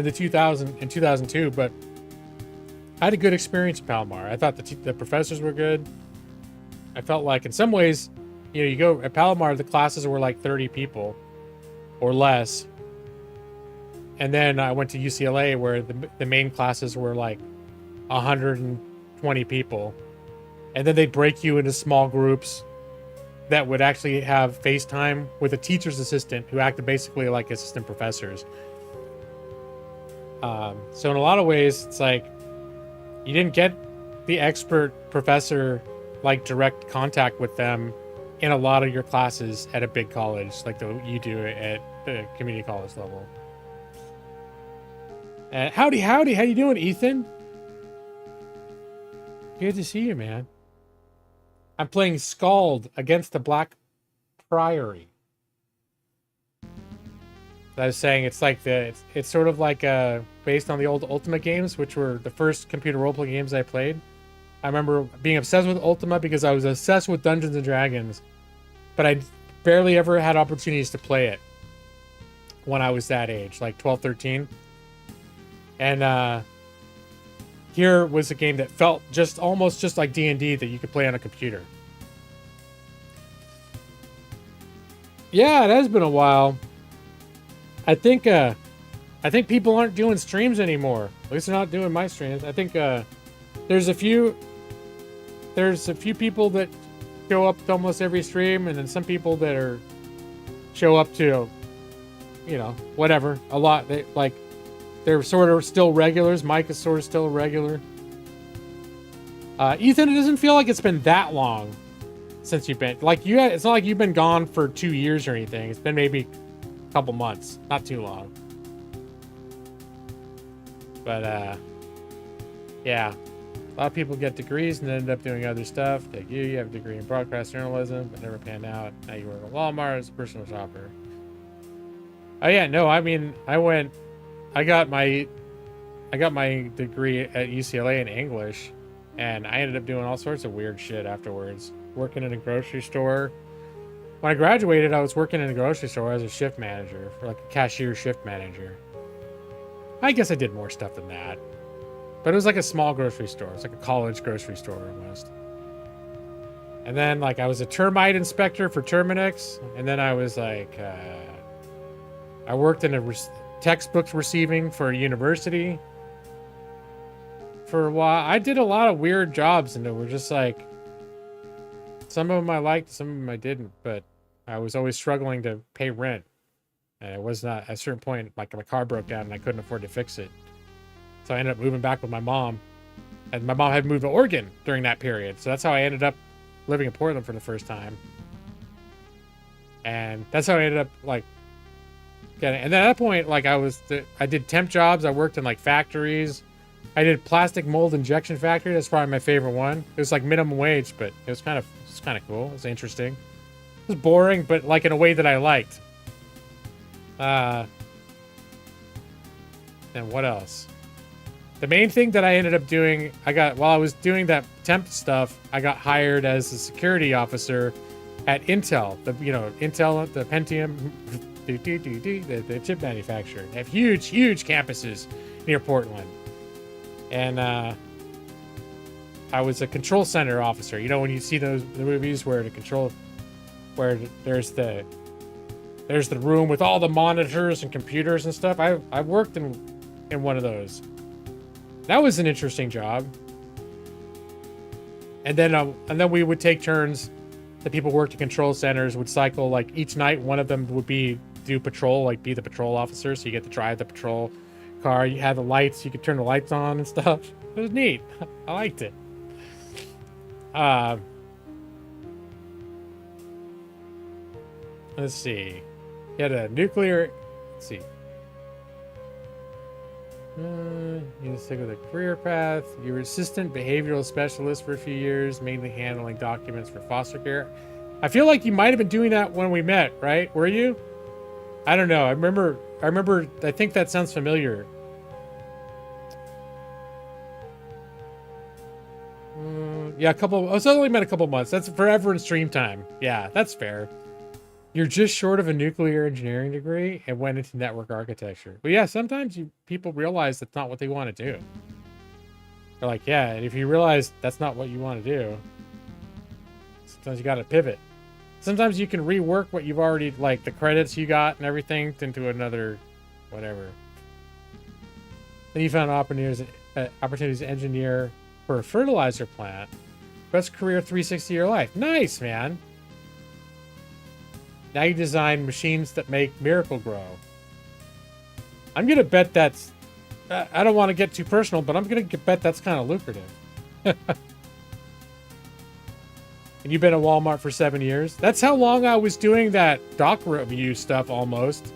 2002, but I had a good experience at Palomar. I thought the professors were good. I felt like in some ways, you go at Palomar, the classes were like 30 people or less. And then I went to UCLA where the main classes were like 120 people. And then they'd break you into small groups that would actually have FaceTime with a teacher's assistant who acted basically like assistant professors. So in a lot of ways, it's like you didn't get the expert professor like direct contact with them in a lot of your classes at a big college like you do at the community college level. Howdy, how you doing, Ethan? Good to see you, man. I'm playing SKALD against the Black Priory. I was saying it's like it's sort of like based on the old Ultima games, which were the first computer roleplay games I played. I remember being obsessed with Ultima because I was obsessed with Dungeons and Dragons, but I barely ever had opportunities to play it when I was that age, like 12, 13. And here was a game that felt almost just like D&D that you could play on a computer. Yeah, it has been a while. I think people aren't doing streams anymore. At least they're not doing my streams. I think there's a few people that show up to almost every stream, and then some people that show up to, whatever. A lot. They're sort of still regulars. Mike is sort of still regular. Ethan, it doesn't feel like it's been that long since you've been it's not like you've been gone for 2 years or anything. It's been maybe a couple months, not too long. But yeah, a lot of people get degrees and end up doing other stuff. Like you have a degree in broadcast journalism, but never panned out. Now you work at Walmart as a personal shopper. Oh yeah, no, I mean, I got my degree at UCLA in English, and I ended up doing all sorts of weird shit afterwards. Working in a grocery store. When I graduated, I was working in a grocery store as a shift manager, for like a cashier shift manager. I guess I did more stuff than that. But it was like a small grocery store. It's like a college grocery store almost. And then like I was a termite inspector for Terminix. And then I was like, I worked in a textbooks receiving for a university for a while. I did a lot of weird jobs, and they were just like, some of them I liked, some of them I didn't, but I was always struggling to pay rent. And it was not, at a certain point, like my car broke down and I couldn't afford to fix it. So I ended up moving back with my mom. And my mom had moved to Oregon during that period. So that's how I ended up living in Portland for the first time. And that's how I ended up like getting, and at that point, like I did temp jobs. I worked in like factories. I did plastic mold injection factory. That's probably my favorite one. It was like minimum wage, but it was kind of cool. It was interesting. It was boring, but like in a way that I liked. And what else? The main thing that I ended up doing, while I was doing that temp stuff, I got hired as a security officer at Intel. Intel, the Pentium, the chip manufacturer. They have huge campuses near Portland. And I was a control center officer. You know, when you see the movies where there's the room with all the monitors and computers and stuff. I worked in one of those. That was an interesting job. And then we would take turns. The people who worked in control centers would cycle, like each night one of them would do patrol, like be the patrol officer. So you get to drive the patrol car. You had the lights. You could turn the lights on and stuff. It was neat. I liked it. Let's see. You had a nuclear. Let's see. You stick with a career path. You were assistant behavioral specialist for a few years, mainly handling documents for foster care. I feel like you might have been doing that when we met, right? Were you? I don't know. I remember. I think that sounds familiar. Yeah, I was only met a couple months. That's forever in stream time. Yeah, that's fair. You're just short of a nuclear engineering degree and went into network architecture. But yeah, sometimes people realize that's not what they want to do. They're like, yeah, and if you realize that's not what you want to do, sometimes you got to pivot. Sometimes you can rework what you've already, like the credits you got and everything, into another whatever. Then you found opportunities to engineer for a fertilizer plant. Best career 360 of your life. Nice, man. Now you design machines that make Miracle Grow. I'm going to bet that's... I don't want to get too personal, but I'm going to bet that's kind of lucrative. And you've been at Walmart for 7 years? That's how long I was doing that doc review stuff almost.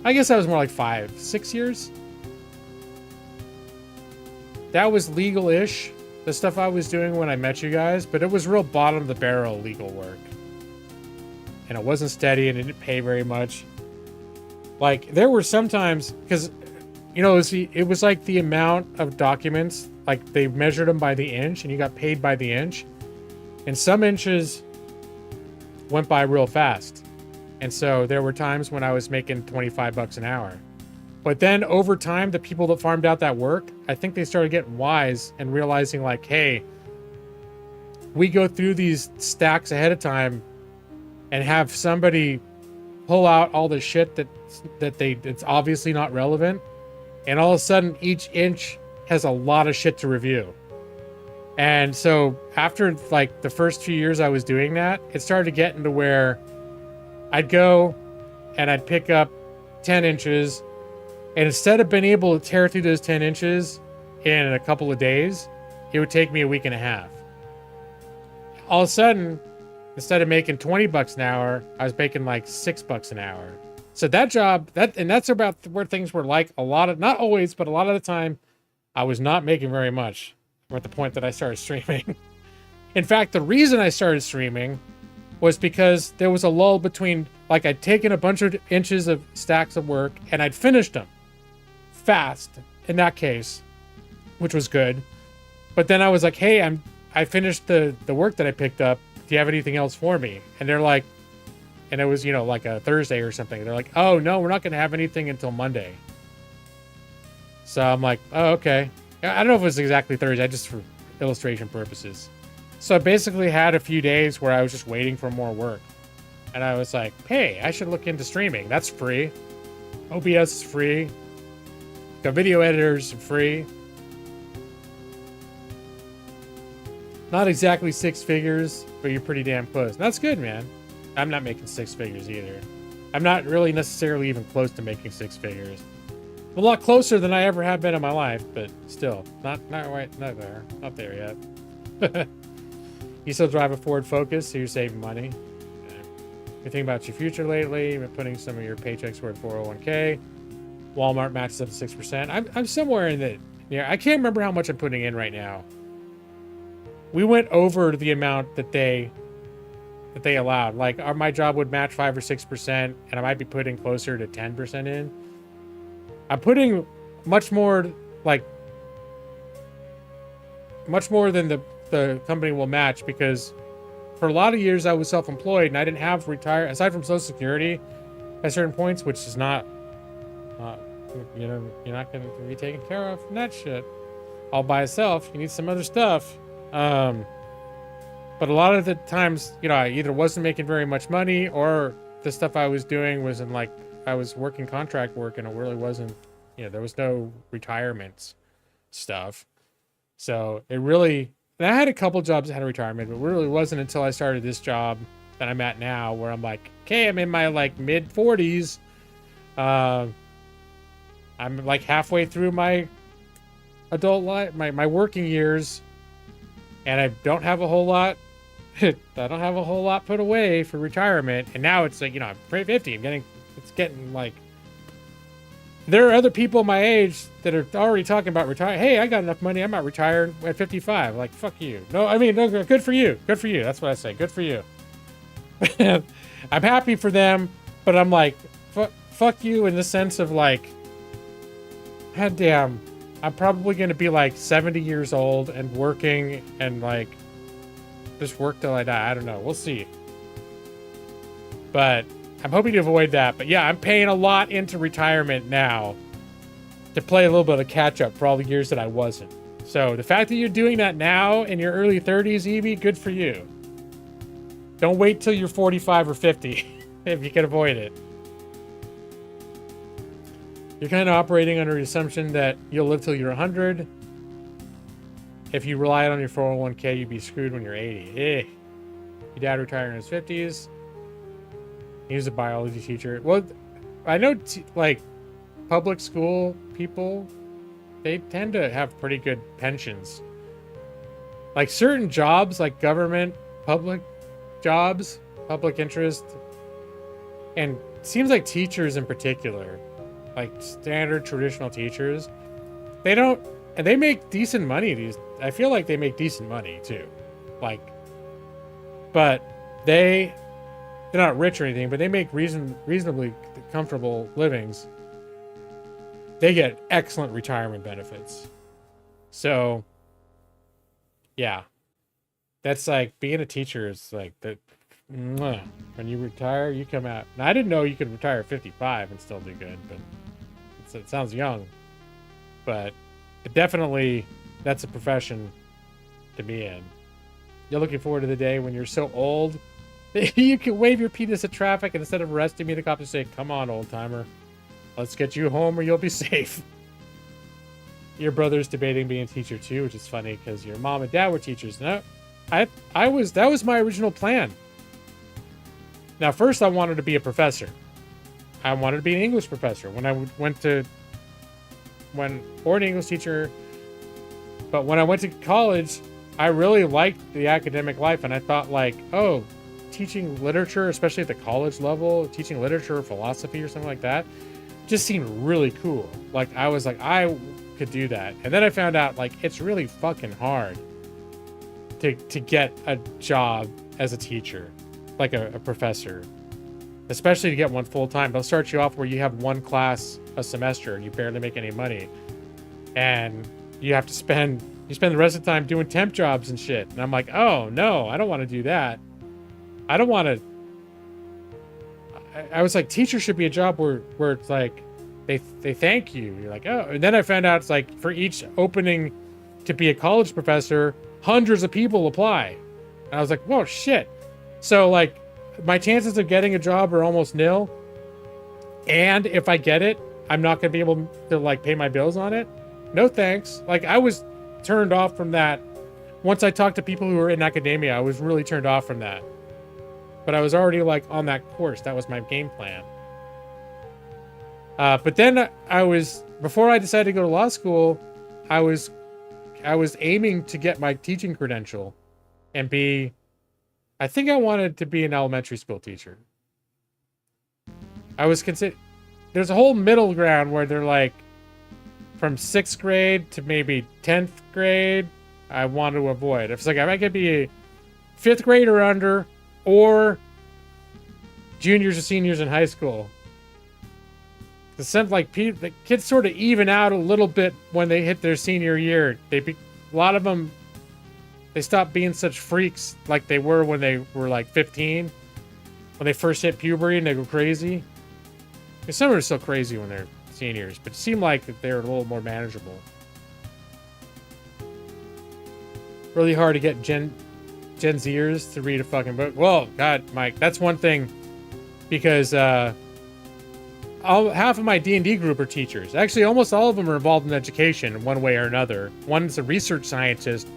I guess that was more like 5, 6 years. That was legal-ish, the stuff I was doing when I met you guys, but it was real bottom-of-the-barrel legal work. And it wasn't steady and it didn't pay very much. Like, there were some times, because, you know, it was like the amount of documents, like they measured them by the inch and you got paid by the inch. And some inches went by real fast. And so there were times when I was making 25 bucks an hour. But then over time, the people that farmed out that work, I think they started getting wise and realizing like, hey, we go through these stacks ahead of time and have somebody pull out all the shit it's obviously not relevant. And all of a sudden, each inch has a lot of shit to review. And so after like the first few years I was doing that, it started getting to where I'd go and I'd pick up 10 inches. And instead of being able to tear through those 10 inches in a couple of days, it would take me a week and a half. All of a sudden, instead of making 20 bucks an hour, I was making like $6 an hour. So that job, that's about where things were like a lot of, not always, but a lot of the time, I was not making very much. Or at the point that I started streaming. In fact, the reason I started streaming was because there was a lull between, like, I'd taken a bunch of inches of stacks of work and I'd finished them fast in that case, which was good. But then I was like, hey, I finished the work that I picked up. Do you have anything else for me? And they're like, and it was, you know, like a Thursday or something. They're like, oh no, we're not going to have anything until Monday. So I'm like, oh, okay. I don't know if it was exactly Thursday, just for illustration purposes. So I basically had a few days where I was just waiting for more work. And I was like, hey, I should look into streaming. That's free. OBS is free. The video editors are free. Not exactly 6 figures, but you're pretty damn close. That's good, man. I'm not making 6 figures either. I'm not really necessarily even close to making 6 figures. A lot closer than I ever have been in my life, but still, not there yet. You still drive a Ford Focus, so you're saving money. You think about your future lately. You've been putting some of your paychecks toward 401k. Walmart matches up to 6%. I'm somewhere in the, yeah, I can't remember how much I'm putting in right now. We went over the amount that they allowed. Like, my job would match 5 or 6%, and I might be putting closer to 10% in. I'm putting much more, like, much more than the company will match, because for a lot of years I was self-employed and I didn't have retire, aside from Social Security at certain points, which is not, you know, you're not going to be taken care of from that shit all by itself. You need some other stuff. But a lot of the times, you know, I either wasn't making very much money, or the stuff I was doing was in, like, I was working contract work and it really wasn't, you know, there was no retirements stuff. So it really, and I had a couple jobs that had a retirement, but it really wasn't until I started this job that I'm at now, where I'm like, okay, I'm in my like mid 40s. I'm like halfway through my adult life, my working years, and I don't have a whole lot. I don't have a whole lot put away for retirement. And now it's like, you know, I'm 50. It's getting like, there are other people my age that are already talking about retire. Hey, I got enough money. I'm not retired at 55. Like, fuck you. No, I mean, no, good for you. Good for you. That's what I say. Good for you. I'm happy for them, but I'm like, fuck you in the sense of like, god damn, I'm probably going to be like 70 years old and working and like just work till I die. I don't know. We'll see. But I'm hoping to avoid that. But yeah, I'm paying a lot into retirement now to play a little bit of catch up for all the years that I wasn't. So the fact that you're doing that now in your early 30s, Evie, good for you. Don't wait till you're 45 or 50 if you can avoid it. You're kind of operating under the assumption that you'll live till you're 100. if you relied on your 401k, you'd be screwed when you're 80. Your dad retired in his 50s. He was a biology teacher. Well, I know like public school people, they tend to have pretty good pensions. Like certain jobs, like government, public jobs, public interest, and it seems like teachers in particular, like standard traditional teachers, they don't, and they make decent money. I feel like they make decent money too. Like, but they're not rich or anything, but they make reasonably comfortable livings. They get excellent retirement benefits. So, yeah, that's like being a teacher is like that. When you retire, you come out. Now, I didn't know you could retire at 55 and still do good, but it sounds young. But definitely, that's a profession to be in. You're looking forward to the day when you're so old that you can wave your penis at traffic, and instead of arresting me, the cops will say, "Come on, old timer. Let's get you home or you'll be safe." Your brother's debating being a teacher too, which is funny because your mom and dad were teachers. No, that was my original plan. Now, first I wanted to be a professor. I wanted to be an English professor or an English teacher. But when I went to college, I really liked the academic life, and I thought like, oh, teaching literature, especially at the college level, teaching literature or philosophy or something like that, just seemed really cool. Like I was like, I could do that. And then I found out like it's really fucking hard to get a job as a teacher, like a professor, especially to get one full time. They'll start you off where you have one class a semester and you barely make any money, and you have to spend the rest of the time doing temp jobs and shit. And I'm like, oh no, I don't want to do that. I don't want to. I was like, teacher should be a job where it's like they thank you. You're like, oh. And then I found out it's like for each opening to be a college professor, hundreds of people apply. And I was like, whoa, shit. So like my chances of getting a job are almost nil. And if I get it, I'm not going to be able to like pay my bills on it. No thanks. Like I was turned off from that. Once I talked to people who were in academia, I was really turned off from that. But I was already like on that course. That was my game plan. But then before I decided to go to law school, I was aiming to get my teaching credential and I think I wanted to be an elementary school teacher. There's a whole middle ground where they're like from 6th grade to maybe 10th grade. I want to avoid. It's like I could be a 5th grade or under, or juniors or seniors in high school. It seems like the kids sort of even out a little bit when they hit their senior year. A lot of them, they stop being such freaks like they were when they were like 15, when they first hit puberty and they go crazy. Because some are still crazy when they're seniors, but it seemed like that they're a little more manageable. Really hard to get Gen Zers to read a fucking book. Well, God, Mike, that's one thing, because half of my D&D group are teachers. Actually, almost all of them are involved in education in one way or another. One's a research scientist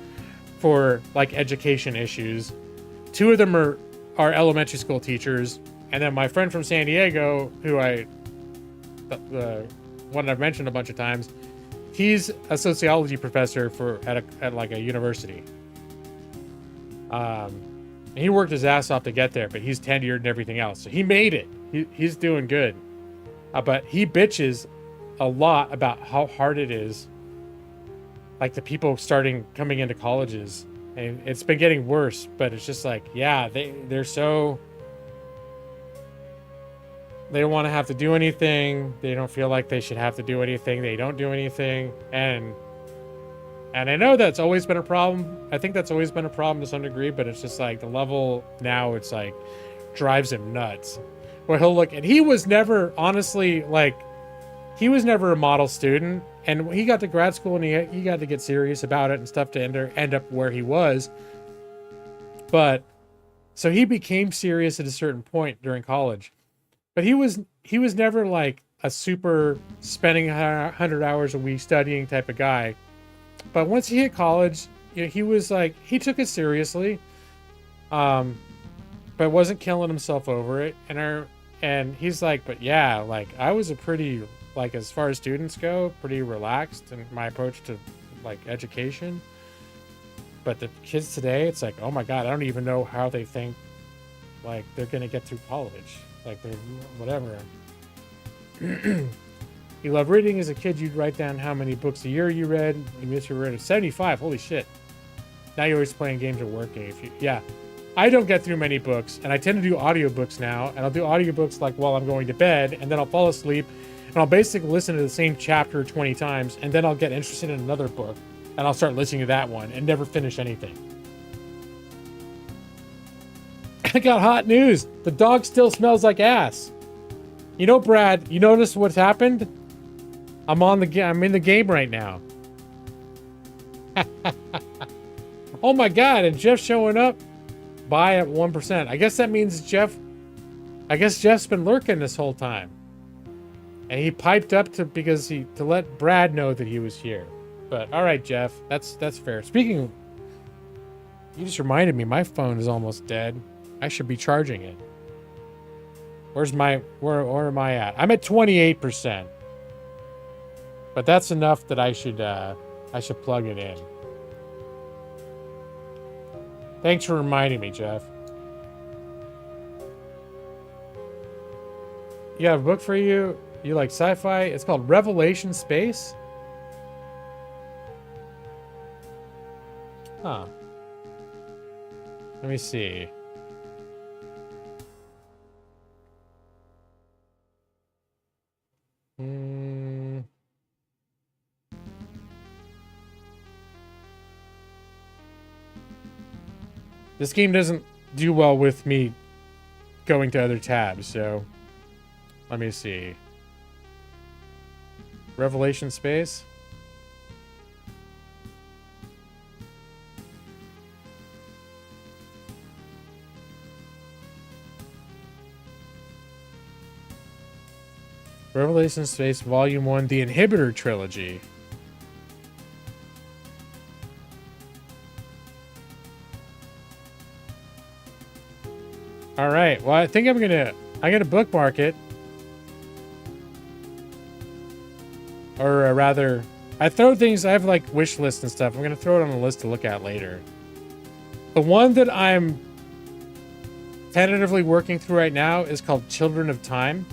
for like education issues. 2 of them are elementary school teachers, and then my friend from San Diego, who the one I've mentioned a bunch of times, he's a sociology professor at like a university. He worked his ass off to get there, but he's tenured and everything else, so he made it. He's doing good. But he bitches a lot about how hard it is, like the people coming into colleges, and it's been getting worse. But it's just like, yeah, they don't want to have to do anything. They don't feel like they should have to do anything. They don't do anything, and I know that's always been a problem. I think that's always been a problem to some degree, but it's just like the level now, it's like drives him nuts. Where he'll look, and he was never, honestly, like, he was never a model student, and he got to grad school and he got to get serious about it and stuff to end up where he was. But so he became serious at a certain point during college, but he was never like a super spending 100 hours a week studying type of guy. But once he hit college, he was like, he took it seriously, but wasn't killing himself over it. And he's like, but yeah, like I was a pretty, like as far as students go, pretty relaxed in my approach to like education. But the kids today, it's like, oh my God, I don't even know how they think like they're gonna get through college. Like they're whatever. You love reading as a kid. You'd write down how many books a year you read. You miss your read of 75. Holy shit! Now you're always playing games or working. Yeah, I don't get through many books, and I tend to do audiobooks now. And I'll do audiobooks like while I'm going to bed, and then I'll fall asleep, and I'll basically listen to the same chapter 20 times, and then I'll get interested in another book, and I'll start listening to that one, and never finish anything. I got hot news. The dog still smells like ass. You know, Brad, you notice what's happened? I'm in the game right now. Oh my God, and Jeff's showing up. Buy at 1%. I guess that means Jeff's been lurking this whole time. And he piped up to let Brad know that he was here. But all right, Jeff, that's fair. Speaking of, you just reminded me, my phone is almost dead. I should be charging it. Where am I at? I'm at 28%. But that's enough that I should plug it in. Thanks for reminding me, Jeff. You have a book for you. You like sci-fi? It's called Revelation Space. Huh. Let me see. This game doesn't do well with me going to other tabs, so let me see. Revelation Space. Revelation Space Volume 1, The Inhibitor Trilogy. All right. Well, I think I'm gonna bookmark it, or rather, I throw things. I have like wish lists and stuff. I'm gonna throw it on the list to look at later. The one that I'm tentatively working through right now is called Children of Time.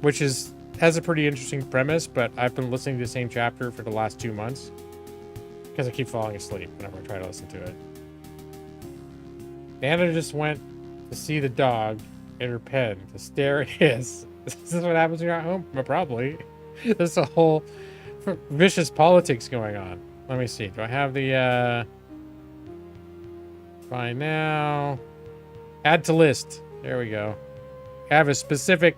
Which has a pretty interesting premise, but I've been listening to the same chapter for the last 2 months because I keep falling asleep whenever I try to listen to it. Anna just went to see the dog in her pen to stare at his. Is this what happens when you're at home? Well, probably. There's a whole vicious politics going on. Let me see. Do I have the find now? Add to list. There we go. I have a specific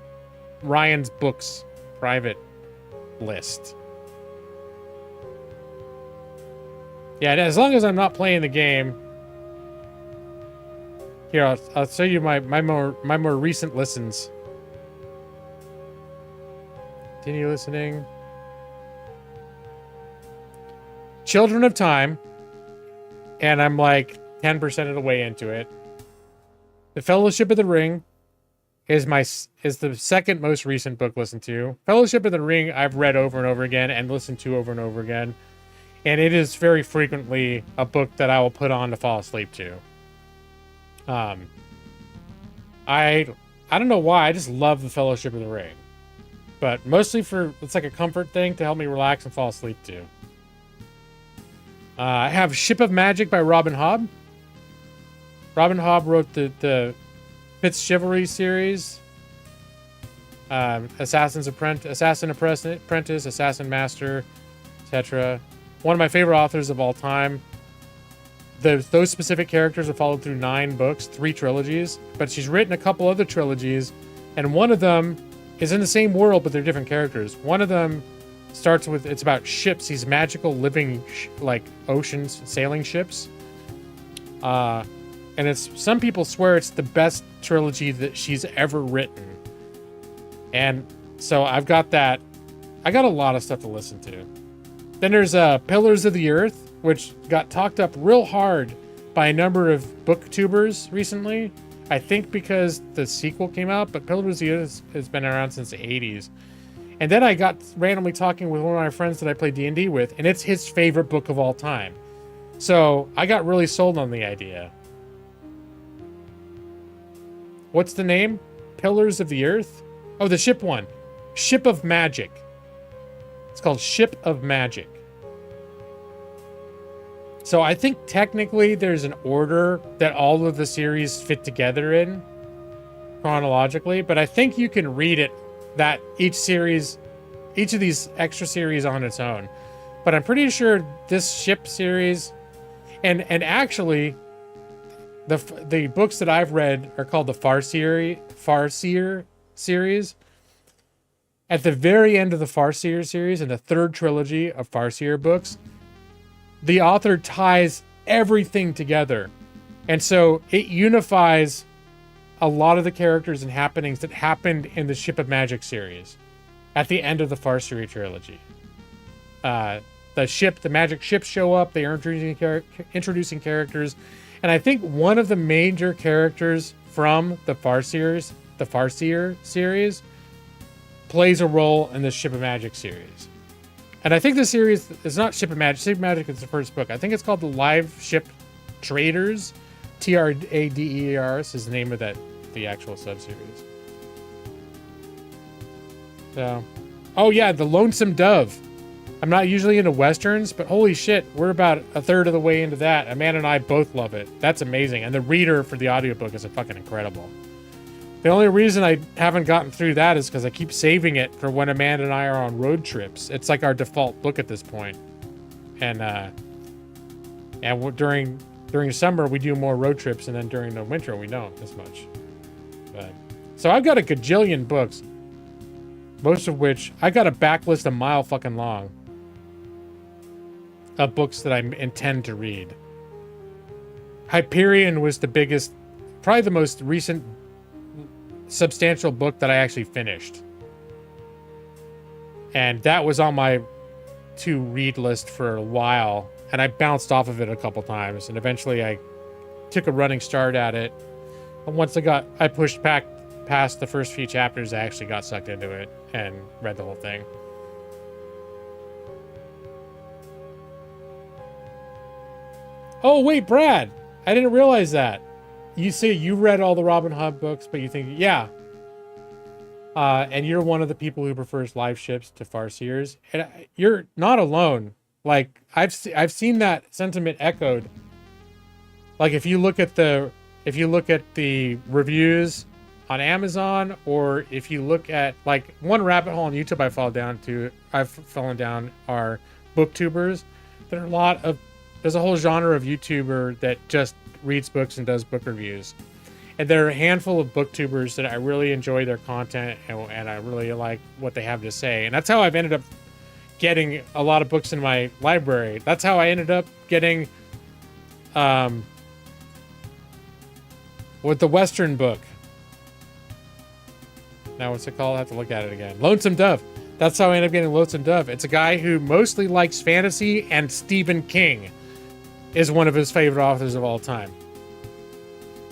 Ryan's Books private list. Yeah, as long as I'm not playing the game. Here, I'll show you my more recent listens. Continue listening. Children of Time, and I'm like 10% of the way into it. The Fellowship of the Ring is the second most recent book listened to. Fellowship of the Ring I've read over and over again and listened to over and over again, and it is very frequently a book that I will put on to fall asleep to. I don't know why, I just love the Fellowship of the Ring, but mostly it's like a comfort thing to help me relax and fall asleep to. I have Ship of Magic by Robin Hobb. Robin Hobb wrote the Pitt's Chivalry series, Assassin Apprentice, Assassin Master, etc. One of my favorite authors of all time. Those specific characters have followed through 9 books, 3 trilogies, but she's written a couple other trilogies, and one of them is in the same world, but they're different characters. One of them starts with, it's about ships, these magical living, like oceans, sailing ships. And some people swear it's the best trilogy that she's ever written. And so I've got that I got a lot of stuff to listen to. Then there's Pillars of the Earth, which got talked up real hard by a number of booktubers recently. I think because the sequel came out, but Pillars of the Earth has been around since the 80s. And then I got randomly talking with one of my friends that I play D&D with, and it's his favorite book of all time. So I got really sold on the idea. What's the name? Pillars of the Earth? Oh, the ship one. Ship of Magic. It's called Ship of Magic. So I think technically there's an order that all of the series fit together in chronologically, but I think you can read it that each of these extra series on its own. But I'm pretty sure this ship series and actually the books that I've read are called the Farseer series. At the very end of the Farseer series, in the third trilogy of Farseer books, the author ties everything together. And so it unifies a lot of the characters and happenings that happened in the Ship of Magic series at the end of the Farseer trilogy. The magic ships show up, they are introducing characters. And I think one of the major characters from the Farseer series plays a role in the Ship of Magic series. And I think the series is not Ship of Magic. Ship of Magic is the first book. I think it's called The Live Ship Traders. Traders is the name of the actual sub-series. So, oh yeah, The Lonesome Dove. I'm not usually into Westerns, but holy shit, we're about a third of the way into that. Amanda and I both love it. That's amazing. And the reader for the audiobook is fucking incredible. The only reason I haven't gotten through that is because I keep saving it for when Amanda and I are on road trips. It's like our default book at this point. And during summer we do more road trips, and then during the winter we don't as much. But so I've got a gajillion books, most of which I got a backlist a mile fucking long of books that I intend to read. Hyperion was the biggest, probably the most recent substantial book that I actually finished. And that was on my to-read list for a while, and I bounced off of it a couple times, and eventually I took a running start at it. And once I pushed back past the first few chapters, I actually got sucked into it and read the whole thing. Oh, wait, Brad, I didn't realize that. You say you read all the Robin Hood books, but you think, yeah. And you're one of the people who prefers live ships to Farseers. And you're not alone. Like, I've seen that sentiment echoed. Like, if you look at the reviews on Amazon, or if you look at, like, one rabbit hole on YouTube I've fallen down are booktubers. There's a whole genre of YouTuber that just reads books and does book reviews. And there are a handful of booktubers that I really enjoy their content, and I really like what they have to say. And that's how I've ended up getting a lot of books in my library. That's how I ended up getting with the Western book. Now what's it called? I have to look at it again. Lonesome Dove. That's how I ended up getting Lonesome Dove. It's a guy who mostly likes fantasy, and Stephen King is one of his favorite authors of all time.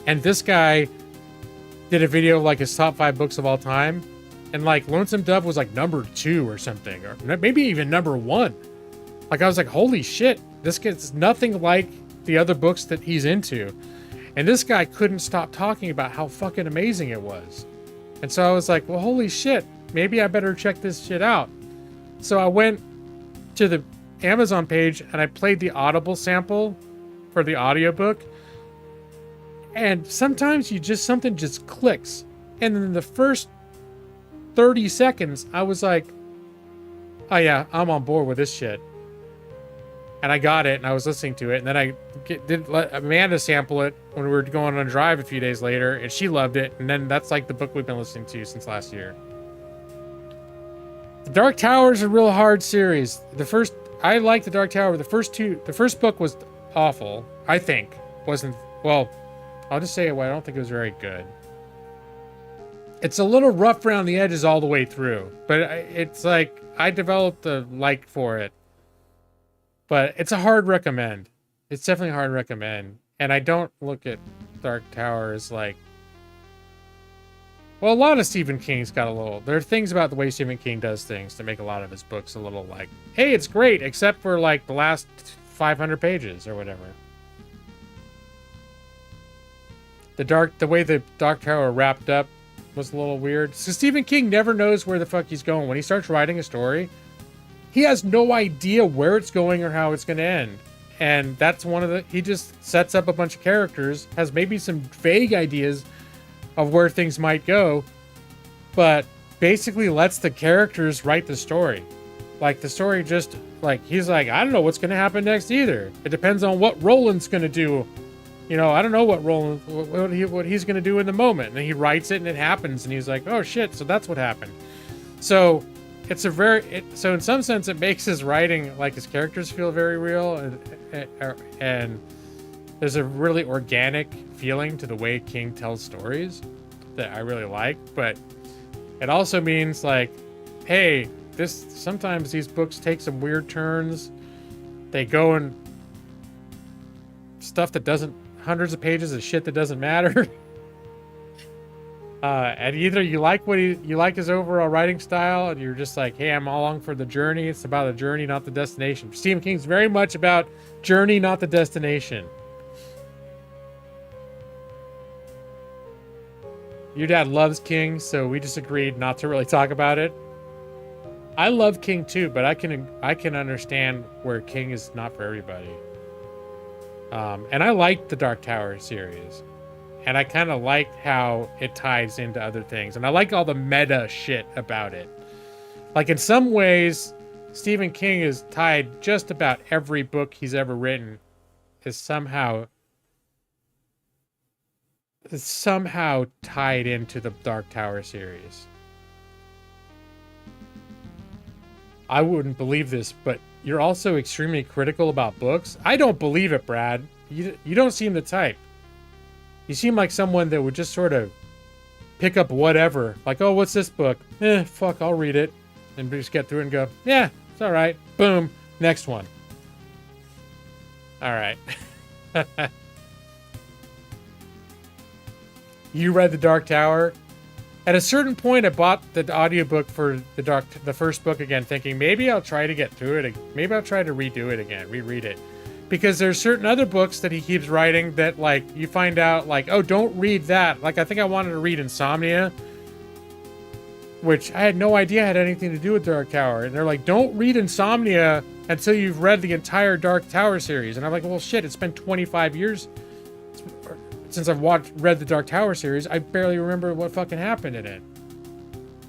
And this guy did a video of like his top 5 books of all time, and like Lonesome Dove was like number 2 or something, or maybe even number 1. Like, I was like, holy shit, this gets nothing like the other books that he's into. And this guy couldn't stop talking about how fucking amazing it was. And so I was like, well, holy shit, maybe I better check this shit out. So I went to the Amazon page and I played the Audible sample for the audiobook. And sometimes something just clicks. And in the first 30 seconds, I was like, oh yeah, I'm on board with this shit. And I got it, and I was listening to it. And then I did let Amanda sample it when we were going on a drive a few days later, and she loved it. And then that's like the book we've been listening to since last year. The Dark Tower is a real hard series. I like The Dark Tower. The first book was awful, I think. I'll just say, well, I don't think it was very good. It's a little rough around the edges all the way through, but it's like I developed a like for it. But it's a hard recommend. It's definitely a hard recommend. And I don't look at Dark Tower as like... Well, a lot of Stephen King's got a little... There are things about the way Stephen King does things to make a lot of his books a little like, hey, it's great, except for like the last 500 pages or whatever. The way the Dark Tower wrapped up was a little weird. So Stephen King never knows where the fuck he's going. When he starts writing a story, he has no idea where it's going or how it's going to end. And that's one of the... He just sets up a bunch of characters, has maybe some vague ideas of where things might go, but basically lets the characters write the story. Like, the story just... Like, he's like, I don't know what's going to happen next either. It depends on what Roland's going to do. You know, I don't know what Roland... What he's going to do in the moment. And he writes it and it happens. And he's like, oh shit, so that's what happened. So... It's a very... so in some sense, it makes his writing, like his characters feel very real. And there's a really organic feeling to the way King tells stories that I really like. But it also means like, hey, sometimes these books take some weird turns. They go in stuff that doesn't... hundreds of pages of shit that doesn't matter. And either you like you like his overall writing style, and you're just like, hey, I'm all along for the journey. It's about the journey, not the destination. Stephen King's very much about journey, not the destination. Your dad loves King, so we just agreed not to really talk about it. I love King too, but I can understand where King is not for everybody. And I liked the Dark Tower series. And I kind of liked how it ties into other things. And I like all the meta shit about it. Like, in some ways, Stephen King is tied just about every book he's ever written is somehow tied into the Dark Tower series. I wouldn't believe this, but you're also extremely critical about books. I don't believe it, Brad. You don't seem the type. You seem like someone that would just sort of pick up whatever. Like, oh, what's this book? Fuck, I'll read it. And just get through it and go, yeah, it's all right. Boom. Next one. All right. You read The Dark Tower. At a certain point, I bought the audiobook for the first book again, thinking maybe I'll try to get through it. Maybe I'll try to redo it again, reread it. Because there's certain other books that he keeps writing that, like, you find out, like, oh, don't read that. Like, I think I wanted to read Insomnia, which I had no idea had anything to do with Dark Tower. And they're like, don't read Insomnia until you've read the entire Dark Tower series. And I'm like, well, shit, it's been 25 years since I've read the Dark Tower series. I barely remember what fucking happened in it.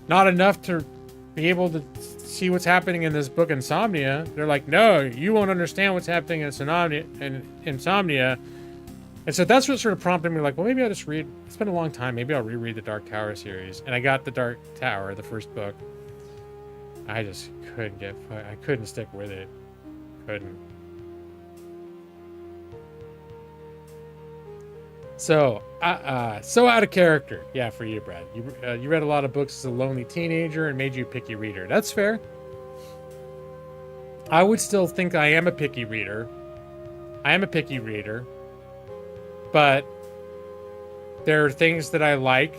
Not enough to be able to see what's happening in this book Insomnia. They're like, no, you won't understand what's happening in Insomnia. And so that's what sort of prompted me, like, well, maybe I'll just read. It's been a long time. Maybe I'll reread the Dark Tower series. And I got the Dark Tower, the first book. I just I couldn't stick with it. Couldn't. So out of character. Yeah, for you, Brad. You read a lot of books as a lonely teenager and made you a picky reader. That's fair. I would still think I am a picky reader. But there are things that I like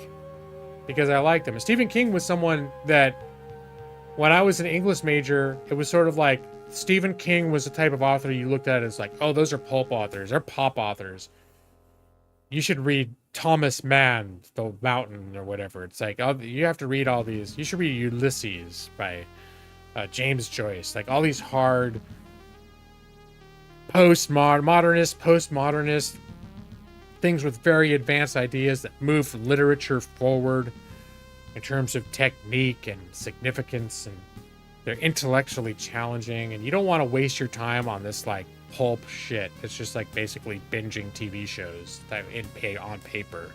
because I like them. And Stephen King was someone that, when I was an English major, it was sort of like Stephen King was the type of author you looked at as like, oh, those are pulp authors. They're pop authors. You should read Thomas Mann, The Mountain, or whatever. It's like, oh, you have to read all these. You should read Ulysses by James Joyce. Like, all these hard postmodernist things with very advanced ideas that move literature forward in terms of technique and significance, and they're intellectually challenging, and you don't want to waste your time on this, like, pulp shit. It's just like basically binging TV shows on paper.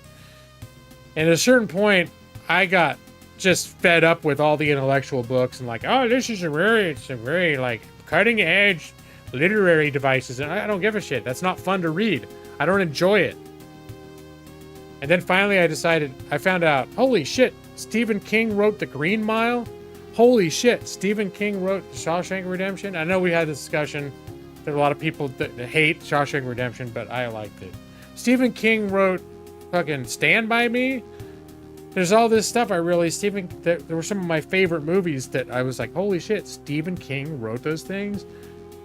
And at a certain point, I got just fed up with all the intellectual books and like, oh, this is some very like cutting edge literary devices, and I don't give a shit. That's not fun to read. I don't enjoy it. And then finally I found out, holy shit, Stephen King wrote The Green Mile? Holy shit, Stephen King wrote Shawshank Redemption? I know we had this discussion. There are a lot of people that hate Shawshank Redemption, but I liked it. Stephen King wrote fucking Stand By Me? There's all this stuff there were some of my favorite movies that I was like, holy shit, Stephen King wrote those things?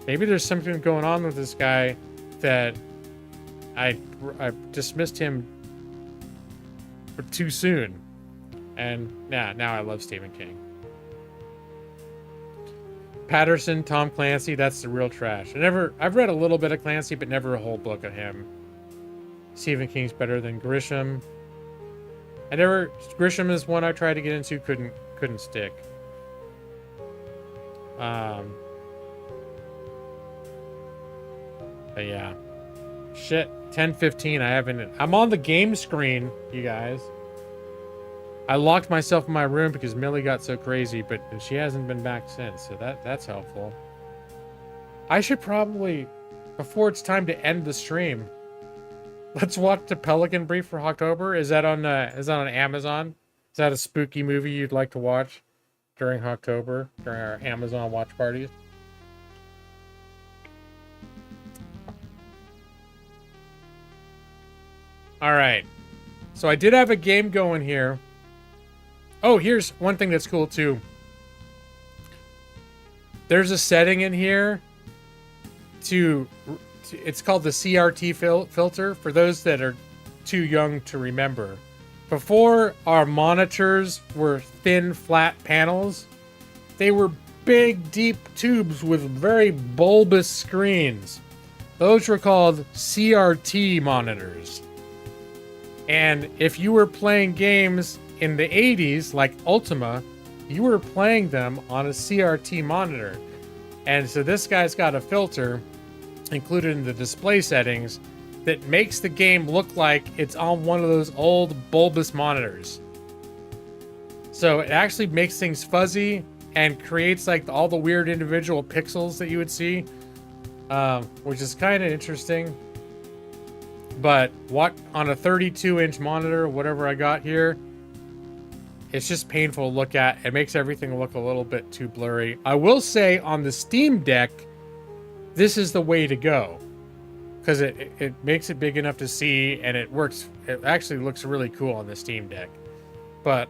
Maybe there's something going on with this guy that I dismissed him for too soon. And now I love Stephen King. Patterson, Tom Clancy, that's the real trash. I've read a little bit of Clancy, but never a whole book of him. Stephen King's better than Grisham. Grisham is one I tried to get into, couldn't stick. But yeah. Shit, 10:15. I'm on the game screen, you guys. I locked myself in my room because Millie got so crazy, but she hasn't been back since, so that's helpful. I should probably, before it's time to end the stream, let's watch the Pelican Brief for October. Is that on Amazon? Is that a spooky movie you'd like to watch during October, during our Amazon watch parties? All right. So I did have a game going here. Oh, here's one thing that's cool too. There's a setting in here it's called the CRT filter for those that are too young to remember. Before, our monitors were thin, flat panels. They were big, deep tubes with very bulbous screens. Those were called CRT monitors. And if you were playing games in the 80s, like Ultima, you were playing them on a CRT monitor. And so this guy's got a filter included in the display settings that makes the game look like it's on one of those old bulbous monitors. So it actually makes things fuzzy and creates like all the weird individual pixels that you would see, which is kind of interesting. But what on a 32-inch monitor, whatever I got here, it's just painful to look at. It makes everything look a little bit too blurry. I will say on the Steam Deck, this is the way to go, because it makes it big enough to see, and it works. It actually looks really cool on the Steam Deck. But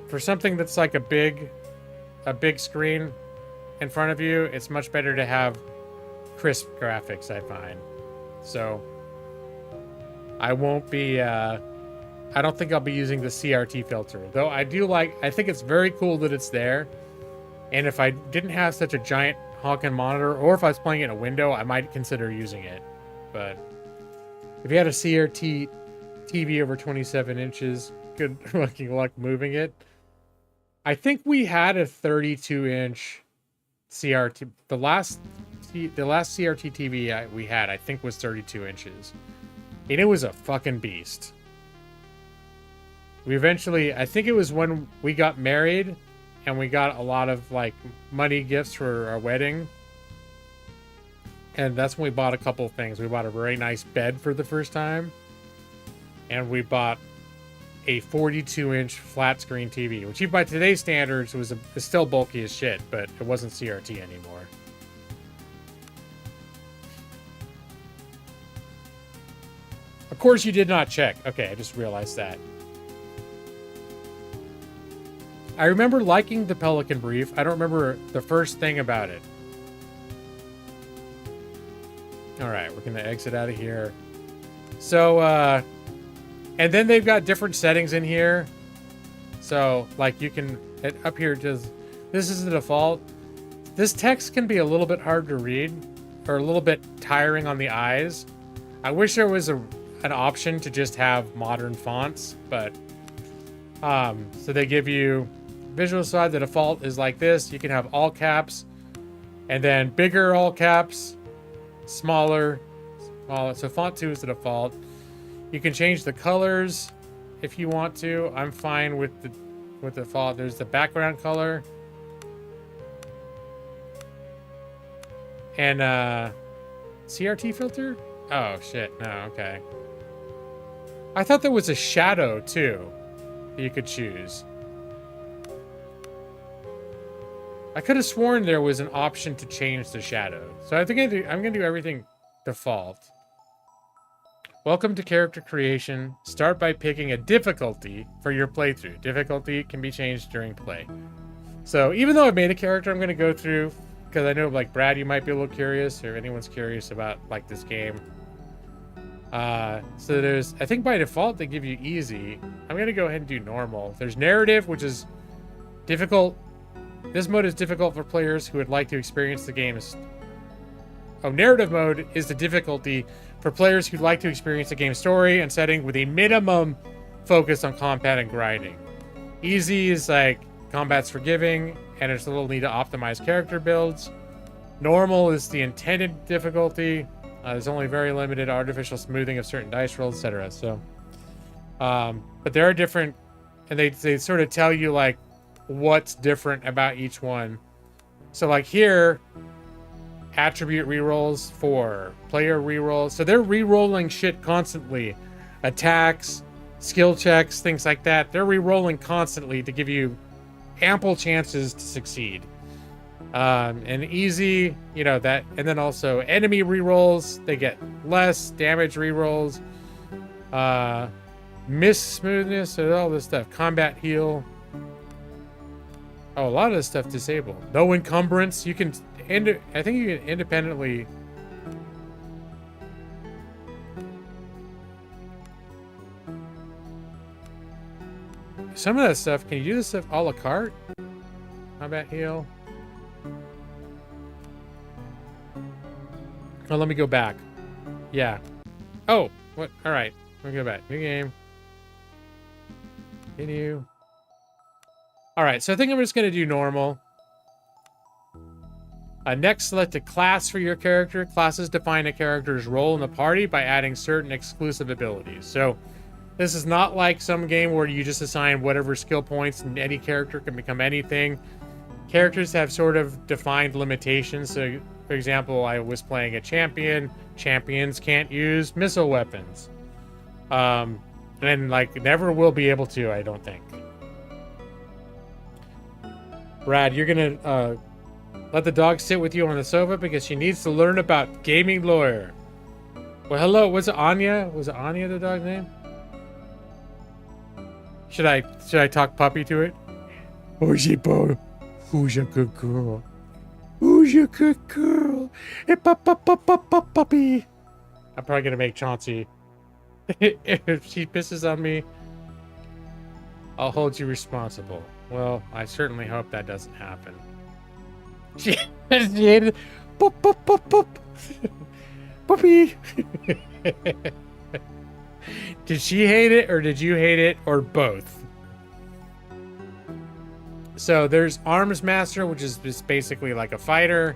for something that's like a big screen in front of you, it's much better to have crisp graphics, I find. So I won't be, I don't think I'll be using the CRT filter, though I think it's very cool that it's there. And if I didn't have such a giant honking monitor, or if I was playing it in a window, I might consider using it. But if you had a CRT TV over 27 inches, good fucking luck moving it. I think we had a 32-inch CRT. The last CRT TV we had, I think, was 32 inches. And it was a fucking beast. We eventually, I think it was when we got married and we got a lot of like money gifts for our wedding. And that's when we bought a couple of things. We bought a very nice bed for the first time. And we bought a 42-inch flat screen TV, which even by today's standards is still bulky as shit, but it wasn't CRT anymore. Of course you did not check. Okay, I just realized that. I remember liking the Pelican Brief. I don't remember the first thing about it. Alright, we're going to exit out of here. So, and then they've got different settings in here. So, like you can, up here, this is the default. This text can be a little bit hard to read, or a little bit tiring on the eyes. I wish there was an option to just have modern fonts, but, so they give you, visual side, the default is like this. You can have all caps, and then bigger all caps, smaller. So font 2 is the default. You can change the colors if you want to. I'm fine with the default. There's the background color. And CRT filter? Oh shit, no, okay. I thought there was a shadow too that you could choose. I could have sworn there was an option to change the shadow. So I think I'm gonna do everything default. Welcome to character creation. Start by picking a difficulty for your playthrough. Difficulty can be changed during play. So even though I've made a character, I'm gonna go through, because I know like Brad, you might be a little curious, or anyone's curious about like this game. So there's, I think by default they give you easy. I'm gonna go ahead and do normal. There's narrative, which is difficult. This mode is difficult for players who would like to experience the game's... Oh, narrative mode is the difficulty for players who'd like to experience the game's story and setting with a minimum focus on combat and grinding. Easy is like combat's forgiving and there's a little need to optimize character builds. Normal is the intended difficulty. There's only very limited artificial smoothing of certain dice rolls, etc. So, but there are different, and they sort of tell you like what's different about each one. So like here, attribute rerolls for player rerolls. So they're rerolling shit constantly. Attacks, skill checks, things like that. They're rerolling constantly to give you ample chances to succeed. And easy, you know, that, and then also enemy rerolls, they get less damage rerolls, miss smoothness, so all this stuff. Combat heal. Oh, a lot of this stuff disabled. No encumbrance. You can I think you can independently. Some of that stuff, can you do this stuff a la carte? Combat heal. Oh, let me go back. Yeah. Oh, what? All right. Let me go back. New game. Continue. All right. So I think I'm just going to do normal. Next, select a class for your character. Classes define a character's role in the party by adding certain exclusive abilities. So this is not like some game where you just assign whatever skill points and any character can become anything. Characters have sort of defined limitations. So, for example, I was playing a champion. Champions can't use missile weapons. And like never will be able to, I don't think. Brad, you're gonna let the dog sit with you on the sofa because she needs to learn about gaming lawyer. Well, hello, was it Anya? Was it Anya the dog's name? Should I talk puppy to it? Who's your boy? Who's your good girl? Who's your good girl? Hey, puppy. I'm probably gonna make Chauncey. If she pisses on me, I'll hold you responsible. Well, I certainly hope that doesn't happen. She hated puppy. Did she hate it or did you hate it or both? So there's Arms Master, which is just basically like a fighter.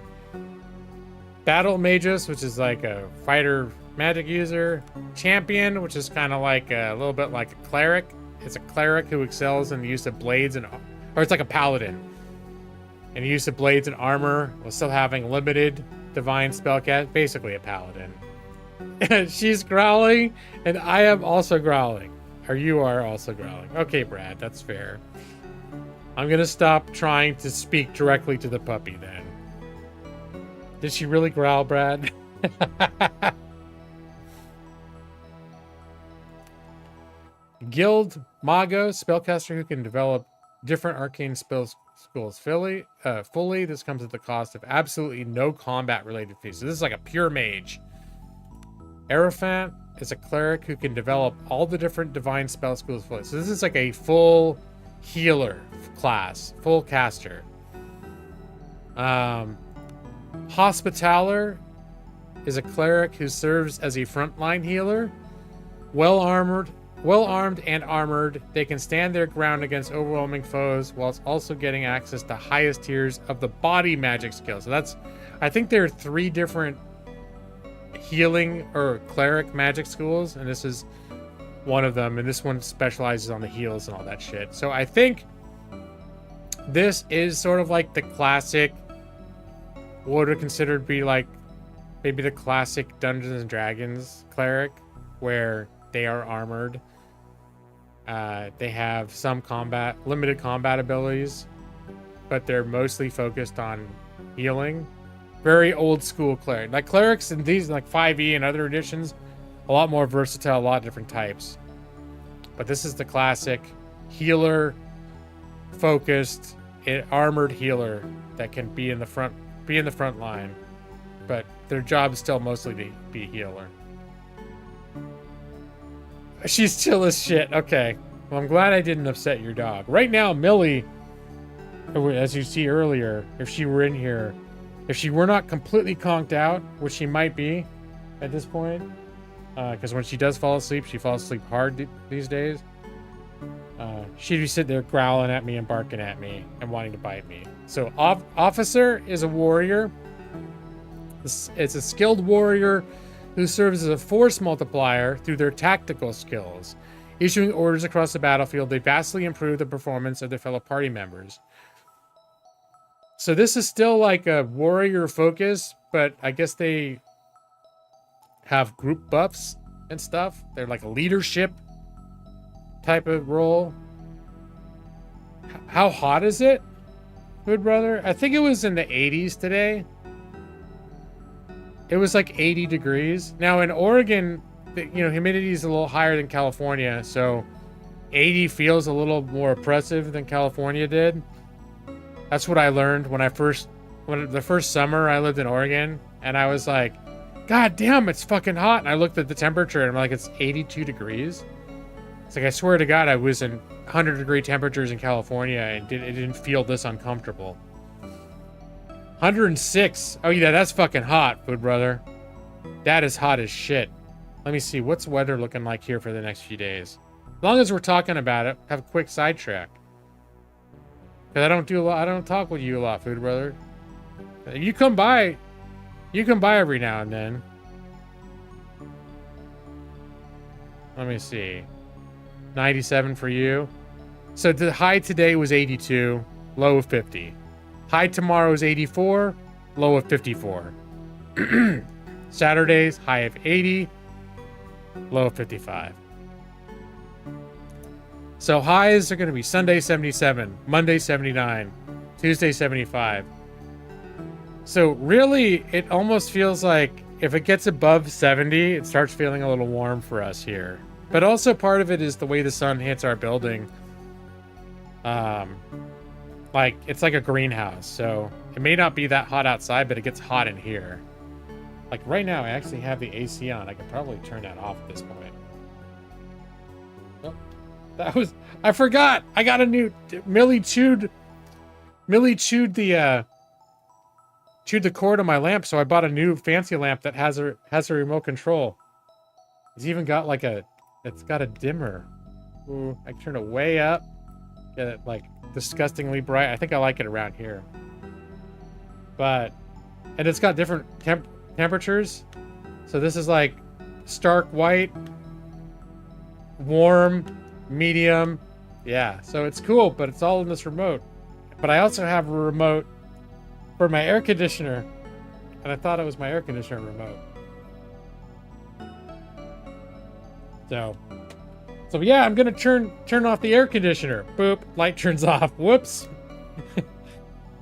Battle Magus, which is like a fighter magic user. Champion, which is kind of like a little bit like a cleric. It's a cleric who excels in the use of blades and, or it's like a paladin. And the use of blades and armor while still having limited divine spellcast. Basically a paladin. She's growling, and I am also growling. Or you are also growling. Okay, Brad, that's fair. I'm gonna stop trying to speak directly to the puppy then. Did she really growl, Brad? Guild Mago, spellcaster who can develop different arcane spells schools fully. This comes at the cost of absolutely no combat related fees. So this is like a pure mage. Aerophant is a cleric who can develop all the different divine spell schools fully. So this is like a full healer class, full caster. Hospitaller is a cleric who serves as a frontline healer. Well armed and armored, they can stand their ground against overwhelming foes whilst also getting access to highest tiers of the body magic skill. So that's, I think there are 3 different healing or cleric magic schools, and this is one of them, and this one specializes on the heals and all that shit. So I think this is sort of like the classic, what would consider to be like maybe the classic Dungeons and Dragons cleric, where they are armored. They have some limited combat abilities, but they're mostly focused on healing. Very old school cleric. Like clerics in these, like 5e and other editions, a lot more versatile, a lot of different types. But this is the classic healer focused, armored healer that can be in the front line. But their job is still mostly to be a healer. She's chill as shit. Okay. Well, I'm glad I didn't upset your dog. Right now, Millie, as you see earlier, if she were in here, if she were not completely conked out, which she might be at this point, because when she does fall asleep, she falls asleep hard these days. She'd be sitting there growling at me and barking at me and wanting to bite me. So Officer is a warrior. It's a skilled warrior who serves as a force multiplier through their tactical skills. Issuing orders across the battlefield, they vastly improve the performance of their fellow party members. So this is still like a warrior focus, but I guess they have group buffs and stuff. They're like a leadership type of role. How hot is it, Hood Brother? I think it was in the 80s today. It was like 80 degrees. Now in Oregon, humidity is a little higher than California, so 80 feels a little more oppressive than California did. That's what I learned when the first summer I lived in Oregon, and I was like, God damn, it's fucking hot. And I looked at the temperature and I'm like, it's 82 degrees. It's like, I swear to God, I was in 100-degree temperatures in California and it didn't feel this uncomfortable. 106. Oh yeah, that's fucking hot, Food Brother. That is hot as shit. Let me see, what's weather looking like here for the next few days? As long as we're talking about it, have a quick sidetrack. Because I don't talk with you a lot, Food Brother. You come by every now and then. Let me see. 97 for you. So the high today was 82, low of 50. High tomorrow is 84, low of 54. Saturdays, high of 80, low of 55. So highs are going to be Sunday 77, Monday 79, Tuesday 75. So really, it almost feels like if it gets above 70, it starts feeling a little warm for us here. But also part of it is the way the sun hits our building. Like, it's like a greenhouse, so it may not be that hot outside, but it gets hot in here. Like right now, I actually have the AC on. I could probably turn that off at this point. Oh, I forgot. I got a new, Millie chewed the cord on my lamp, so I bought a new fancy lamp that has a remote control. It's even got like it's got a dimmer. Ooh, I can turn it way up. Get it like disgustingly bright. I think I like it around here. And it's got different temperatures. So this is like stark white, warm, medium. Yeah, so it's cool, but it's all in this remote. But I also have a remote for my air conditioner, and I thought it was my air conditioner remote. So yeah, I'm gonna turn off the air conditioner. Boop, light turns off. Whoops.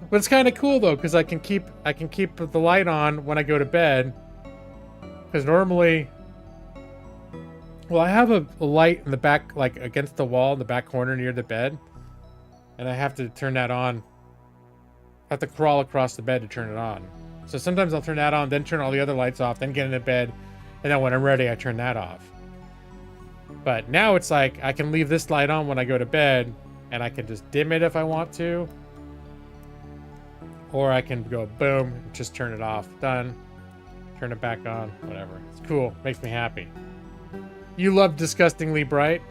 But it's kind of cool though, because I can keep the light on when I go to bed. Because normally, well, I have a light in the back, like against the wall in the back corner near the bed, and I have to turn that on. I have to crawl across the bed to turn it on. So sometimes I'll turn that on, then turn all the other lights off, then get into bed, and then when I'm ready, I turn that off. But now it's like I can leave this light on when I go to bed, and I can just dim it if I want to. Or I can go boom, just turn it off. Done. Turn it back on. Whatever. It's cool. Makes me happy. You love disgustingly bright?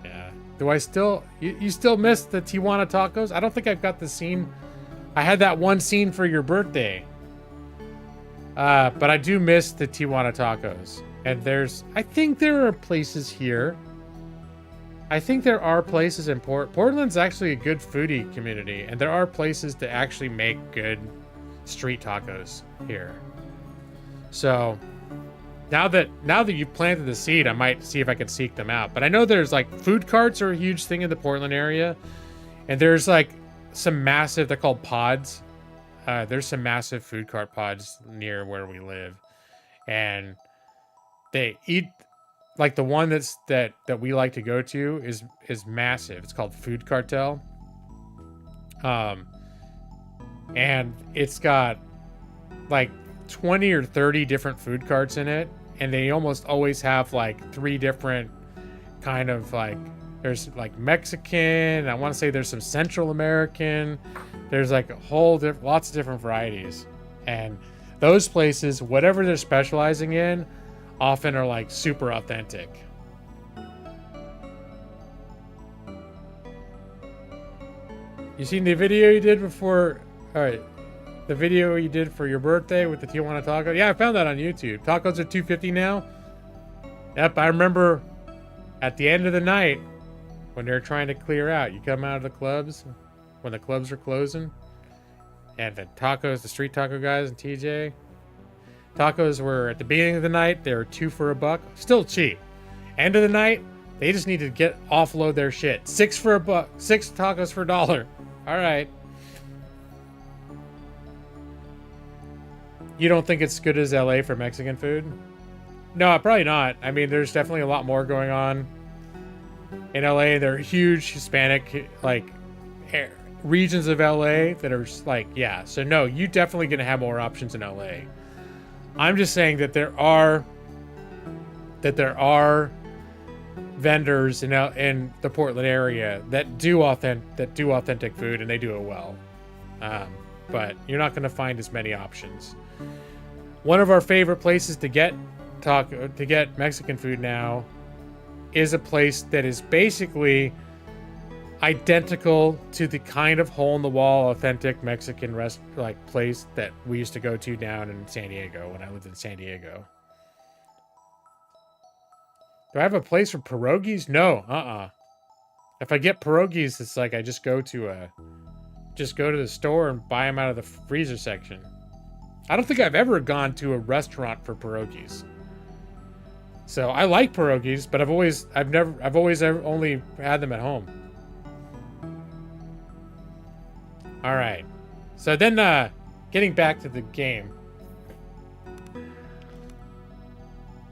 Yeah. Do I still... You still miss the Tijuana tacos? I don't think I've got the scene... I had that one scene for your birthday. But I do miss the Tijuana tacos. And I think there are places here. I think there are places in Portland's actually a good foodie community, and there are places to actually make good street tacos here. So, Now that you've planted the seed, I might see if I can seek them out. But I know there's like food carts are a huge thing in the Portland area, and there's like some massive. They're called pods. There's some massive food cart pods near where we live, and they eat like the one that we like to go to is massive. It's called Food Cartel. And it's got like 20 or 30 different food carts in it, and they almost always have like 3 different kind of like, there's like Mexican, I want to say there's some Central American, there's like a whole lots of different varieties. And those places, whatever they're specializing in, often are like super authentic. You seen the video you did before? All right, the video you did for your birthday with the Tijuana taco. Yeah, I found that on YouTube. Tacos are $2.50 now. Yep, I remember at the end of the night when they're trying to clear out. You come out of the clubs when the clubs are closing, and the tacos, the street taco guys and TJ. Tacos were at the beginning of the night. They were 2 for $1, still cheap. End of the night, they just need to offload their shit. 6 for $1, 6 tacos for $1. All right. You don't think it's good as LA for Mexican food? No, probably not. I mean, there's definitely a lot more going on in LA. There are huge Hispanic like regions of LA that are like, yeah. So no, you definitely gonna have more options in LA. I'm just saying that there are vendors in the Portland area that do authentic food, and they do it well. But you're not going to find as many options. One of our favorite places to get Mexican food now is a place that is basically identical to the kind of hole-in-the-wall authentic Mexican place that we used to go to down in San Diego when I lived in San Diego. Do I have a place for pierogies? No, If I get pierogies, it's like I just go to the store and buy them out of the freezer section. I don't think I've ever gone to a restaurant for pierogies. So I like pierogies, but I've always only had them at home. All right. So then, getting back to the game.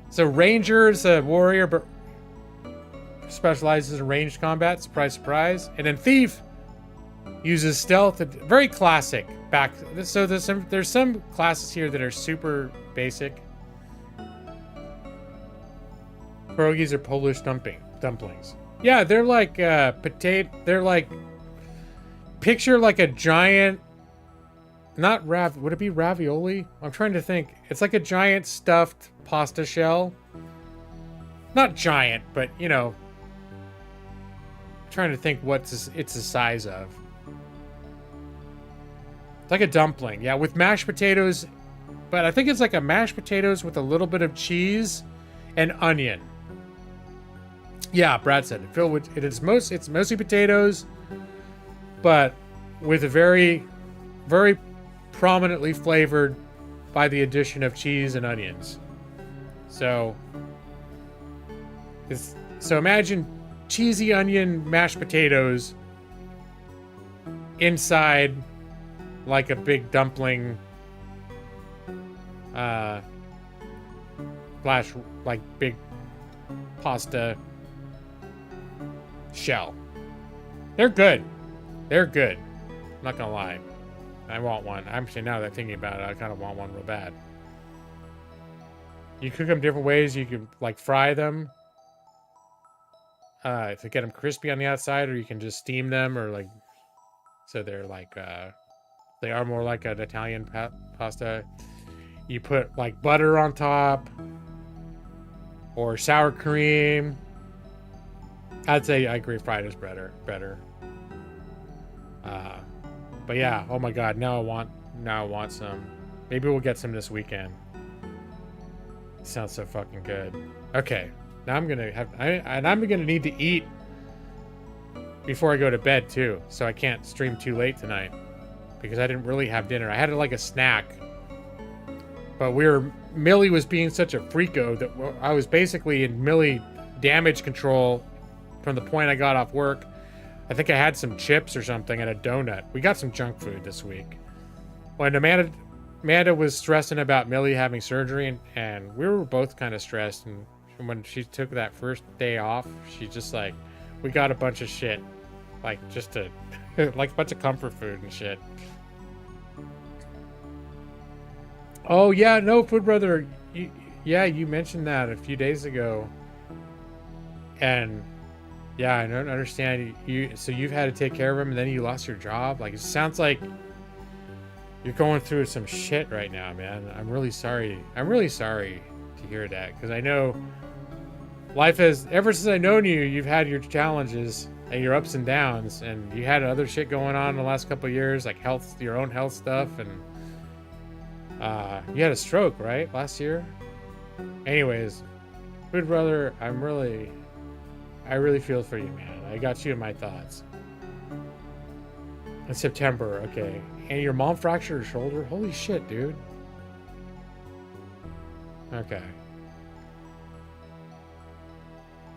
So Ranger is a warrior, but specializes in ranged combat. Surprise, surprise. And then Thief uses stealth. Very classic. So there's some classes here that are super basic. Pierogies are Polish dumplings. Yeah, they're like potato. They're like, picture like a giant. Not would it be ravioli? I'm trying to think. It's like a giant stuffed pasta shell. Not giant, but you know. I'm trying to think it's the size of. It's like a dumpling, yeah, with mashed potatoes, but I think it's like a mashed potatoes with a little bit of cheese and onion. Yeah, Brad said it. It's mostly potatoes, but with a very, very prominently flavored by the addition of cheese and onions. So imagine cheesy onion mashed potatoes inside like a big dumpling slash like big pasta shell. They're good. I'm not gonna lie. I want one. Actually, now that I'm thinking about it, I kind of want one real bad. You cook them different ways. You can like fry them to get them crispy on the outside, or you can just steam them, or like so they're like they are more like an Italian pasta. You put like butter on top or sour cream. I'd say I agree fried is better. But yeah, oh my god, now I want some. Maybe we'll get some this weekend. It sounds so fucking good. Okay, now I'm gonna need to eat before I go to bed too, so I can't stream too late tonight because I didn't really have dinner. I had like a snack, But Millie was being such a freako that I was basically in Millie damage control from the point I got off work. I think I had some chips or something and a donut. We got some junk food this week. When Amanda was stressing about Millie having surgery, and we were both kind of stressed. And when she took that first day off, she just like, we got a bunch of shit, like just a like a bunch of comfort food and shit. Oh yeah, no, Food Brother, you mentioned that a few days ago, and yeah, I don't understand so you've had to take care of him, and then you lost your job. Like, it sounds like you're going through some shit right now, man. I'm really sorry to hear that, because I know life has, ever since I've known you, you've had your challenges and your ups and downs, and you had other shit going on in the last couple of years, like your own health stuff, and you had a stroke, right, last year? Anyways, Food Brother, I really feel for you, man. I got you in my thoughts. In September, okay. And your mom fractured her shoulder? Holy shit, dude. Okay.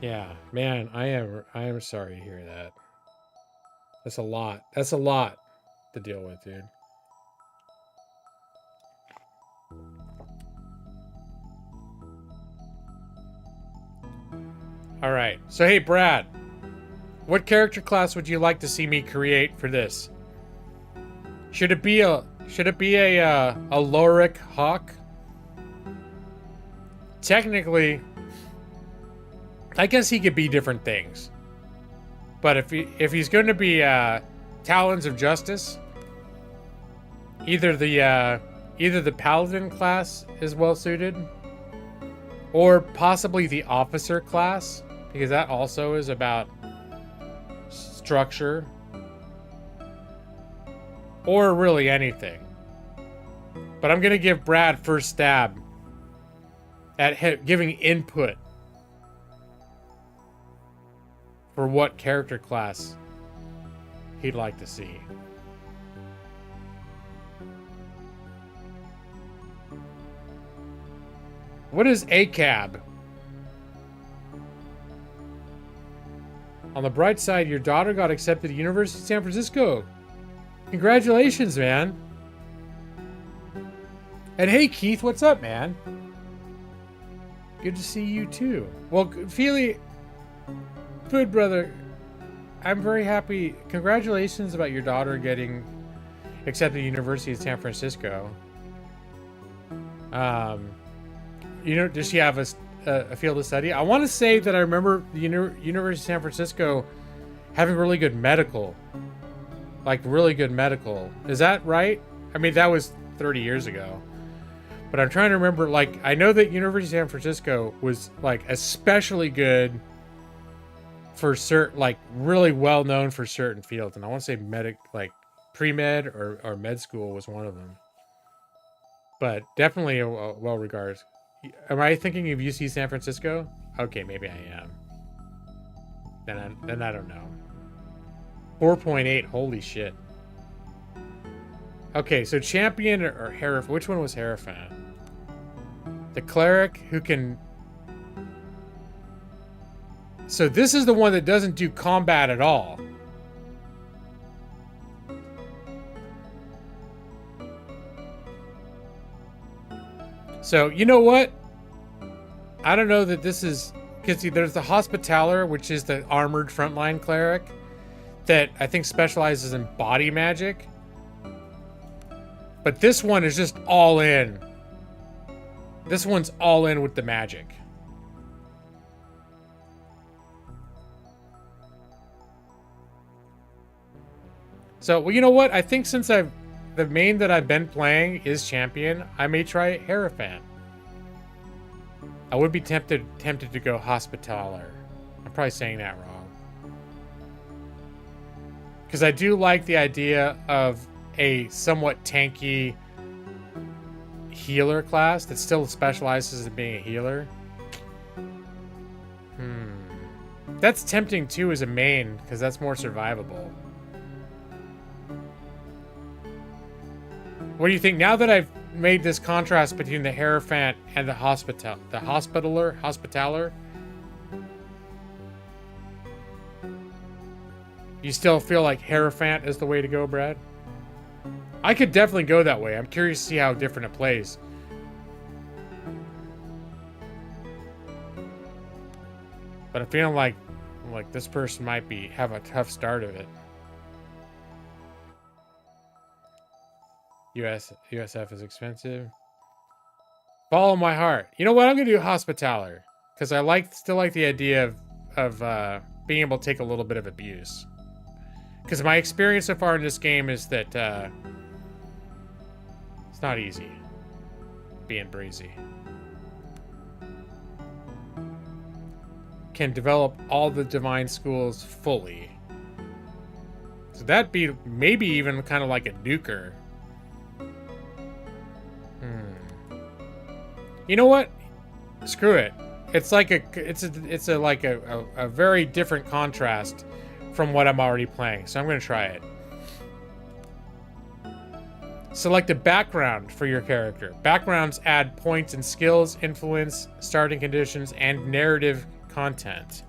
Yeah, man, I am sorry to hear that. That's a lot. That's a lot to deal with, dude. All right. So, hey, Brad, what character class would you like to see me create for this? Should it be a Lorik Hawk? Technically, I guess he could be different things. But if he's going to be Talons of Justice, either the Paladin class is well suited, or possibly the Officer class, because that also is about structure, or really anything. But I'm gonna give Brad first stab at giving input for what character class he'd like to see. What is ACAB? On the bright side, your daughter got accepted to University of San Francisco. Congratulations, man. And hey, Keith, what's up, man? Good to see you too. Well, Feely, Food Brother, I'm very happy. Congratulations about your daughter getting accepted to the University of San Francisco. Does she have a field of study? I want to say that I remember the University of San Francisco having really good medical. Like, really good medical. Is that right? I mean, that was 30 years ago. But I'm trying to remember, like, I know that University of San Francisco was, like, especially good for certain, like, really well known for certain fields. And I want to say pre-med or med school was one of them. But definitely a well-regarded. Am I thinking of UC San Francisco? Okay, maybe I am. Then I don't know. 4.8, holy shit. Okay, so champion or Hierophant? Which one was Hierophant? The cleric who can... So this is the one that doesn't do combat at all. So, you know what? I don't know that this is... Because there's the Hospitaller, which is the armored frontline cleric that I think specializes in body magic. But this one is just all in. This one's all in with the magic. So, well, you know what? I think since the main that I've been playing is champion, I may try Hierophant. I would be tempted to go Hospitaller. I'm probably saying that wrong. Because I do like the idea of a somewhat tanky healer class that still specializes in being a healer. That's tempting too as a main, because that's more survivable. What do you think? Now that I've made this contrast between the Hierophant and the Hospitaller. You still feel like Hierophant is the way to go, Brad? I could definitely go that way. I'm curious to see how different it plays. But I'm feeling like this person might have a tough start of it. USF is expensive. Follow my heart. You know what? I'm gonna do Hospitaller because I still like the idea of being able to take a little bit of abuse. Because my experience so far in this game is that it's not easy being breezy. Can develop all the divine schools fully. So that'd be maybe even kind of like a nuker. You know what? Screw it. It's like a very different contrast from what I'm already playing. So I'm gonna try it. Select a background for your character. Backgrounds add points and skills, influence, starting conditions, and narrative content.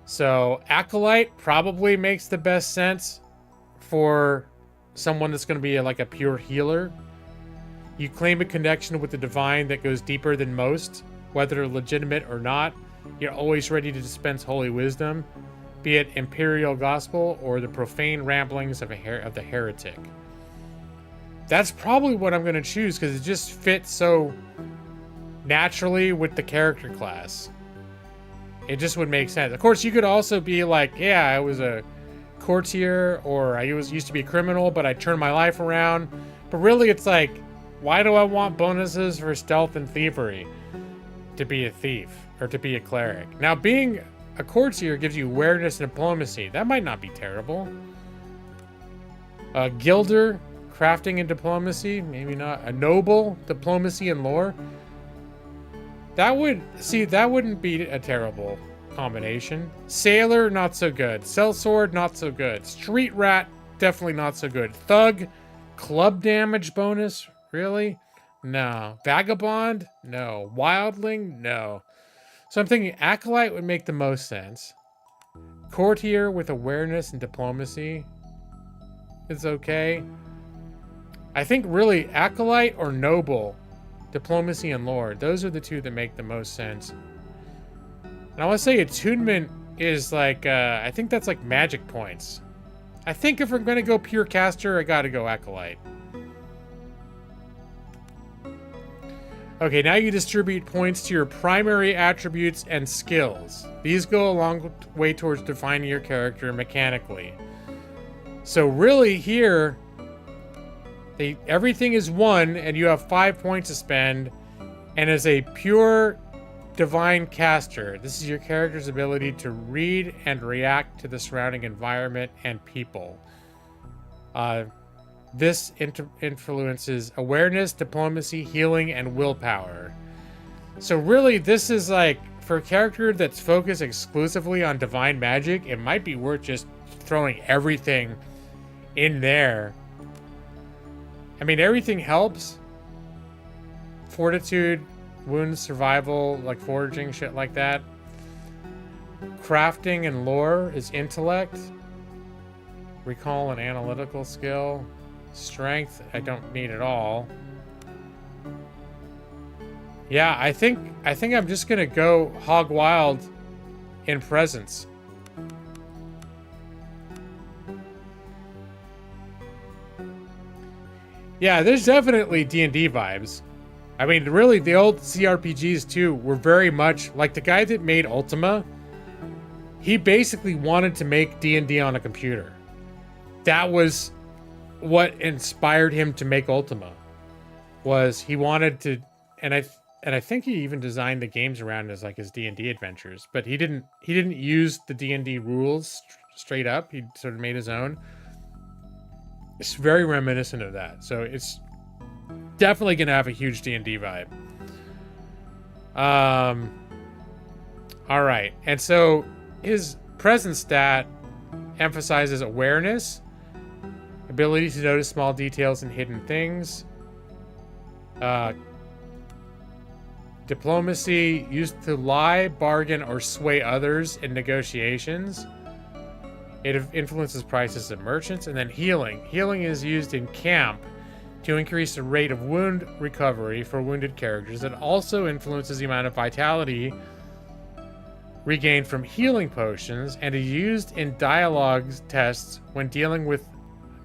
So Acolyte probably makes the best sense for someone that's going to be like a pure healer. You claim a connection with the divine that goes deeper than most, whether legitimate or not. You're always ready to dispense holy wisdom, be it imperial gospel or the profane ramblings of the heretic. That's probably what I'm going to choose because it just fits so naturally with the character class. It just would make sense. Of course, you could also be like, yeah, I was a courtier or I used to be a criminal, but I turned my life around. But really, it's like, why do I want bonuses for stealth and thievery to be a thief or to be a cleric? Now, being a courtier gives you awareness and diplomacy. That might not be terrible. A gilder, crafting and diplomacy, maybe not. A noble, diplomacy and lore. That wouldn't be a terrible combination. Sailor, not so good. Sellsword, not so good. Street rat, definitely not so good. Thug, club damage bonus, really? No. Vagabond? No. Wildling? No. So I'm thinking Acolyte would make the most sense. Courtier with awareness and diplomacy is okay. I think really Acolyte or Noble, diplomacy and lore, those are the two that make the most sense. And I want to say attunement is like, I think that's like magic points. I think if we're going to go pure caster, I got to go Acolyte. Okay, now you distribute points to your primary attributes and skills. These go a long way towards defining your character mechanically. So really here, everything is 1 and you have 5 points to spend, and as a pure divine caster, this is your character's ability to read and react to the surrounding environment and people. This influences awareness, diplomacy, healing, and willpower. So really, this is like, for a character that's focused exclusively on divine magic, it might be worth just throwing everything in there. I mean, everything helps. Fortitude, wounds, survival, like foraging, shit like that. Crafting and lore is intellect. Recall and analytical skill. Strength, I don't need at all. Yeah, I think I'm just gonna go hog wild in presence. Yeah, there's definitely D&D vibes. I mean, really, the old CRPGs too were very much like the guy that made Ultima. He basically wanted to make D&D on a computer. That was what inspired him to make Ultima. Was he wanted to, and I think he even designed the games around as like his D&D adventures. But he didn't use the D&D rules straight up. He sort of made his own. It's very reminiscent of that. So it's definitely going to have a huge D&D vibe. All right. And so his presence stat emphasizes awareness, ability to notice small details and hidden things, Uh, Diplomacy, used to lie, bargain, or sway others in negotiations. It influences prices of merchants. And then healing. Healing is used in camp to increase the rate of wound recovery for wounded characters. It also influences the amount of vitality regained from healing potions, and is used in dialogue tests when dealing with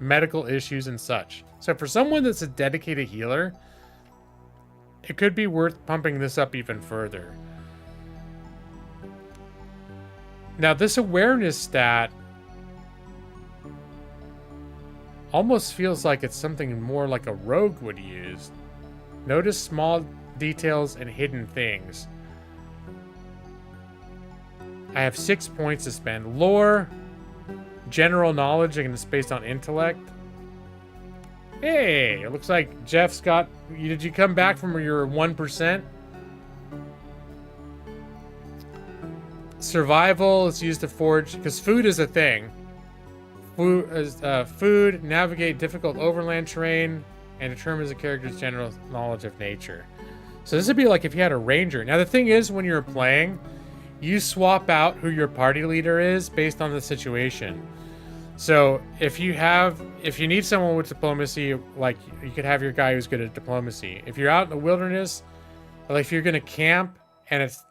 medical issues and such. So for someone that's a dedicated healer, it could be worth pumping this up even further. Now, this awareness stat almost feels like it's something more like a rogue would use. Notice small details and hidden things. I have 6 points to spend. Lore, general knowledge, and it's based on intellect. Hey, it looks like Jeff's got... Did you come back from your 1%? Survival is used to forge, because food is a thing. Food, navigate difficult overland terrain, and determines the character's general knowledge of nature. So this would be like if you had a ranger. Now the thing is, when you're playing, you swap out who your party leader is based on the situation. So if you need someone with diplomacy, like you could have your guy who's good at diplomacy. If you're out in the wilderness, like if you're gonna camp and it's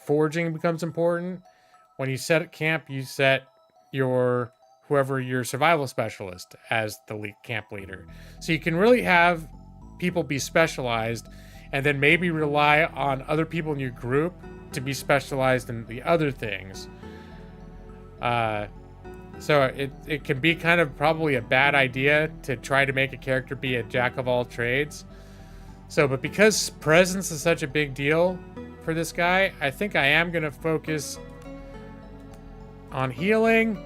foraging becomes important, when you set camp, you set your whoever your survival specialist as the camp leader. So you can really have people be specialized, and then maybe rely on other people in your group to be specialized in the other things. So it can be kind of probably a bad idea to try to make a character be a jack of all trades. So, but because presence is such a big deal for this guy, I think I am going to focus on healing,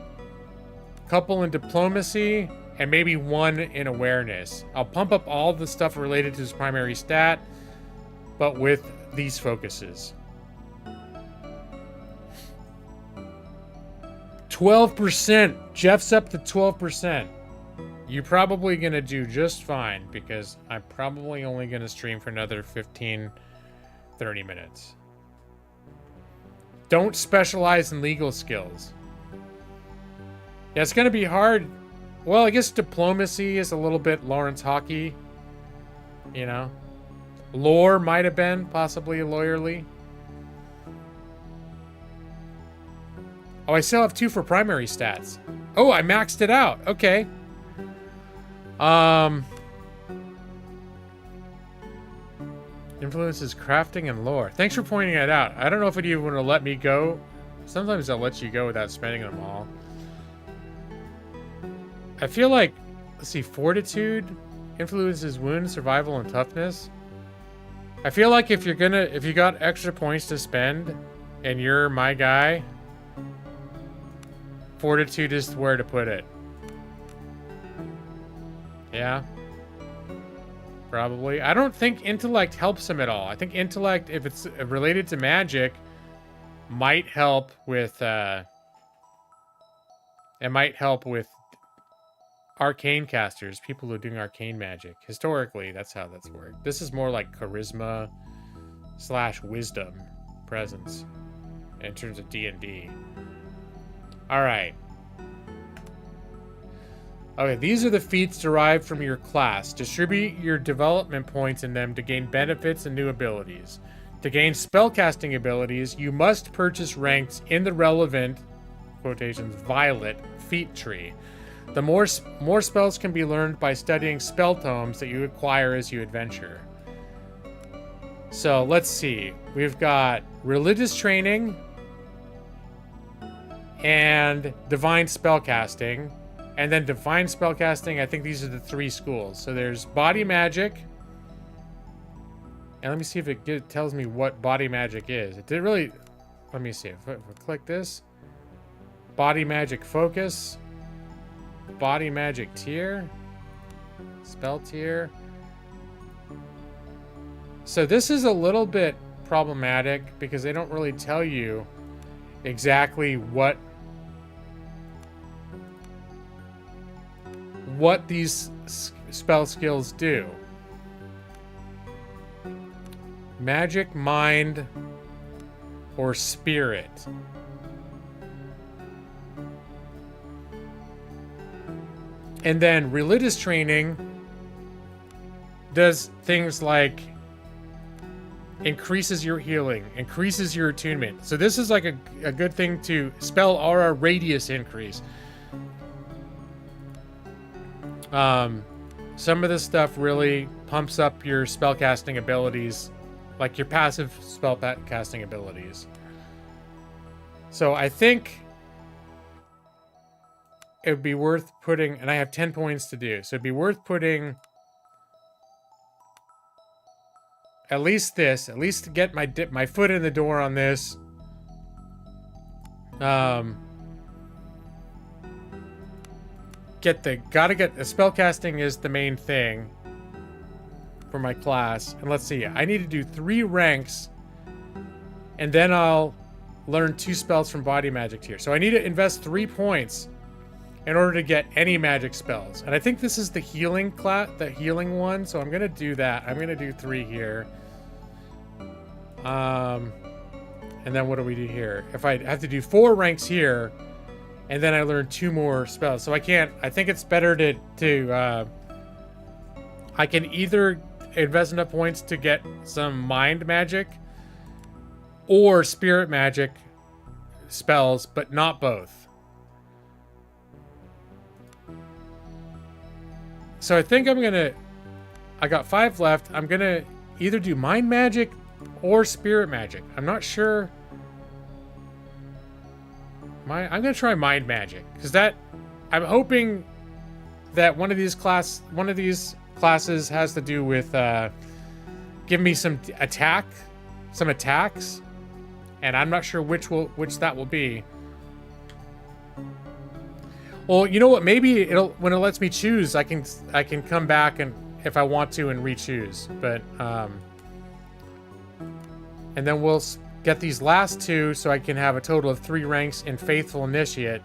couple in diplomacy, and maybe 1 in awareness. I'll pump up all the stuff related to his primary stat, but with these focuses. 12%. Jeff's up to 12%. You're probably going to do just fine, because I'm probably only going to stream for another 15, 30 minutes. Don't specialize in legal skills. Yeah, it's going to be hard. Well, I guess diplomacy is a little bit Lawrence Hockey. You know? Lore might have been possibly lawyerly. Oh, I still have 2 for primary stats. Oh, I maxed it out. Okay. Influences crafting and lore. Thanks for pointing that out. I don't know if it even want to let me go. Sometimes they'll let you go without spending them all. I feel like, let's see, fortitude influences wound, survival, and toughness. I feel like if you got extra points to spend and you're my guy, fortitude is where to put it. Yeah. Probably. I don't think intellect helps him at all. I think intellect, if it's related to magic, might help with, it might help with arcane casters, people who are doing arcane magic. Historically, that's how that's worked. This is more like charisma / wisdom presence in terms of D&D. All right. Okay, these are the feats derived from your class. Distribute your development points in them to gain benefits and new abilities. To gain spellcasting abilities, you must purchase ranks in the relevant, quotations, violet feat tree. The more spells can be learned by studying spell tomes that you acquire as you adventure. So let's see. We've got religious training and divine spellcasting. And then divine spellcasting, I think these are the 3 schools. So there's body magic. And let me see if it tells me what body magic is. It did really... Let me see. If I click this. Body magic focus. Body magic tier. Spell tier. So this is a little bit problematic because they don't really tell you exactly what these spell skills do. Magic, mind, or spirit. And then religious training does things like increases your healing, increases your attunement. So this is like a good thing to spell aura radius increase. Some of this stuff really pumps up your spellcasting abilities, like your passive spellcasting abilities. So I think it would be worth putting, and I have 10 points to do, so it'd be worth putting at least this, at least to get my foot in the door on this. Gotta get the spellcasting is the main thing for my class. And let's see, I need to do 3 ranks, and then I'll learn 2 spells from body magic tier. So I need to invest 3 points in order to get any magic spells. And I think this is the healing the healing one, so I'm gonna do that. I'm gonna do 3 here. And then what do we do here? If I have to do 4 ranks here, and then I learn 2 more spells. So I think it's better to I can either invest enough points to get some mind magic or spirit magic spells, but not both. So I think I got 5 left. I'm gonna either do mind magic or spirit magic. I'm not sure. I'm gonna try mind magic, because I'm hoping that one of these classes has to do with give me some attacks, and I'm not sure which that will be. Well, you know what? Maybe when it lets me choose, I can come back and if I want to and re-choose. But and then we'll get these last 2, so I can have a total of 3 ranks in Faithful Initiate,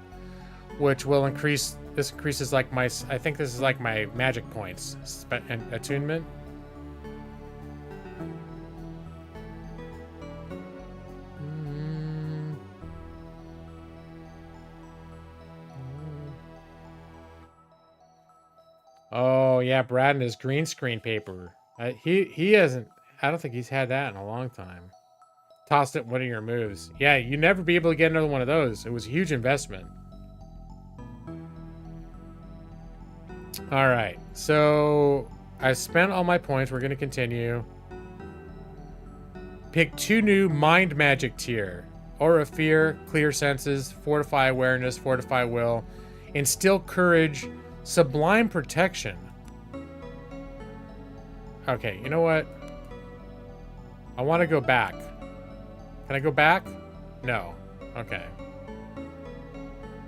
which will increase. This increases like I think this is like my magic points and attunement. Oh yeah, Brad and his green screen paper. He hasn't. I don't think he's had that in a long time. Tossed it one of your moves. Yeah, you'd never be able to get another one of those. It was a huge investment. All right, so I spent all my points. We're going to continue. Pick 2 new mind magic tier. Aura Fear, Clear Senses, Fortify Awareness, Fortify Will, Instill Courage, Sublime Protection. Okay, you know what? I want to go back. Can I go back? No. Okay.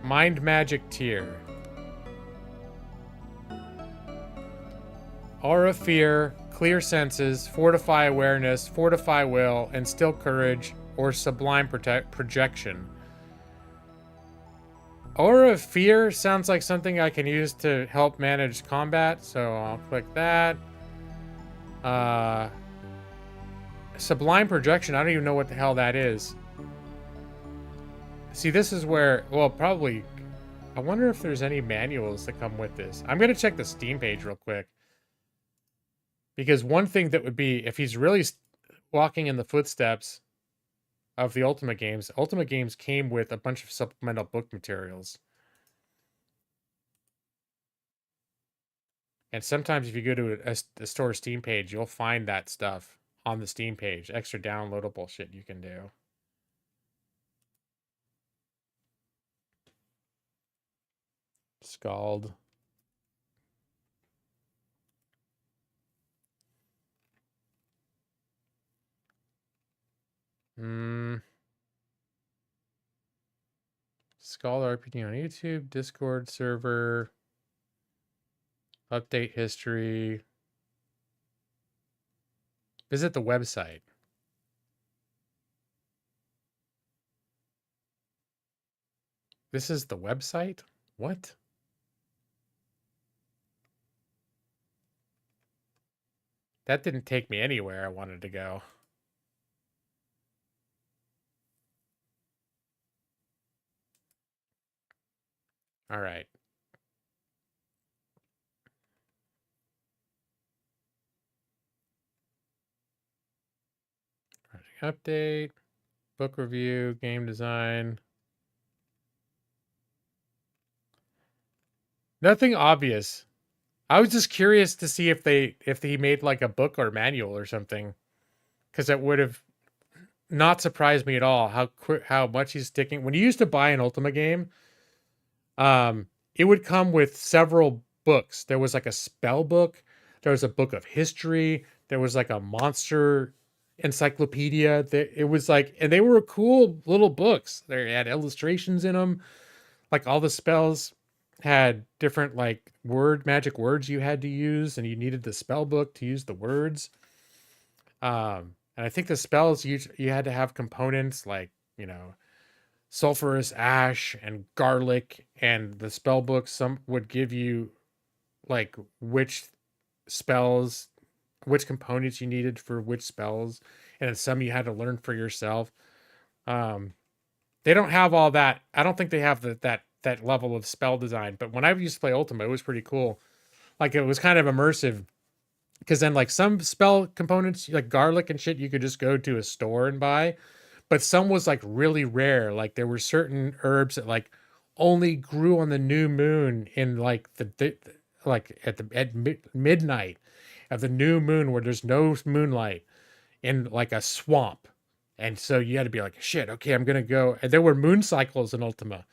Mind magic tier. Aura Fear, Clear Senses, Fortify Awareness, Fortify Will, Instill Courage, or Sublime Projection. Aura of Fear sounds like something I can use to help manage combat, so I'll click that. Sublime Projection, I don't even know what the hell that is. See, this is where, well, probably, I wonder if there's any manuals that come with this. I'm going to check the Steam page real quick. Because one thing that would be, if he's really walking in the footsteps of the Ultimate Games came with a bunch of supplemental book materials. And sometimes if you go to a store Steam page, you'll find that stuff on the Steam page. Extra downloadable shit you can do. SKALD. SKALD RPG on YouTube, Discord server, update history. Visit the website. This is the website? What? That didn't take me anywhere I wanted to go. All right. Update, book review, game design. Nothing obvious. I was just curious to see if he made like a book or manual or something, because it would have not surprised me at all how much he's sticking. When you used to buy an Ultima game, it would come with several books. There was like a spell book, there was a book of history, there was like a monster encyclopedia. It was like, and they were cool little books. They had illustrations in them. Like all the spells had different like magic words you had to use, and you needed the spell book to use the words. And I think the spells you had to have components like, you know, sulfurous ash and garlic, and the spell book some would give you like which spells, which components you needed for which spells, and then some you had to learn for yourself. They don't have all that. I don't think they have that level of spell design, but when I used to play Ultima, it was pretty cool. Like it was kind of immersive, because then like some spell components like garlic and shit you could just go to a store and buy, but some was like really rare. Like there were certain herbs that like only grew on the new moon in like like at midnight of the new moon where there's no moonlight, in like a swamp. And so you had to be like, shit, okay, I'm gonna go. And there were moon cycles in Ultima,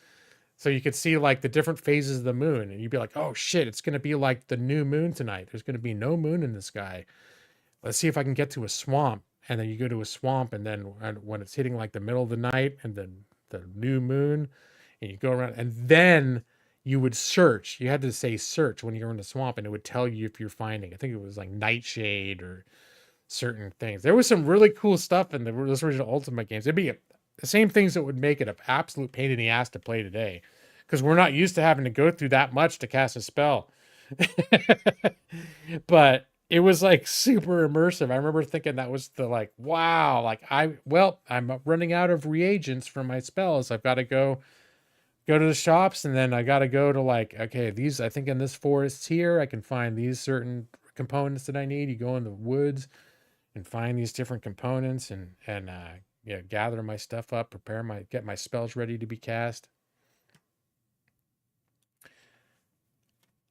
so you could see like the different phases of the moon, and you'd be like, oh shit, it's gonna be like the new moon tonight. There's gonna be no moon in the sky. Let's see if I can get to a swamp. And then you go to a swamp, and then when it's hitting like the middle of the night and then the new moon, and you go around, and then you would search. You had to say search when you were in the swamp, and it would tell you if you're finding. I think it was like nightshade or certain things. There was some really cool stuff in those original Ultimate games. It'd be the same things that would make it an absolute pain in the ass to play today, because we're not used to having to go through that much to cast a spell. But it was like super immersive. I remember thinking that was the like, wow, like I'm running out of reagents for my spells. I've got to go to the shops, and then I got to go to like, okay, these, I think in this forest here, I can find these certain components that I need. You go in the woods and find these different components, and yeah, gather my stuff up, get my spells ready to be cast.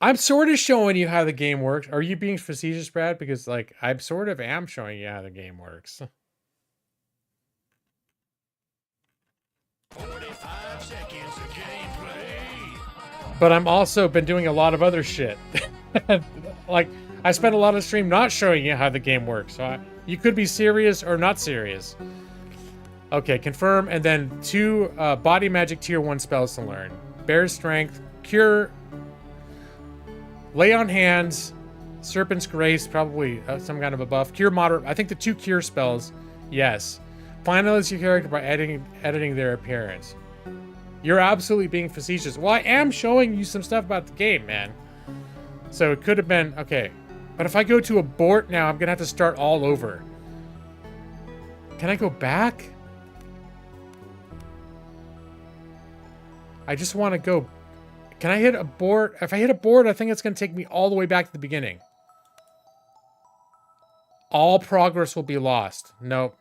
I'm sort of showing you how the game works. Are you being facetious, Brad? Because like I sort of am showing you how the game works. 45 seconds of gameplay. But I'm also been doing a lot of other shit. Like I spent a lot of stream not showing you how the game works. So you could be serious or not serious. Okay, confirm, and then 2 body magic tier 1 spells to learn. Bear strength, cure, lay on hands, serpent's grace, probably some kind of a buff. Cure moderate. I think the 2 cure spells, yes. Finalize your character by editing their appearance. You're absolutely being facetious. Well, I am showing you some stuff about the game, man. So it could have been, okay. But if I go to abort now, I'm gonna have to start all over. Can I go back? I just want to go. Can I hit abort? If I hit abort, I think it's going to take me all the way back to the beginning. All progress will be lost. Nope.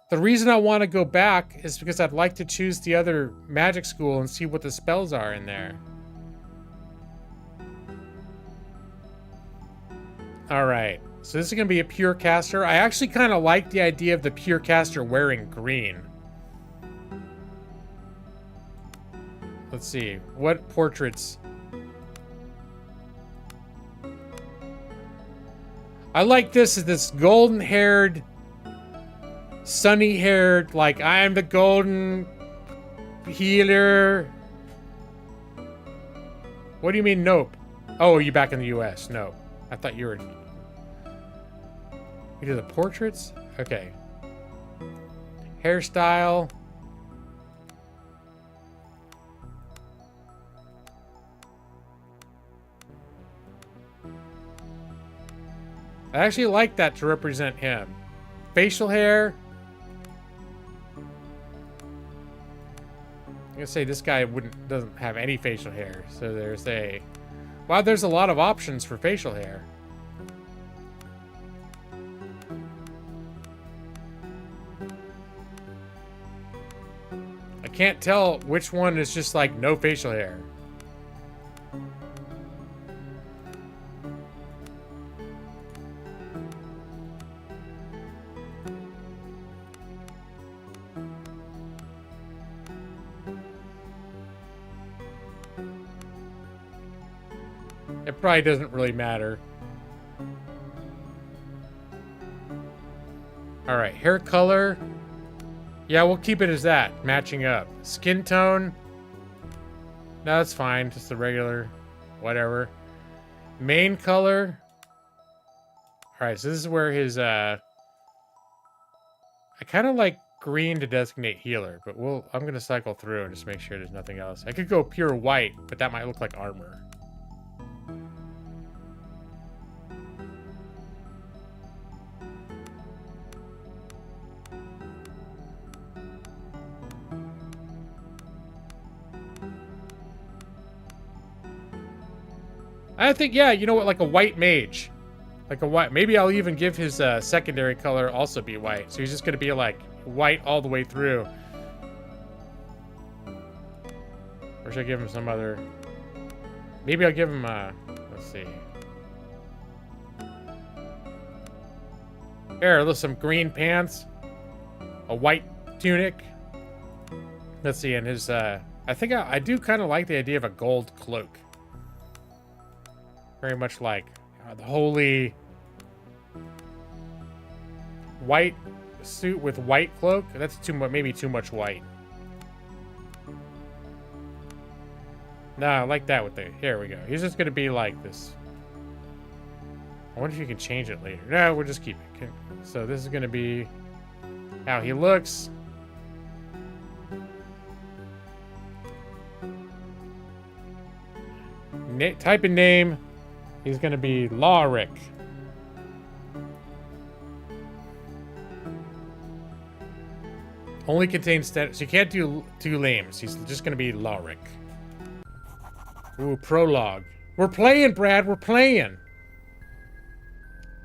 The reason I want to go back is because I'd like to choose the other magic school and see what the spells are in there. All right. So this is going to be a pure caster. I actually kind of like the idea of the pure caster wearing green. Let's see. What portraits? I like this golden-haired, sunny-haired, like, I'm the golden healer. What do you mean, nope? Oh, are you back in the US? No. I thought you were... You do the portraits? Okay. Hairstyle. I actually like that to represent him. Facial hair. I'm gonna say this guy doesn't have any facial hair. So there's a... Wow, there's a lot of options for facial hair. I can't tell which one is just like no facial hair. It probably doesn't really matter. All right, hair color. Yeah, we'll keep it as that, matching up. Skin tone. No, that's fine, just the regular, whatever. Main color. All right, so this is where his, I kind of like green to designate healer, but I'm gonna cycle through and just make sure there's nothing else. I could go pure white, but that might look like armor. I think, yeah, you know what, like a white mage. Like a white, maybe I'll even give his secondary color also be white. So he's just gonna be like white all the way through. Or should I give him some other, maybe I'll give him, let's see. Here, there's some green pants. A white tunic. Let's see, and his, I think I do kind of like the idea of a gold cloak. Very much like the holy white suit with white cloak. That's too much, maybe too much white. No, I like that with the, here we go. He's just gonna be like this. I wonder if you can change it later. No, we'll just keep it. So this is gonna be how he looks. Type in name. He's gonna be Lawrick. Only contains status. You can't do two names. He's just gonna be Lawrick. Ooh, prologue. We're playing, Brad. We're playing.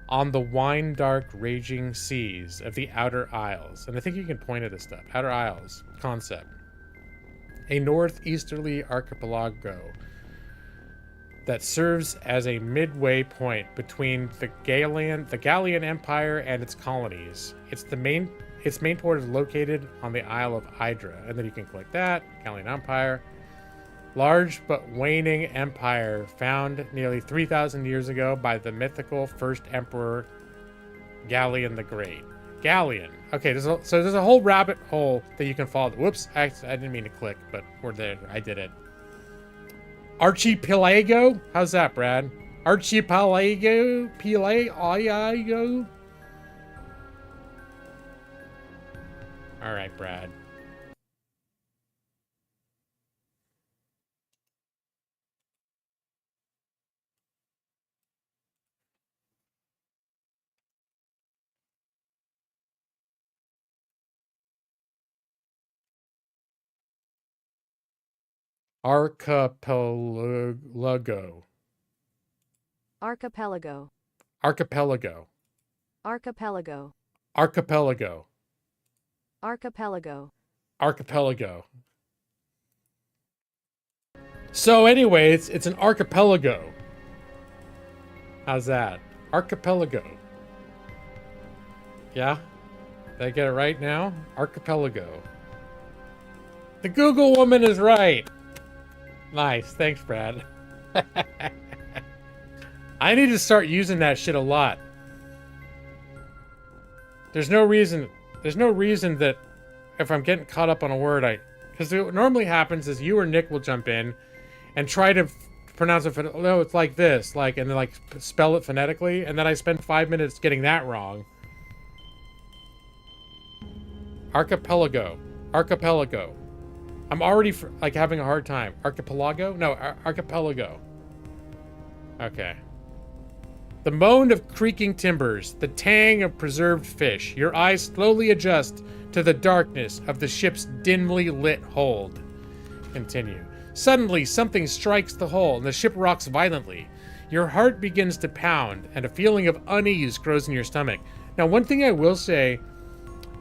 On the wine dark raging seas of the Outer Isles. And I think you can point at this stuff. Outer Isles. Concept. A northeasterly archipelago that serves as a midway point between the Gallian Empire and its colonies. Its main port is located on the Isle of Hydra, and then you can click that. Gallian Empire, large but waning empire found nearly 3,000 years ago by the mythical first emperor Gallian the Great. Gallian. Okay, so there's a whole rabbit hole that you can follow. Whoops, I didn't mean to click, but we're there. I did it. Archipelago? How's that, Brad? Archipelago? Pelago? All right, Brad. Archipelago. Archipelago. Archipelago. Archipelago. Archipelago. Archipelago. Archipelago. So anyway, it's an archipelago. How's that? Archipelago. Yeah? Did I get it right now? Archipelago. The Google woman is right. Nice. Thanks, Brad. I need to start using that shit a lot. There's no reason that if I'm getting caught up on a word, because what normally happens is you or Nick will jump in and try to pronounce it, no, it's like this, like, and then like spell it phonetically, and then I spend 5 minutes getting that wrong. Archipelago. Archipelago. I'm already like having a hard time. Archipelago? No, archipelago. Okay. The moan of creaking timbers, the tang of preserved fish. Your eyes slowly adjust to the darkness of the ship's dimly lit hold. Continue. Suddenly, something strikes the hull, and the ship rocks violently. Your heart begins to pound, and a feeling of unease grows in your stomach. Now, one thing I will say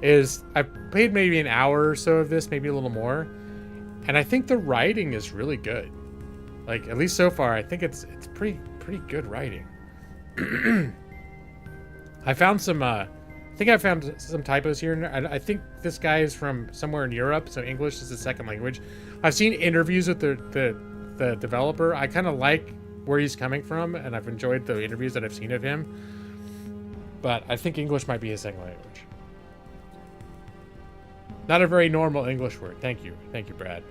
is I played maybe an hour or so of this, maybe a little more, and I think the writing is really good. Like, at least so far, I think it's pretty good writing. I found some, I think I found some typos here. I think this guy is from somewhere in Europe, so English is his second language. I've seen interviews with the developer. I kind of like where he's coming from, and I've enjoyed the interviews that I've seen of him. But I think English might be his second language. Not a very normal English word. Thank you. Thank you, Brad.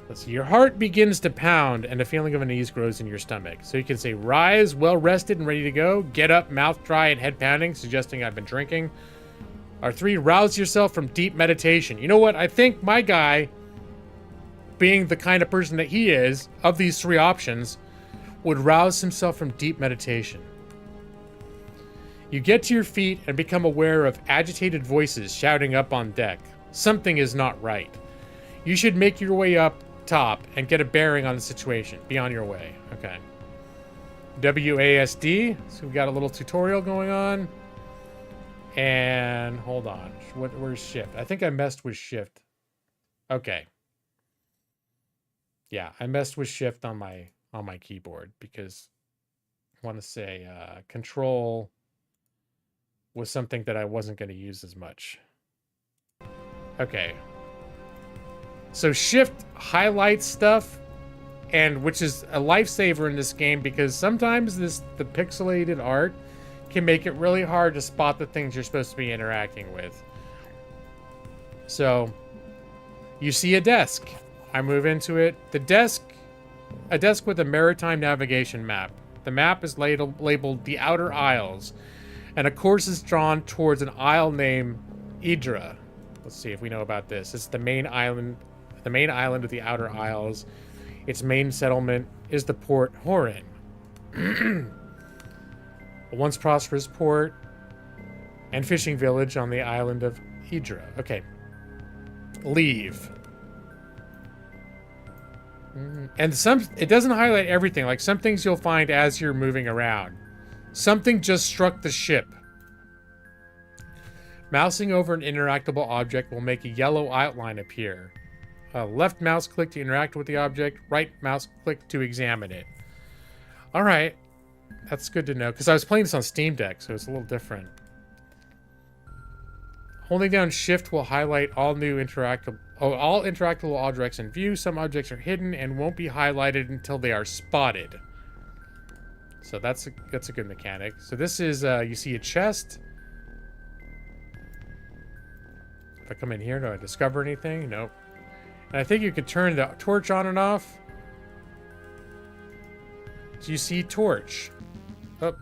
Let's see. Your heart begins to pound, and a feeling of unease grows in your stomach. So you can say, rise, well rested and ready to go. Get up, mouth dry and head pounding, suggesting I've been drinking. R3, rouse yourself from deep meditation. You know what? I think my guy, being the kind of person that he is, of these three options, would rouse himself from deep meditation. You get to your feet and become aware of agitated voices shouting up on deck. Something is not right. You should make your way up top and get a bearing on the situation. Be on your way. Okay. WASD. So we got a little tutorial going on. And hold on. Where's shift? I think I messed with shift. Okay. Yeah, I messed with shift on my keyboard because I want to say control was something that I wasn't going to use as much. Okay. So shift highlights stuff, and which is a lifesaver in this game because sometimes the pixelated art can make it really hard to spot the things you're supposed to be interacting with. So you see a desk. I move into it. A desk with a maritime navigation map. The map is labeled the Outer Isles, and a course is drawn towards an isle named Idra. Let's see if we know about this. It's the main island of the Outer Isles. Its main settlement is the port Horin. A once prosperous port and fishing village on the island of Idra. Okay. Leave. And it doesn't highlight everything. Like some things you'll find as you're moving around. Something just struck the ship. Mousing over an interactable object will make a yellow outline appear. Left mouse click to interact with the object. Right mouse click to examine it. All right. That's good to know. Because I was playing this on Steam Deck, so it's a little different. Holding down shift will highlight all interactable objects in view. Some objects are hidden and won't be highlighted until they are spotted. So that's a good mechanic. So this is, you see a chest. If I come in here, do I discover anything? Nope. And I think you can turn the torch on and off. So you see torch. Oh.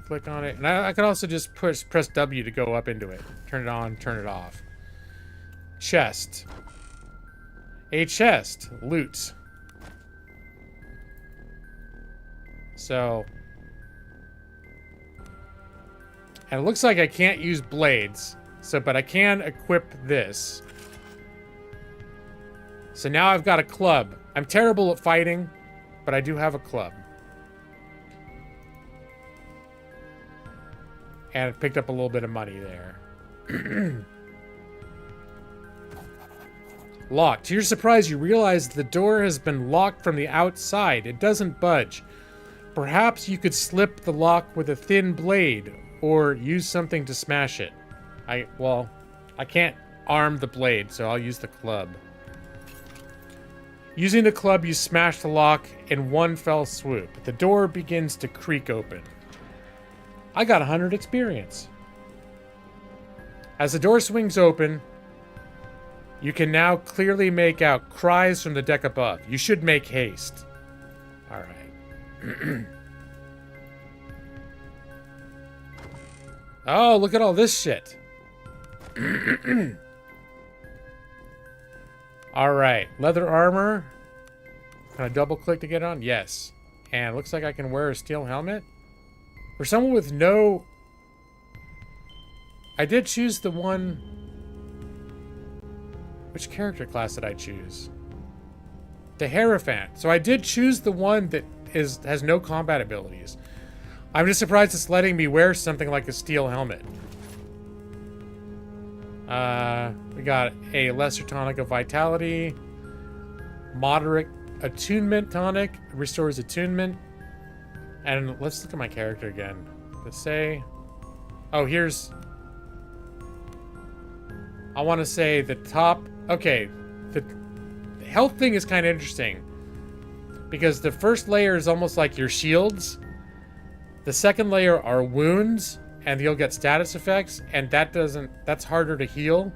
Click on it. And I can also just press W to go up into it. Turn it on, turn it off. Chest. A chest. Loot. So. And it looks like I can't use blades. So, but I can equip this. So now I've got a club. I'm terrible at fighting, but I do have a club. And it picked up a little bit of money there. Locked. To your surprise, you realize the door has been locked from the outside. It doesn't budge. Perhaps you could slip the lock with a thin blade or use something to smash it. I can't arm the blade, so I'll use the club. Using the club, you smash the lock in one fell swoop. The door begins to creak open. I got 100 experience. As the door swings open, you can now clearly make out cries from the deck above. You should make haste. All right. Oh, look at all this shit. All right. Leather armor. Can I double click to get on? Yes. And looks like I can wear a steel helmet. For someone with no... I did choose the one... Which character class did I choose? The Hierophant. So I did choose the one that has no combat abilities. I'm just surprised it's letting me wear something like a steel helmet. We got a lesser tonic of vitality. Moderate attunement tonic. Restores attunement. And let's look at my character again. Let's say... Oh, here's... I want to say the top... Okay. The health thing is kind of interesting. Because the first layer is almost like your shields. The second layer are wounds. And you'll get status effects. And that doesn't... That's harder to heal.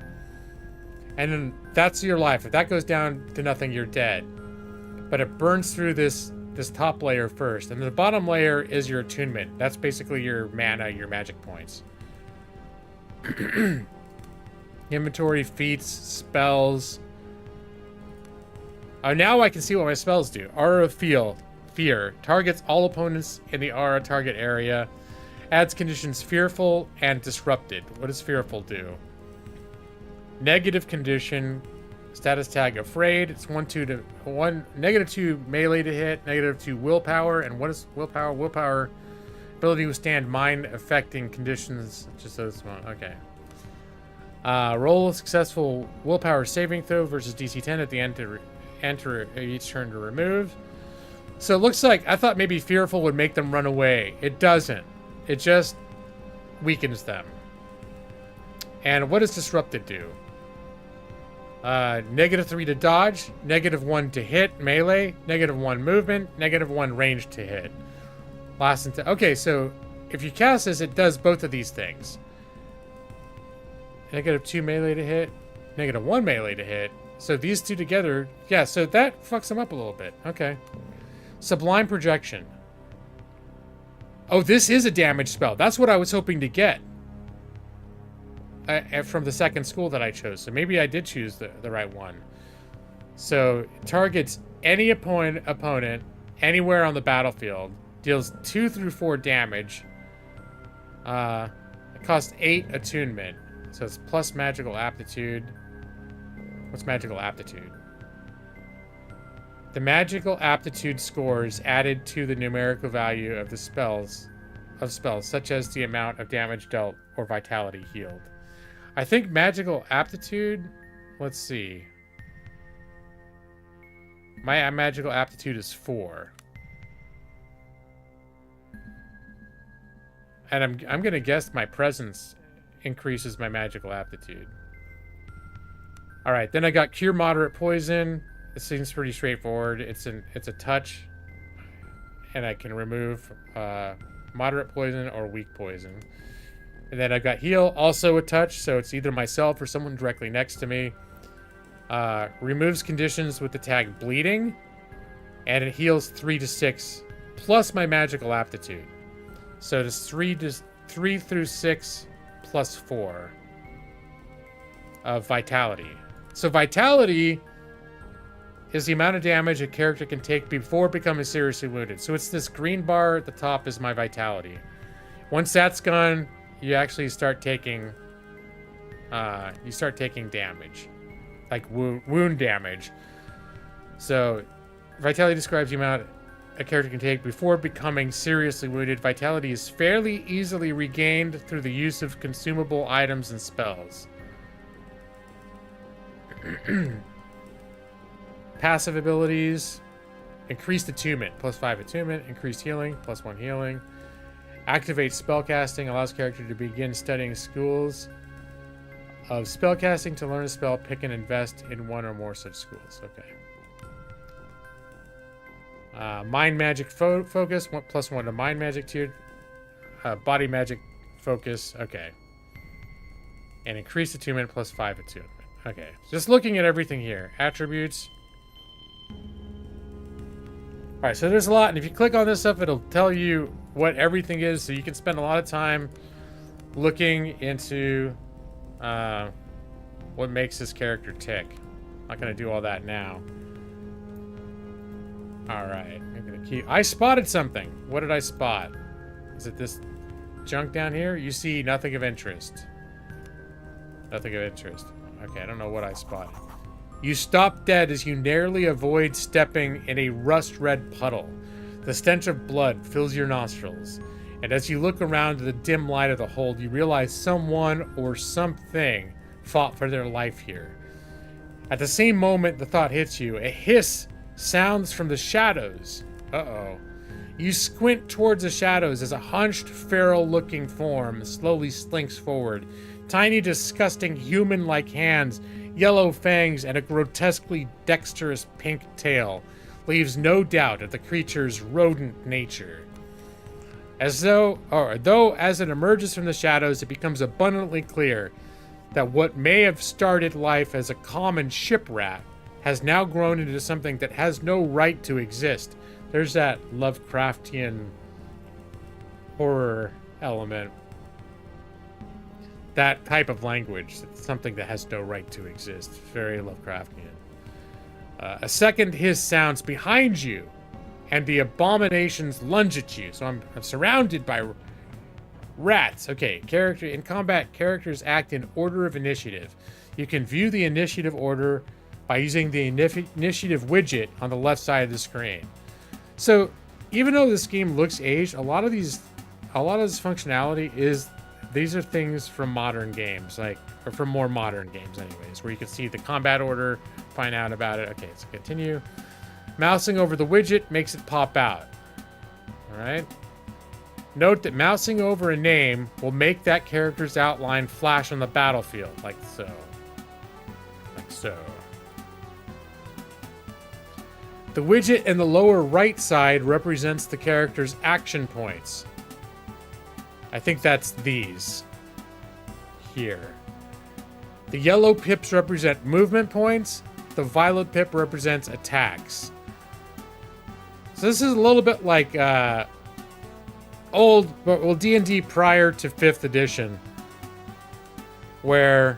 And then that's your life. If that goes down to nothing, you're dead. But it burns through this top layer first. And the bottom layer is your attunement. That's basically your mana, your magic points. Inventory, feats, spells. Oh, now I can see what my spells do. Aura of Fear. Targets all opponents in the aura target area. Adds conditions fearful and disrupted. What does fearful do? Negative condition. Status tag afraid. It's -2 melee to hit, -2 willpower. And what is willpower? Willpower ability to withstand mind affecting conditions. Just this one. Okay. Roll a successful willpower saving throw versus DC 10 at the end to enter each turn to remove. So it looks like I thought maybe fearful would make them run away. It doesn't. It just weakens them. And what does disrupted do? -3 to dodge, -1 to hit melee, -1 movement, -1 range to hit. Okay, so if you cast this, it does both of these things. -2 melee to hit, -1 melee to hit. So these two together, yeah, so that fucks them up a little bit. Okay. Sublime projection. Oh, this is a damage spell. That's what I was hoping to get. From the second school that I chose. So maybe I did choose the right one. So it targets any opponent anywhere on the battlefield. Deals 2 through 4 damage. It costs 8 attunement. So it's plus magical aptitude. What's magical aptitude? The magical aptitude scores added to the numerical value of the spells, such as the amount of damage dealt or vitality healed. I think magical aptitude, let's see. My magical aptitude is 4. And I'm going to guess my presence increases my magical aptitude. All right, then I got cure moderate poison. It seems pretty straightforward. It's a touch, and I can remove moderate poison or weak poison. And then I've got heal, also a touch, so it's either myself or someone directly next to me. Removes conditions with the tag bleeding, and it heals 3 to 6 plus my magical aptitude. So it's 3 through 6 plus 4 of vitality. So vitality is the amount of damage a character can take before becoming seriously wounded. So it's this green bar at the top is my vitality. Once that's gone, you actually start taking damage, like wound damage. So vitality describes the amount a character can take before becoming seriously wounded. Vitality is fairly easily regained through the use of consumable items and spells. Passive abilities: increased attunement, +5 attunement; increased healing, +1 healing. Activate spellcasting, allows character to begin studying schools of spellcasting. To learn a spell, pick and invest in one or more such schools. Okay. Mind magic focus, +1 to mind magic tier. Body magic focus. Okay. And increased attunement, +5 attunement. Okay. Just looking at everything here. Attributes. Alright, so there's a lot, and if you click on this stuff, it'll tell you what everything is, so you can spend a lot of time looking into what makes this character tick. I'm not going to do all that now. All right, I'm gonna keep. I spotted something. What did I spot? Is it this junk down here? You see nothing of interest. Nothing of interest. Okay, I don't know what I spotted. You stop dead as you narrowly avoid stepping in a rust-red puddle. The stench of blood fills your nostrils, and as you look around in the dim light of the hold, you realize someone or something fought for their life here. At the same moment the thought hits you, a hiss sounds from the shadows. Uh-oh. You squint towards the shadows as a hunched, feral-looking form slowly slinks forward. Tiny, disgusting, human-like hands, yellow fangs, and a grotesquely dexterous pink tail leaves no doubt of the creature's rodent nature. As it emerges from the shadows, it becomes abundantly clear that what may have started life as a common ship rat has now grown into something that has no right to exist. There's that Lovecraftian horror element. That type of language, something that has no right to exist. Very Lovecraftian. A second hiss sounds behind you, and the abominations lunge at you. So I'm surrounded by rats. Okay, in combat, characters act in order of initiative. You can view the initiative order by using the initiative widget on the left side of the screen. So even though this game looks aged, a lot of this functionality these are things from modern games, or from more modern games anyways, where you can see the combat order, find out about it. Okay, let's continue. Mousing over the widget makes it pop out. All right. Note that mousing over a name will make that character's outline flash on the battlefield, like so. Like so. The widget in the lower right side represents the character's action points. I think that's these here. The yellow pips represent movement points. The violet pip represents attacks. So this is a little bit like D&D prior to 5th edition, where,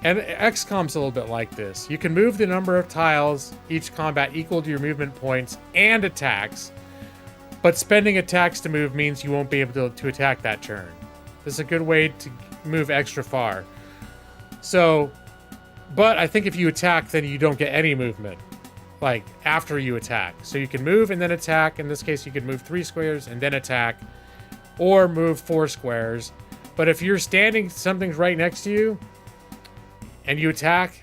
and XCOM's a little bit like this. You can move the number of tiles each combat equal to your movement points and attacks, but spending attacks to move means you won't be able to attack that turn. This is a good way to move extra far. So, but I think if you attack, then you don't get any movement, like after you attack. So you can move and then attack. In this case, you can move 3 squares and then attack, or move 4 squares. But if you're standing, something's right next to you, and you attack,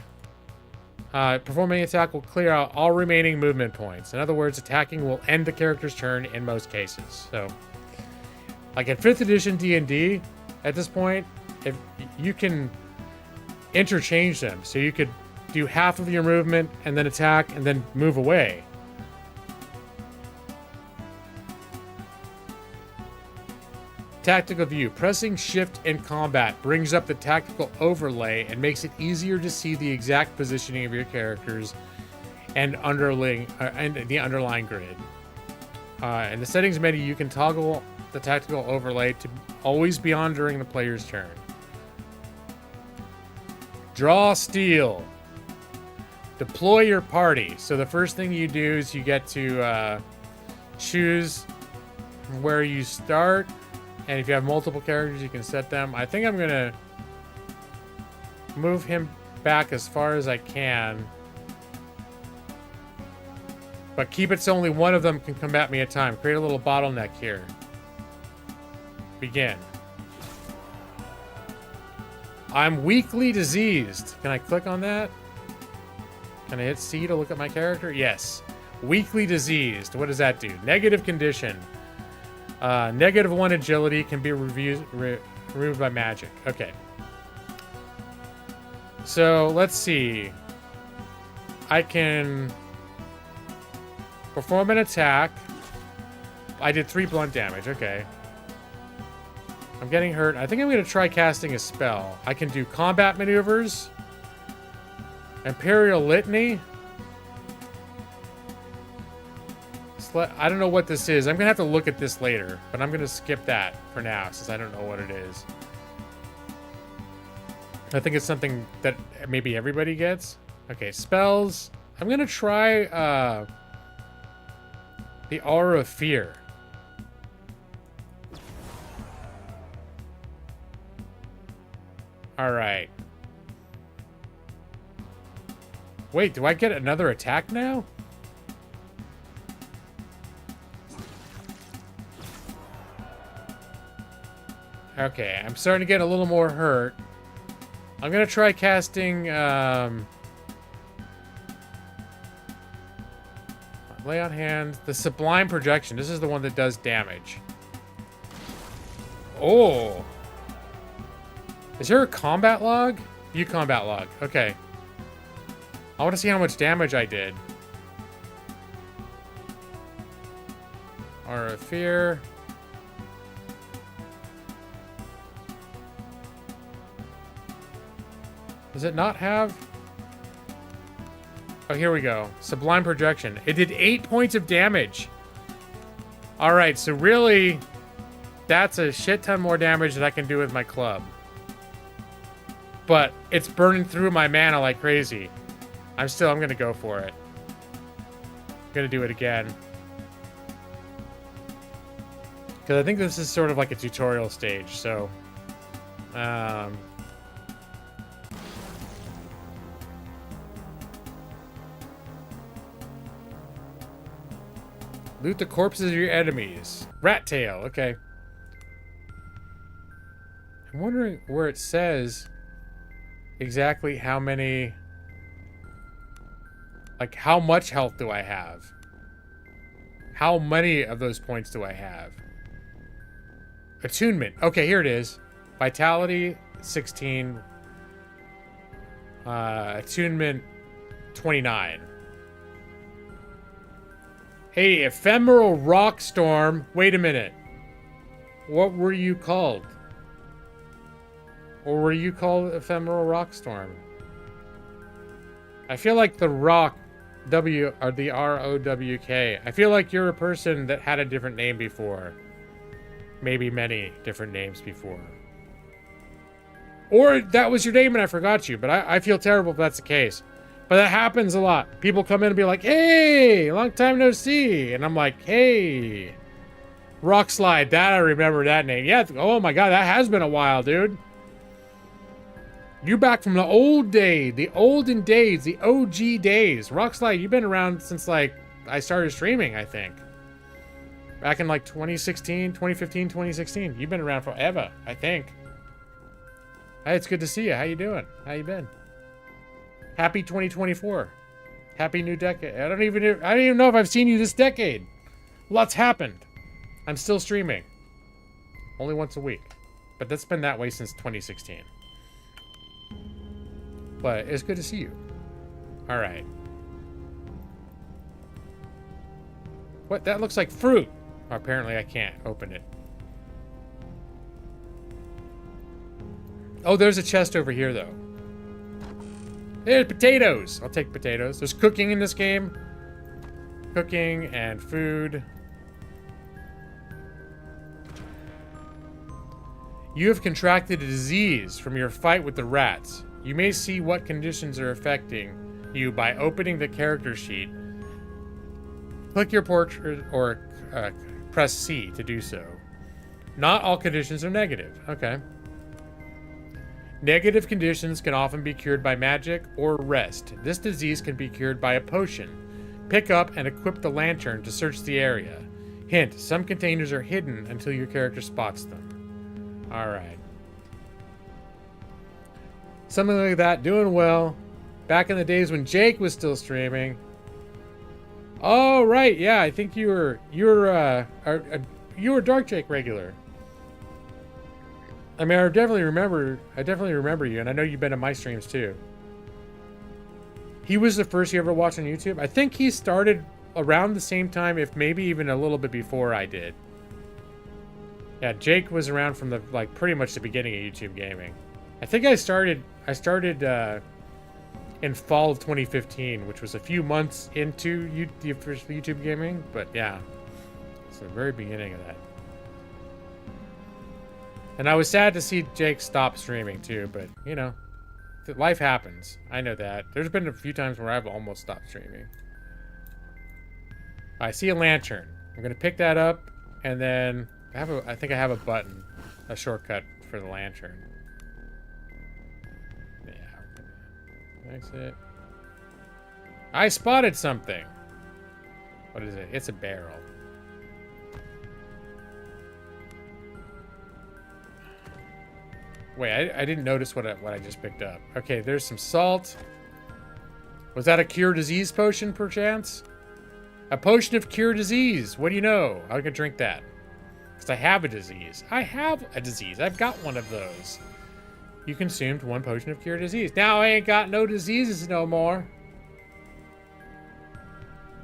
performing an attack will clear out all remaining movement points. In other words, attacking will end the character's turn in most cases. So, like in 5th edition D&D, at this point, if you can interchange them, so you could do half of your movement and then attack and then move away. Tactical view. Pressing shift in combat brings up the tactical overlay and makes it easier to see the exact positioning of your characters and the underlying grid. In the settings menu, you can toggle the tactical overlay to always be on during the player's turn. Draw steel. Deploy your party. So the first thing you do is you get to choose where you start. And if you have multiple characters, you can set them. I think I'm going to move him back as far as I can. But keep it so only one of them can combat me at a time. Create a little bottleneck here. Begin. I'm weakly diseased. Can I click on that? Can I hit C to look at my character? Yes. Weakly diseased. What does that do? Negative condition. -1 agility can be removed by magic. Okay. So let's see. I can perform an attack. I did 3 blunt damage. Okay. I'm getting hurt. I think I'm going to try casting a spell. I can do combat maneuvers. Imperial Litany. I don't know what this is. I'm going to have to look at this later, but I'm going to skip that for now since I don't know what it is. I think it's something that maybe everybody gets. Okay, spells. I'm going to try The aura of fear. All right. Wait, do I get another attack now? Okay, I'm starting to get a little more hurt. I'm gonna try casting, lay on hands. The Sublime Projection. This is the one that does damage. Oh. Is there a combat log? View combat log. Okay. I want to see how much damage I did. Aura of Fear. Does it not have? Oh, here we go. Sublime Projection. It did 8 points of damage. All right, so really, that's a shit ton more damage that I can do with my club. But it's burning through my mana like crazy. I'm gonna go for it. I'm gonna do it again. Because I think this is sort of like a tutorial stage, so... Loot the corpses of your enemies. Rat tail, okay. I'm wondering where it says exactly how many... Like, how much health do I have? How many of those points do I have? Attunement. Okay, here it is. Vitality, 16. Attunement, 29. Hey, Ephemeral Rock Storm. Wait a minute. What were you called? Or were you called Ephemeral Rock Storm? I feel like the Rock, W, or the R-O-W-K. I feel like you're a person that had a different name before. Maybe many different names before. Or that was your name and I forgot you, but I feel terrible if that's the case. But that happens a lot. People come in and be like, hey, long time no see. And I'm like, hey, Rock Slide, that I remember that name. Yeah, oh my God, that has been a while, dude. You back from the old day, the olden days, the OG days. Rock Slide, you've been around since like I started streaming, I think. Back in like 2016, 2015, 2016. You've been around forever, I think. Hey, it's good to see you. How you doing? How you been? Happy 2024. Happy new decade. I don't even know if I've seen you this decade. Lots happened. I'm still streaming. Only once a week. But that's been that way since 2016. But it's good to see you. All right. What? That looks like fruit. Apparently I can't open it. Oh, there's a chest over here, though. There's potatoes. I'll take potatoes. There's cooking in this game. Cooking and food. You have contracted a disease from your fight with the rats. You may see what conditions are affecting you by opening the character sheet. Click your portrait or press C to do so. Not all conditions are negative. Okay. Negative conditions can often be cured by magic or rest. This disease can be cured by a potion. Pick up and equip the lantern to search the area. Hint, some containers are hidden until your character spots them. Alright. Something like that. Doing well. Back in the days when Jake was still streaming. Oh, right. Yeah, I think you were Dark Jake regular. I mean, I definitely remember you, and I know you've been in my streams too. He was the first you ever watched on YouTube. I think he started around the same time, if maybe even a little bit before I did. Yeah, Jake was around from the pretty much the beginning of YouTube gaming. I think I started in fall of 2015, which was a few months into the first YouTube gaming. But yeah, it's the very beginning of that. And I was sad to see Jake stop streaming too, but you know, life happens. I know that. There's been a few times where I've almost stopped streaming. I see a lantern. I'm gonna pick that up, and then I think I have a button, a shortcut for the lantern. Yeah. Exit. I spotted something. What is it? It's a barrel. Wait, I didn't notice what I just picked up. Okay, there's some salt. Was that a cure disease potion, perchance? A potion of cure disease. What do you know? I can drink that. Because I have a disease. I have a disease. I've got one of those. You consumed 1 potion of cure disease. Now I ain't got no diseases no more.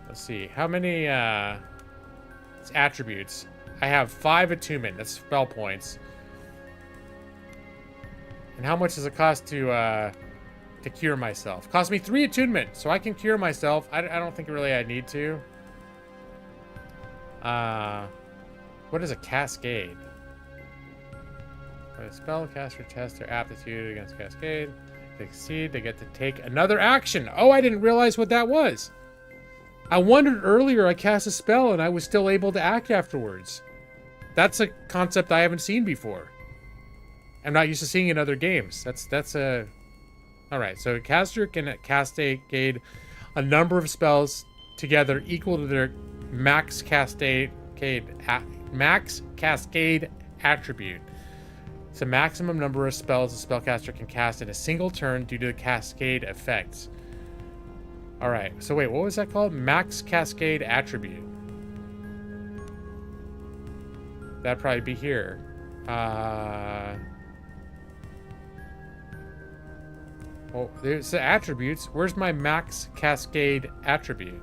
Let's see. How many it's attributes? I have 5 attunement. That's spell points. And how much does it cost to cure myself? Cost me 3 attunement, so I can cure myself. I don't think really I need to. What is a cascade? When a spell caster tests their aptitude against cascade, if they succeed, they get to take another action. Oh, I didn't realize what that was. I wondered earlier I cast a spell and I was still able to act afterwards. That's a concept I haven't seen before. I'm not used to seeing in other games. That's a... Alright, so a caster can cascade a number of spells together equal to their max cascade attribute. It's a maximum number of spells a spellcaster can cast in a single turn due to the cascade effects. Alright, so wait, what was that called? Max cascade attribute. That'd probably be here. Oh, there's the attributes. Where's my max cascade attribute?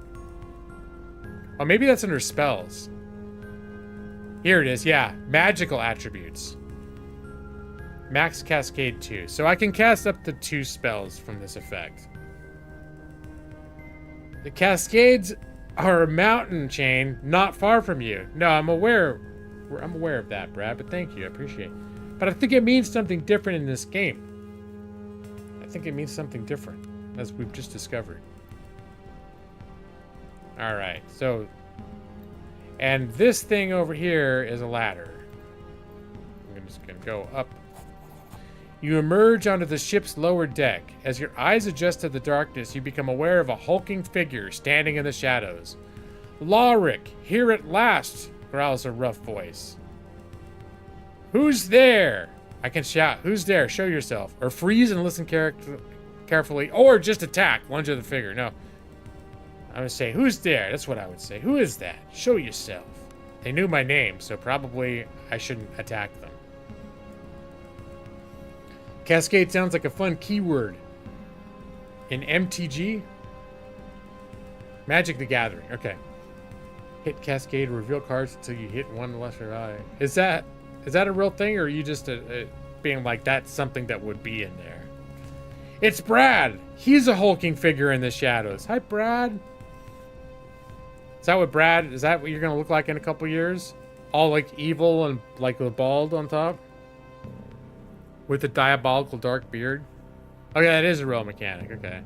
Oh, maybe that's under spells. Here it is. Yeah, magical attributes. Max cascade 2. So I can cast up to 2 spells from this effect. The cascades are a mountain chain not far from you. No, I'm aware of that, Brad, but thank you. I appreciate it. But I think it means something different in this game. I think it means something different, as we've just discovered. Alright, so... And this thing over here is a ladder. I'm just going to go up. You emerge onto the ship's lower deck. As your eyes adjust to the darkness, you become aware of a hulking figure standing in the shadows. Lawrick, here at last, growls a rough voice. Who's there? I can shout, who's there? Show yourself. Or freeze and listen carefully. Or just attack. Lunge at the figure. No. I would say, who's there? That's what I would say. Who is that? Show yourself. They knew my name, so probably I shouldn't attack them. Cascade sounds like a fun keyword. In MTG? Magic the Gathering. Okay. Hit Cascade, reveal cards until you hit one lesser eye. Is that a real thing, or are you just being like, that's something that would be in there? It's Brad! He's a hulking figure in the shadows. Hi, Brad. Is that what you're gonna look like in a couple years? All like evil and like with bald on top? With a diabolical dark beard? Okay, that is a real mechanic, okay.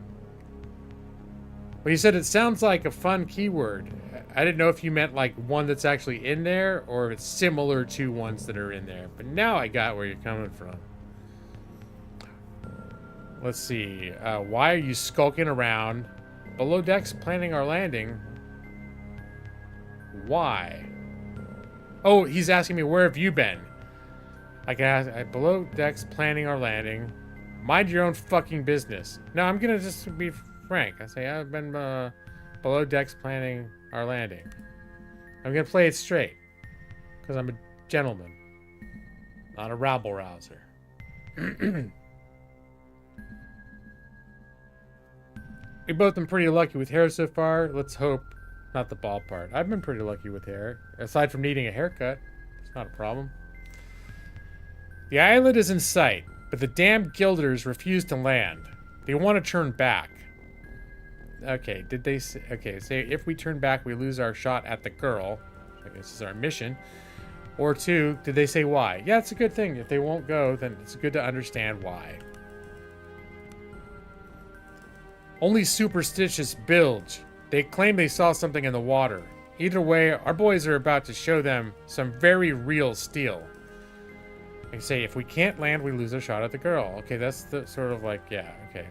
Well, you said it sounds like a fun keyword. I didn't know if you meant like one that's actually in there or if it's similar to ones that are in there. But now I got where you're coming from. Let's see. Why are you skulking around? Below decks planning our landing. Why? Oh, he's asking me, where have you been? I can ask, below decks planning our landing. Mind your own fucking business. No, I'm gonna just be frank. I say, I've been below decks planning our landing. I'm gonna play it straight. Because I'm a gentleman. Not a rabble-rouser. We've both been pretty lucky with hair so far. Let's hope not the bald part. I've been pretty lucky with hair. Aside from needing a haircut. It's not a problem. The island is in sight, but the damned guilders refuse to land. They want to turn back. Okay, did they say... Okay, say if we turn back, we lose our shot at the girl. I guess this is our mission. Or 2, did they say why? Yeah, it's a good thing. If they won't go, then it's good to understand why. Only superstitious bilge. They claim they saw something in the water. Either way, our boys are about to show them some very real steel. They say, if we can't land, we lose our shot at the girl. Okay, that's the sort of like, yeah, okay.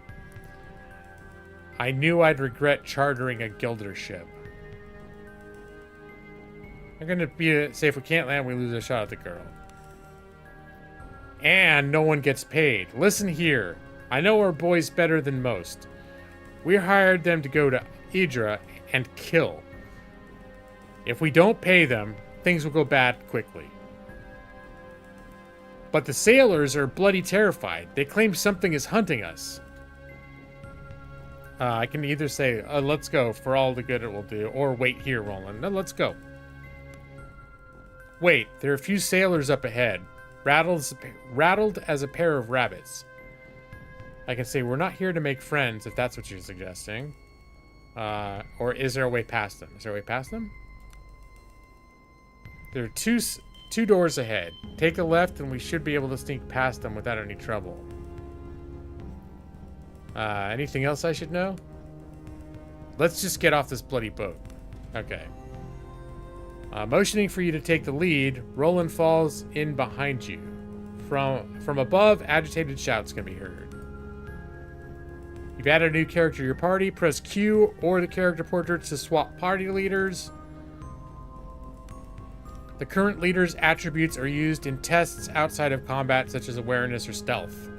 I knew I'd regret chartering a gilder ship. I'm gonna say, if we can't land, we lose our shot at the girl. And no one gets paid. Listen here. I know our boys better than most. We hired them to go to Idra and kill. If we don't pay them, things will go bad quickly. But the sailors are bloody terrified. They claim something is hunting us. I can either say, let's go for all the good it will do, or wait here, Roland. No, let's go. Wait, there are a few sailors up ahead, rattled as a pair of rabbits. I can say, we're not here to make friends, if that's what you're suggesting. Or is there a way past them? Is there a way past them? There are two doors ahead. Take a left and we should be able to sneak past them without any trouble. Anything else I should know? Let's just get off this bloody boat. Okay. Motioning for you to take the lead, Roland falls in behind you. From above, agitated shouts can be heard. You've added a new character to your party. Press Q or the character portrait to swap party leaders. The current leader's attributes are used in tests outside of combat, such as awareness or stealth.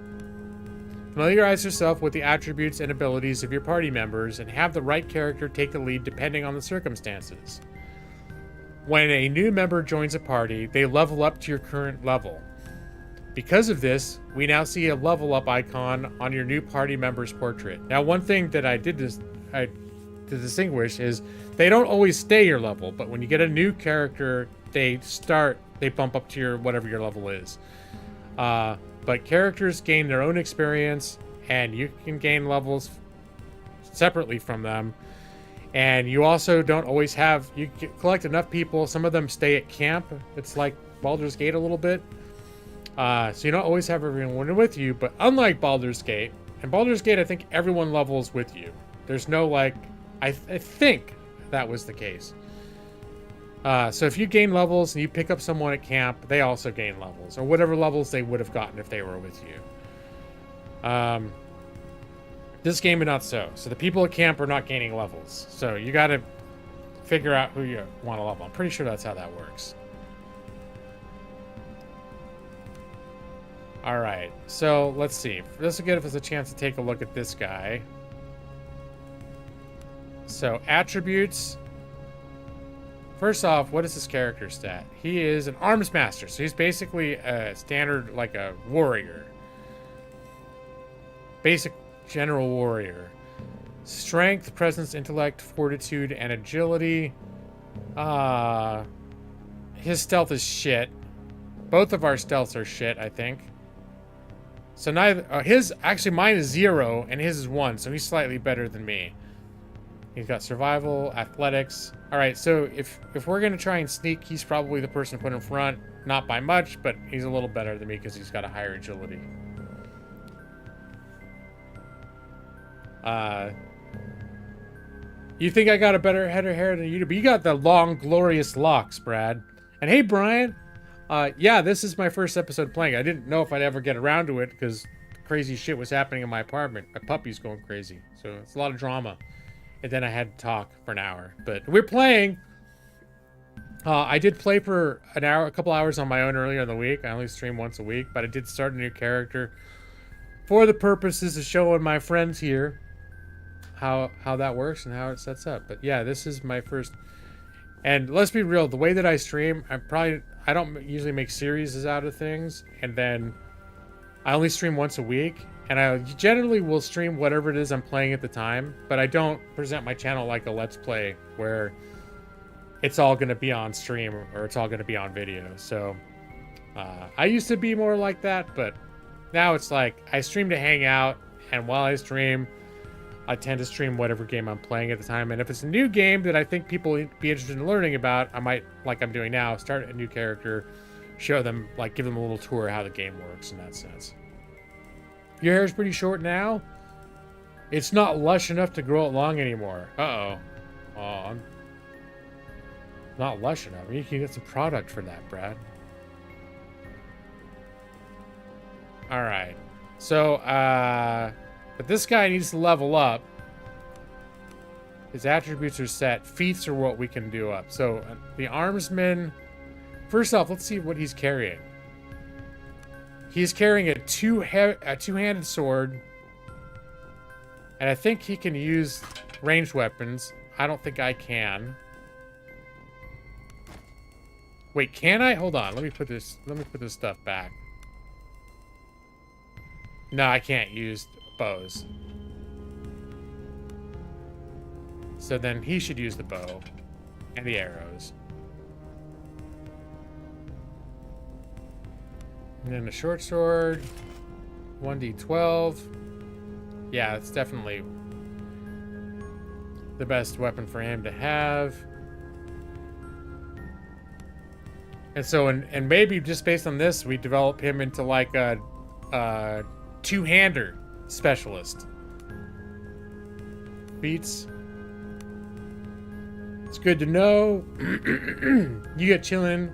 Familiarize yourself with the attributes and abilities of your party members and have the right character take the lead depending on the circumstances. When a new member joins a party, they level up to your current level. Because of this, we now see a level up icon on your new party member's portrait. Now, one thing that I did to distinguish is they don't always stay your level, but when you get a new character, they bump up to your whatever your level is. But characters gain their own experience, and you can gain levels separately from them. And you also don't always have, you collect enough people, some of them stay at camp. It's like Baldur's Gate a little bit. So you don't always have everyone with you, but unlike Baldur's Gate, in Baldur's Gate, I think everyone levels with you. There's no like, I think that was the case. So if you gain levels and you pick up someone at camp, they also gain levels, or whatever levels they would have gotten if they were with you. This game is not so. So the people at camp are not gaining levels. So you got to figure out who you want to level. I'm pretty sure that's how that works. All right. So let's see. This will give us a chance to take a look at this guy. So attributes. First off, what is his character stat? He is an arms master. So he's basically a standard, like a warrior. Basic general warrior. Strength, presence, intellect, fortitude, and agility. His stealth is shit. Both of our stealths are shit, I think. So neither actually mine is 0 and his is 1, so he's slightly better than me. He's got survival, athletics. All right, so if we're gonna try and sneak, he's probably the person to put in front. Not by much, but he's a little better than me because he's got a higher agility. You think I got a better head of hair than you do, but you got the long, glorious locks, Brad. And hey, Brian. Yeah, this is my first episode playing. I didn't know if I'd ever get around to it because crazy shit was happening in my apartment. My puppy's going crazy, so it's a lot of drama. And then I had to talk for an hour. But we're playing. I did play for an hour, a couple hours on my own earlier in the week. I only stream once a week, but I did start a new character for the purposes of showing my friends here how that works and how it sets up. But yeah, this is my first. And let's be real, the way that I stream, I don't usually make series out of things, and then I only stream once a week, and I generally will stream whatever it is I'm playing at the time, but I don't present my channel like a Let's Play where it's all going to be on stream or it's all going to be on video. So I used to be more like that, but now it's like I stream to hang out, and while I stream, I tend to stream whatever game I'm playing at the time. And if it's a new game that I think people would be interested in learning about, I might, like I'm doing now, start a new character, show them, like give them a little tour of how the game works in that sense. Your hair's pretty short now? It's not lush enough to grow it long anymore. Uh-oh. Oh, Not lush enough. You can get some product for that, Brad. All right. So, but this guy needs to level up. His attributes are set. Feats are what we can do up. So, the armsman... First off, let's see what he's carrying. He's carrying a two-handed sword. And I think he can use ranged weapons. I don't think I can. Wait, can I? Hold on. Let me put this stuff back. No, I can't use bows. So then he should use the bow and the arrows. And then the short sword, 1d12. Yeah, it's definitely the best weapon for him to have. And so, and maybe just based on this, we develop him into like a two-hander specialist. Beats. It's good to know. You get chilling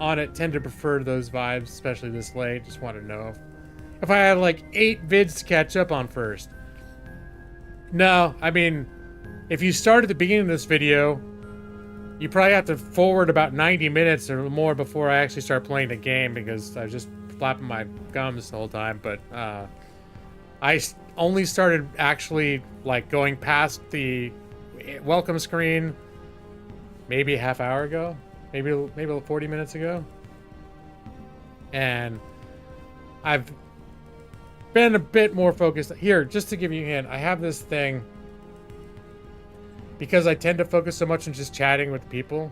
on it. Tend to prefer those vibes, especially this late. Just want to know if I had like 8 vids to catch up on first. No, I mean, if you start at the beginning of this video, you probably have to forward about 90 minutes or more before I actually start playing the game, because I was just flapping my gums the whole time. But I only started actually like going past the welcome screen maybe a half hour ago, maybe 40 minutes ago. And I've been a bit more focused. Here, just to give you a hint, I have this thing, because I tend to focus so much on just chatting with people.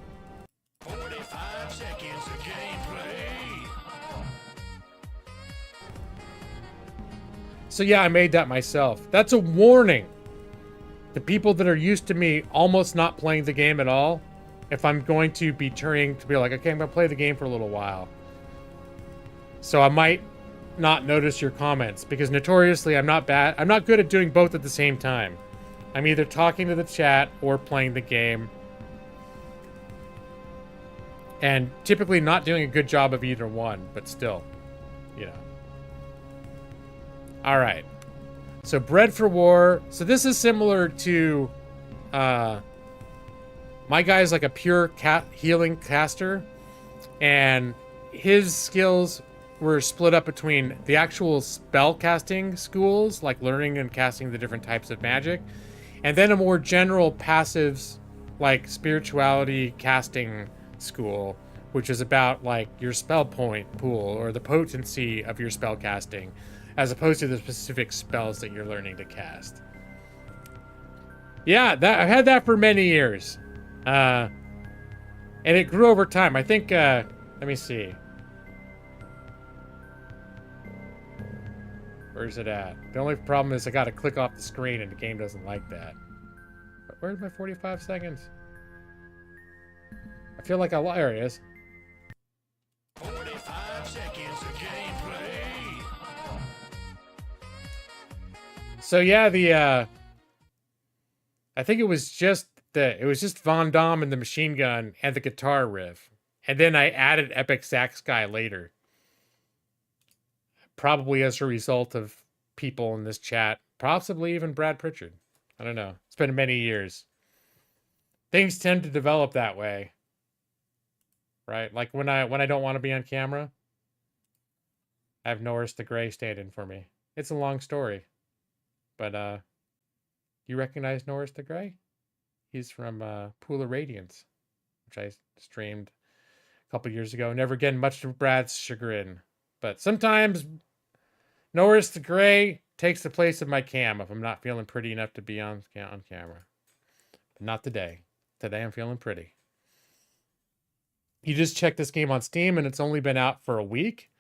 45 seconds of gameplay. So yeah, I made that myself. That's a warning to people that are used to me almost not playing the game at all. If I'm going to be turning to be like, okay, I'm gonna play the game for a little while. So I might not notice your comments, because notoriously I'm not good at doing both at the same time. I'm either talking to the chat or playing the game. And typically not doing a good job of either one, but still, you know. All right. So Bred for War. So this is similar to, my guy's like a pure healing caster, and his skills were split up between the actual spell casting schools, like learning and casting the different types of magic, and then a more general passives, like spirituality casting school, which is about like your spell point pool or the potency of your spell casting, as opposed to the specific spells that you're learning to cast. Yeah, I've had that for many years. And it grew over time. I think, let me see. Where's it at? The only problem is I gotta click off the screen and the game doesn't like that. But where's my 45 seconds? I feel like there it is. 45 seconds of gameplay. So yeah, I think it was just Von Damme and the machine gun and the guitar riff. And then I added Epic Sax Guy later. Probably as a result of people in this chat. Possibly even Brad Pritchard. I don't know. It's been many years. Things tend to develop that way. Right? Like when I don't want to be on camera, I have Norris the Gray stand in for me. It's a long story. But you recognize Norris the Gray? He's from Pool of Radiance, which I streamed a couple years ago. Never again, much to Brad's chagrin. But sometimes Norris the Gray takes the place of my cam if I'm not feeling pretty enough to be on camera. But not today. Today I'm feeling pretty. You just checked this game on Steam and it's only been out for a week.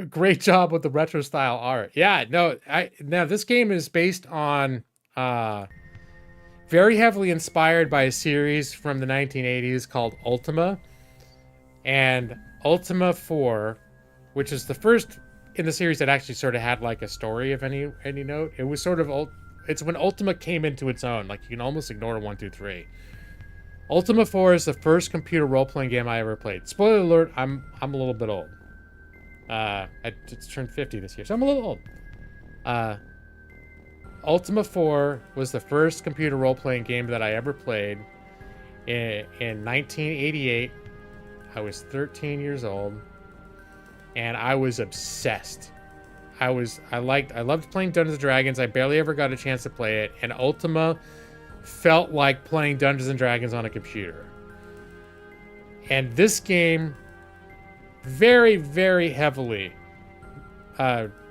Great job with the retro style art. Yeah, now this game is based on very heavily inspired by a series from the 1980s called Ultima. And Ultima 4, which is the first in the series that actually sort of had like a story of any note. It was sort of it's when Ultima came into its own. Like you can almost ignore 1, 2, 3. Ultima 4 is the first computer role-playing game I ever played. Spoiler alert, I'm a little bit old. I just turned 50 this year, so I'm a little old. Ultima 4 was the first computer role-playing game that I ever played in 1988. I was 13 years old, and I was obsessed. I loved playing Dungeons and Dragons. I barely ever got a chance to play it, and Ultima felt like playing Dungeons and Dragons on a computer. And this game very, very heavily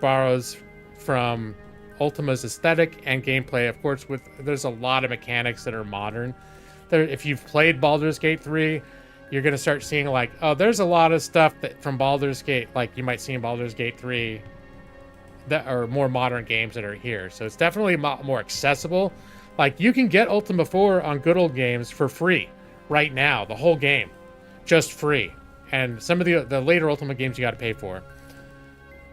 borrows from Ultima's aesthetic and gameplay. Of course, there's a lot of mechanics that are modern. If you've played Baldur's Gate 3, you're going to start seeing like, oh, there's a lot of stuff that from Baldur's Gate, like you might see in Baldur's Gate 3 that are more modern games that are here. So it's definitely more accessible. Like you can get Ultima 4 on Good Old Games for free right now, the whole game, just free. And some of the later Ultima games you got to pay for.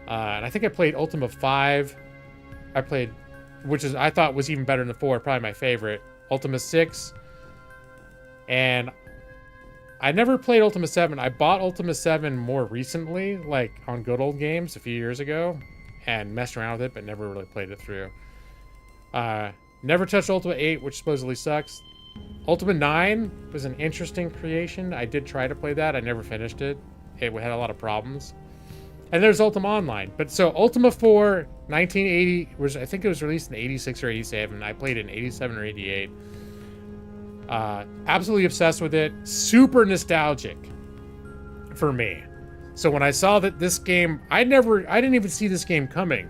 And I think I played Ultima 5. I played, I thought was even better than the 4, probably my favorite. Ultima 6. And I never played Ultima 7. I bought Ultima 7 more recently, like on Good Old Games a few years ago, and messed around with it, but never really played it through. Never touched Ultima 8, which supposedly sucks. Ultima 9 was an interesting creation. I did try to play that. I never finished it. It had a lot of problems. And there's Ultima Online. But so Ultima 4, 1980, I think it was released in 86 or 87. I played it in 87 or 88. Absolutely obsessed with it. Super nostalgic for me. So when I saw that this game, I didn't even see this game coming.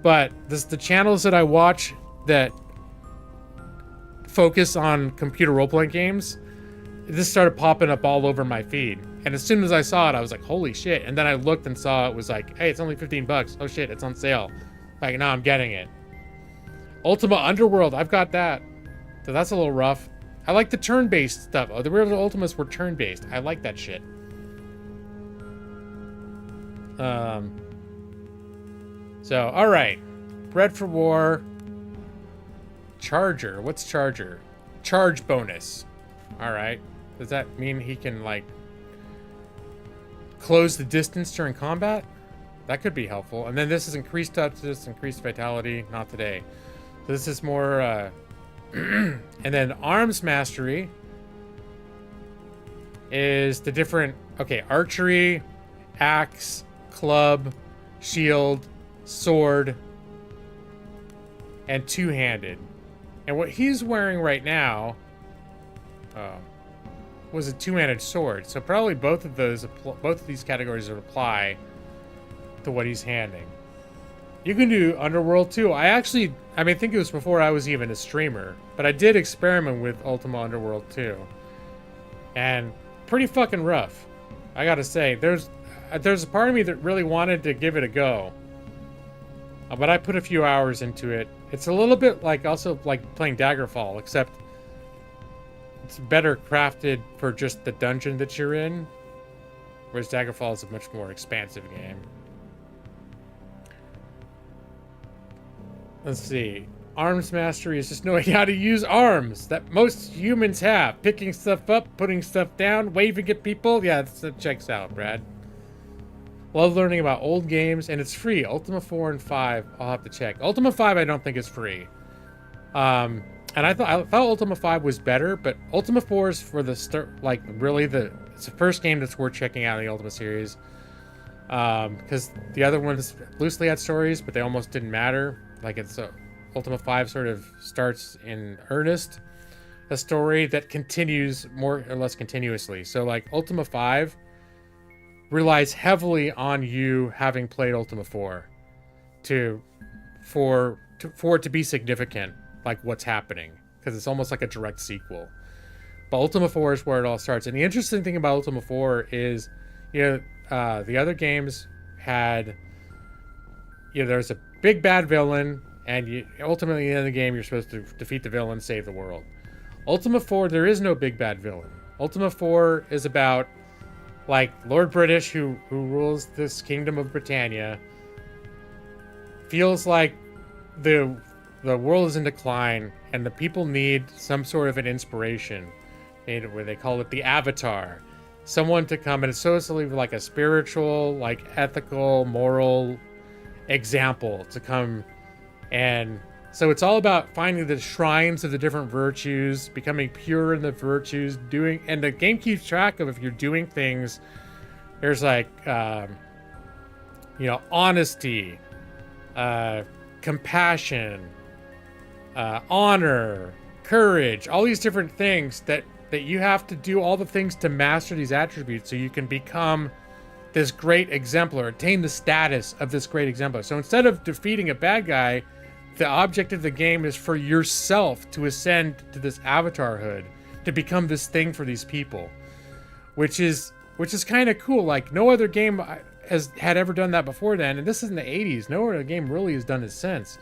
But the channels that I watch that focus on computer role-playing games, this started popping up all over my feed. And as soon as I saw it, I was like, holy shit. And then I looked and saw it was like, hey, it's only $15. Oh shit, it's on sale. Like, no, I'm getting it. Ultima Underworld, I've got that. So that's a little rough. I like the turn-based stuff. Oh, the real Ultimas were turn-based. I like that shit. So, alright. Bread for War. Charger. What's Charger? Charge bonus. Alright. Does that mean he can, like, close the distance during combat? That could be helpful. And then this is increased toughness, increased vitality. Not today. So this is more, and then Arms Mastery is the different, okay, archery, axe, club, shield, sword, and two-handed. And what he's wearing right now was a two-handed sword. So probably both of these categories would apply to what he's handing. You can do Underworld too. I think it was before I was even a streamer, but I did experiment with Ultima Underworld too. And pretty fucking rough. I gotta say, there's a part of me that really wanted to give it a go. But I put a few hours into it. It's a little bit like also like playing Daggerfall, except it's better crafted for just the dungeon that you're in. Whereas Daggerfall is a much more expansive game. Let's see. Arms Mastery is just knowing how to use arms that most humans have. Picking stuff up, putting stuff down, waving at people. Yeah, that checks out, Brad. Love learning about old games, and it's free. Ultima 4 and 5, I'll have to check. Ultima 5 I don't think is free. And I thought Ultima 5 was better, but Ultima 4 is for the start, like really it's the first game that's worth checking out in the Ultima series. Because the other ones loosely had stories, but they almost didn't matter. Like Ultima 5 sort of starts in earnest a story that continues more or less continuously. So like Ultima 5 relies heavily on you having played Ultima 4 for it to be significant, like what's happening, because it's almost like a direct sequel. But Ultima 4 is where it all starts. And the interesting thing about Ultima 4 is, the other games had, there's a big bad villain, and ultimately in the end of the game you're supposed to defeat the villain, save the world. Ultima 4, there is no big bad villain. Ultima 4 is about like Lord British, who rules this kingdom of Britannia, feels like the world is in decline and the people need some sort of an inspiration where they call it the avatar. Someone to come, and it's supposedly like a spiritual, like ethical, moral example to come. And so it's all about finding the shrines of the different virtues, becoming pure in the virtues, and the game keeps track of if you're doing things. There's like, honesty, compassion, honor, courage, all these different things that you have to do all the things to master these attributes so you can become this great exemplar, attain the status of this great exemplar. So instead of defeating a bad guy, the object of the game is for yourself to ascend to this avatarhood, to become this thing for these people, which is kind of cool. Like no other game had ever done that before then, and this is in the 80s. No other game really has done it since.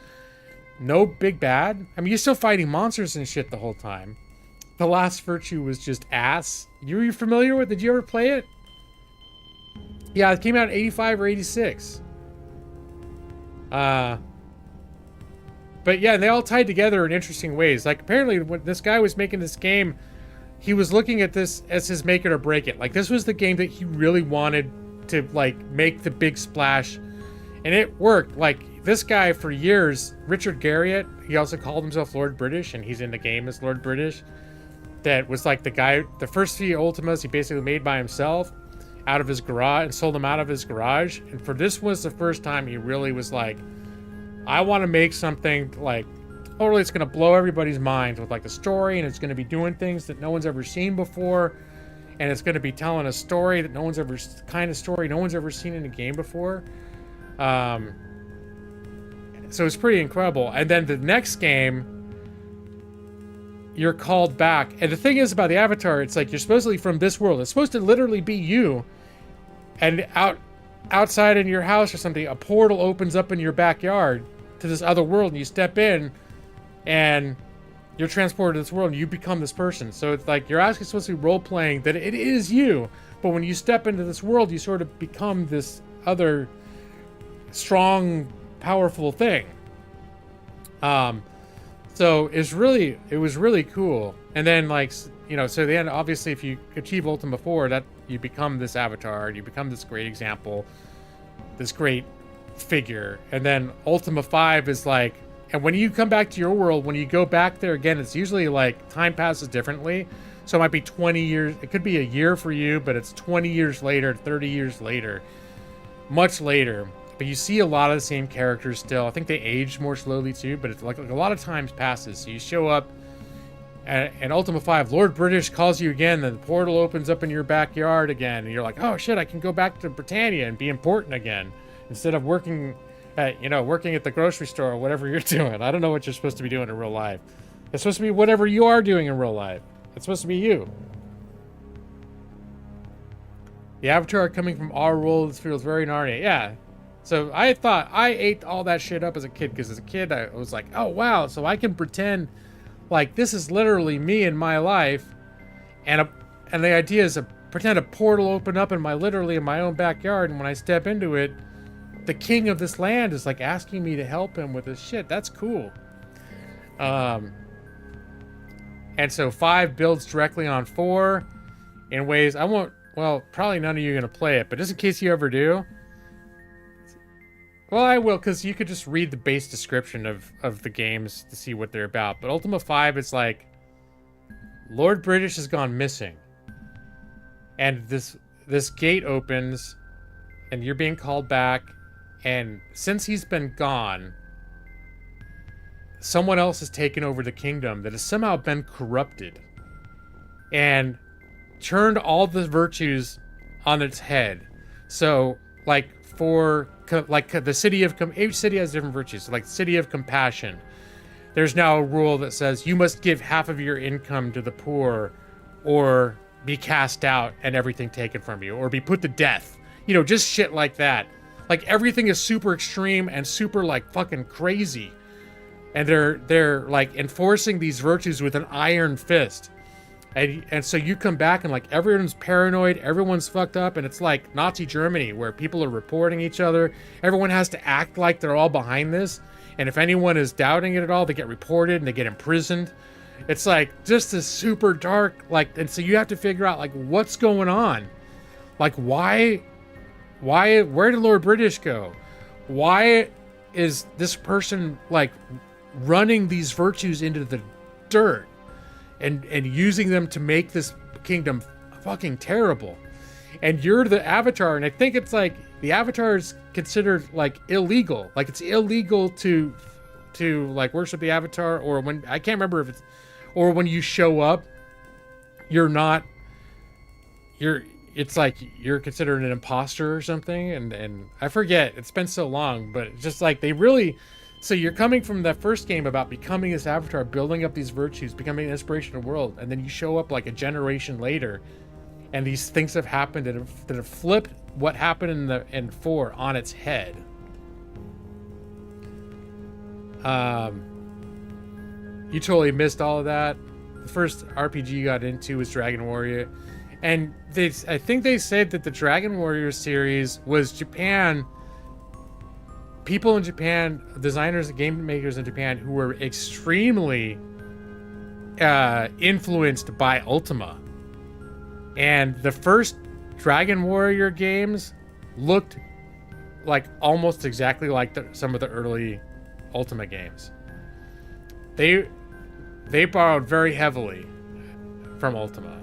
No big bad. I mean, you're still fighting monsters and shit the whole time. The last virtue was just ass. You were familiar with? Did you ever play it? Yeah, it came out in 85 or 86. But yeah, they all tied together in interesting ways. Like apparently when this guy was making this game, he was looking at this as his make it or break it. Like this was the game that he really wanted to like make the big splash, and it worked. Like this guy for years, Richard Garriott, he also called himself Lord British, and he's in the game as Lord British. That was like the guy, the first 3 Ultimas he basically made by himself out of his garage and sold them out of his garage. And for this was the first time he really was like, I want to make something like totally it's going to blow everybody's minds with like the story, and it's going to be doing things that no one's ever seen before, and it's going to be telling a story that no one's ever seen in a game before. So it's pretty incredible. And then the next game, you're called back. And the thing is about the avatar, it's like you're supposedly from this world. It's supposed to literally be you. And outside in your house or something, a portal opens up in your backyard to this other world, and you step in and you're transported to this world and you become this person. So it's like you're actually supposed to be role-playing that it is you. But when you step into this world, you sort of become this other strong, powerful thing. So it was really cool. And then like, so then obviously if you achieve Ultima 4, that you become this avatar, you become this great example, this great figure. And then Ultima 5 is like, and when you come back to your world, when you go back there again, it's usually like time passes differently. So it might be 20 years, it could be a year for you, but it's 20 years later, 30 years later, much later. But you see a lot of the same characters still. I think they age more slowly too, but it's like a lot of times passes. So you show up and Ultima 5, Lord British calls you again, then the portal opens up in your backyard again, and you're like, oh shit, I can go back to Britannia and be important again, instead of working at the grocery store or whatever you're doing. I don't know what you're supposed to be doing in real life. It's supposed to be whatever you are doing in real life. It's supposed to be you. The avatar coming from our world feels very Narnia. Yeah. So I thought I ate all that shit up as a kid, because as a kid I was like, oh wow, so I can pretend like this is literally me in my life, and the idea is to pretend a portal opened up in my own backyard, and when I step into it, the king of this land is like asking me to help him with his shit. That's cool. And so 5 builds directly on 4 in ways I won't. Well, probably none of you are gonna play it, but just in case you ever do. Well, I will, because you could just read the base description of the games to see what they're about. But Ultima 5, it's like, Lord British has gone missing. And this gate opens, and you're being called back. And since he's been gone, someone else has taken over the kingdom that has somehow been corrupted. And turned all the virtues on its head. So, like, the city of each city has different virtues. So like the city of compassion, there's now a rule that says you must give half of your income to the poor, or be cast out and everything taken from you, or be put to death. Just shit like that. Like everything is super extreme and super like fucking crazy, and they're like enforcing these virtues with an iron fist. And so you come back and like everyone's paranoid, everyone's fucked up, and it's like Nazi Germany where people are reporting each other. Everyone has to act like they're all behind this, and if anyone is doubting it at all, they get reported and they get imprisoned. It's like just a super dark, like, and so you have to figure out like what's going on. Like where did Lord British go? Why is this person like running these virtues into the dirt and using them to make this kingdom fucking terrible? And you're the avatar, and I think it's like the avatar is considered like illegal. Like it's illegal to like worship the avatar, or when I can't remember if it's, or when you show up, it's like you're considered an imposter or something, and I forget. It's been so long, but it's just like they really. So you're coming from that first game about becoming this avatar, building up these virtues, becoming an inspiration to the world, and then you show up like a generation later, and these things have happened that have flipped what happened in 4 on its head. You totally missed all of that. The first RPG you got into was Dragon Warrior, and I think they said that the Dragon Warrior series was Japan. People in Japan, designers and game makers in Japan, who were extremely influenced by Ultima. And the first Dragon Warrior games looked like almost exactly like some of the early Ultima games. They borrowed very heavily from Ultima.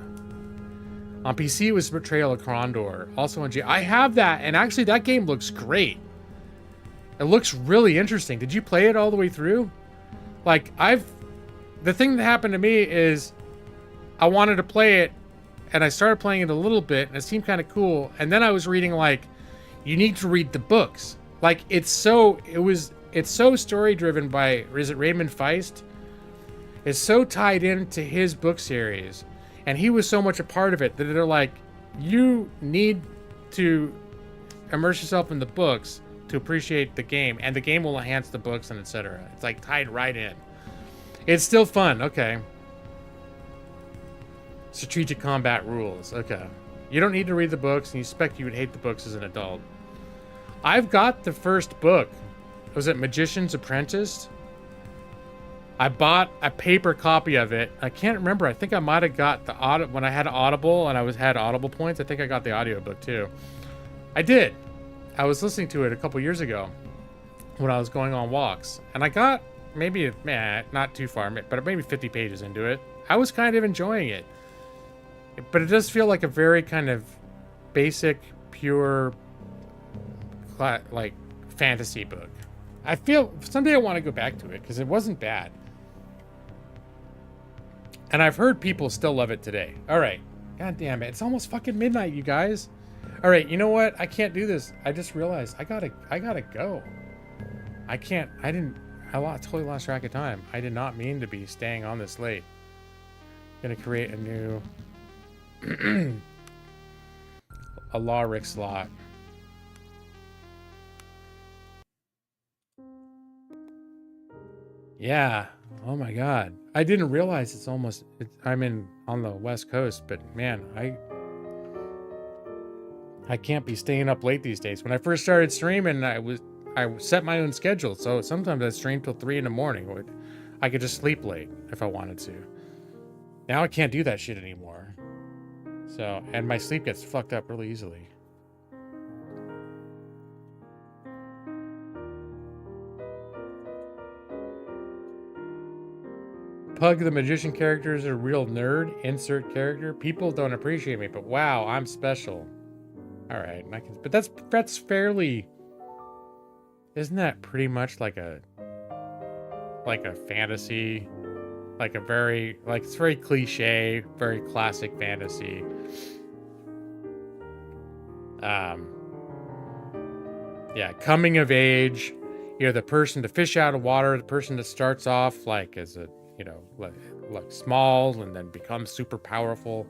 On PC, it was Betrayal of Krondor. Also on I have that, and actually that game looks great. It looks really interesting. Did you play it all the way through? Like, the thing that happened to me is I wanted to play it, and I started playing it a little bit, and it seemed kind of cool. And then I was reading, like, you need to read the books. Like, it's so story driven by, is it Raymond Feist? It's so tied into his book series, and he was so much a part of it that they're like, you need to immerse yourself in the books to appreciate the game, and the game will enhance the books and etc. It's like tied right in. It's still fun. Okay. Strategic combat rules. Okay. You don't need to read the books, and you expect you would hate the books as an adult. I've got the first book. Was it Magician's Apprentice? I bought a paper copy of it. I can't remember. I think I might have got the when I had Audible and I had Audible points. I think I got the audiobook too. I did. I was listening to it a couple years ago when I was going on walks, and I got maybe not too far, but maybe 50 pages into it. I was kind of enjoying it, but it does feel like a very kind of basic, pure, like fantasy book. I feel someday I want to go back to it because it wasn't bad. And I've heard people still love it today. All right. God damn it. It's almost fucking midnight, you guys. All right. You know what? I can't do this. I just realized I gotta go. I totally lost track of time. I did not mean to be staying on this late. I'm gonna create a new a Lawrick slot. Yeah. Oh my God. I didn't realize I'm on the West Coast, but man, I can't be staying up late these days. When I first started streaming, I set my own schedule. So sometimes I stream till 3 a.m. I could just sleep late if I wanted to. Now I can't do that shit anymore. So, and my sleep gets fucked up really easily. Pug the Magician character is a real nerd. Insert character. People don't appreciate me, but wow, I'm special. All right, but that's fairly. Isn't that pretty much like a fantasy, like it's very cliche, very classic fantasy. Yeah, coming of age. You're the person to fish out of water, the person that starts off like as a like small and then becomes super powerful.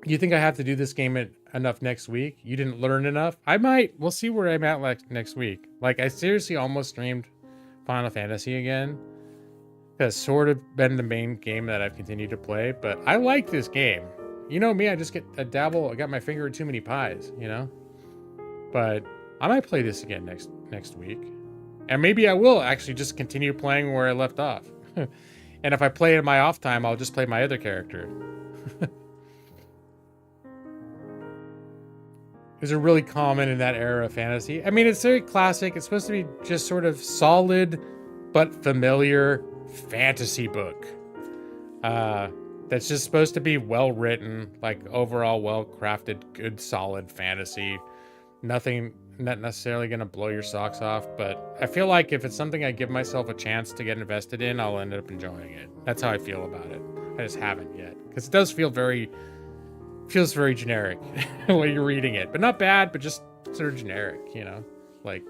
You think I have to do this game enough next week? You didn't learn enough? I might. We'll see where I'm at like next week. Like I seriously almost streamed Final Fantasy again. That's sort of been the main game that I've continued to play, but I like this game. You know me, I just get a dabble. I got my finger in too many pies, But I might play this again next week. And maybe I will actually just continue playing where I left off. And if I play in my off time, I'll just play my other character. These are really common in that era of fantasy. I mean, it's very classic. It's supposed to be just sort of solid but familiar fantasy book. That's just supposed to be well written, like overall well crafted, good, solid fantasy. Nothing, not necessarily gonna blow your socks off, but I feel like if it's something I give myself a chance to get invested in, I'll end up enjoying it. That's how I feel about it. I just haven't yet, because it does feel feels very generic when you're reading it, but not bad, but just sort of generic, you know. Like,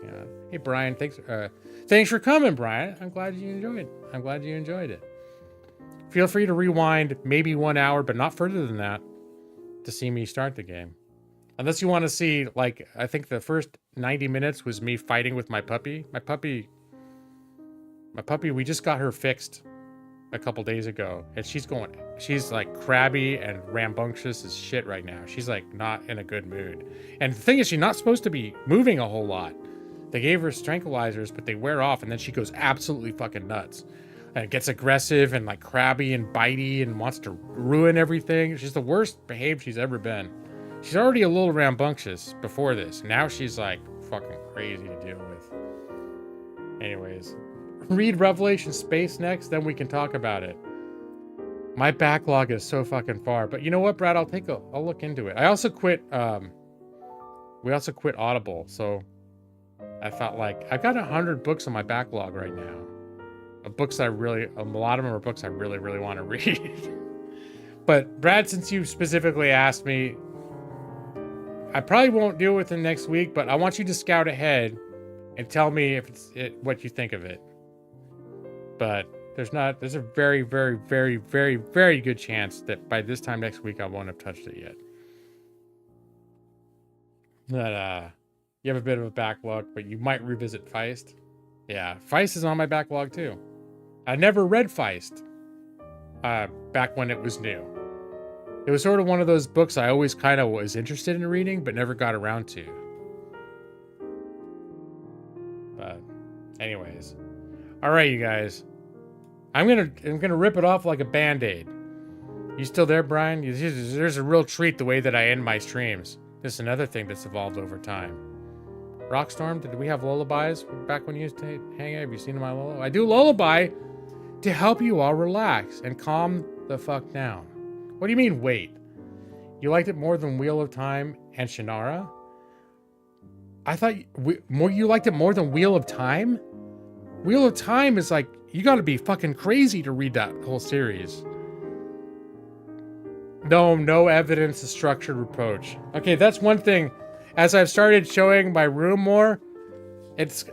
hey Brian, thanks for coming, Brian. I'm glad you enjoyed it. Feel free to rewind maybe 1 hour, but not further than that, to see me start the game. Unless you want to see, like, I think the first 90 minutes was me fighting with my puppy. My puppy, we just got her fixed a couple days ago, and she's like crabby and rambunctious as shit right now. She's like not in a good mood. And the thing is, she's not supposed to be moving a whole lot. They gave her tranquilizers, but they wear off, and then she goes absolutely fucking nuts. And it gets aggressive and like crabby and bitey and wants to ruin everything. She's the worst behaved she's ever been. She's already a little rambunctious before this. Now she's like fucking crazy to deal with. Anyways, read Revelation Space next, then we can talk about it. My backlog is so fucking far, but you know what, Brad? I'll look into it. I also quit. We also quit Audible, so I thought like I've got 100 books on my backlog right now. A lot of them are books I really, really want to read. But Brad, since you specifically asked me, I probably won't deal with it next week, but I want you to scout ahead and tell me if what you think of it. But there's a very, very, very, very, very good chance that by this time next week I won't have touched it yet. But you have a bit of a backlog, but you might revisit Feist. Yeah, Feist is on my backlog too. I never read Feist back when it was new. It was sort of one of those books I always kind of was interested in reading, but never got around to. But anyways. All right, you guys. I'm gonna rip it off like a Band-Aid. You still there, Brian? There's a real treat the way that I end my streams. This is another thing that's evolved over time. Rockstorm, did we have lullabies back when you used to hang out? Have you seen my lullaby? I do lullaby to help you all relax and calm the fuck down. What do you mean, wait? You liked it more than Wheel of Time and Shannara? I thought you liked it more than Wheel of Time? Wheel of Time is like, you gotta be fucking crazy to read that whole series. No evidence of structured reproach. Okay, that's one thing. As I've started showing my room more,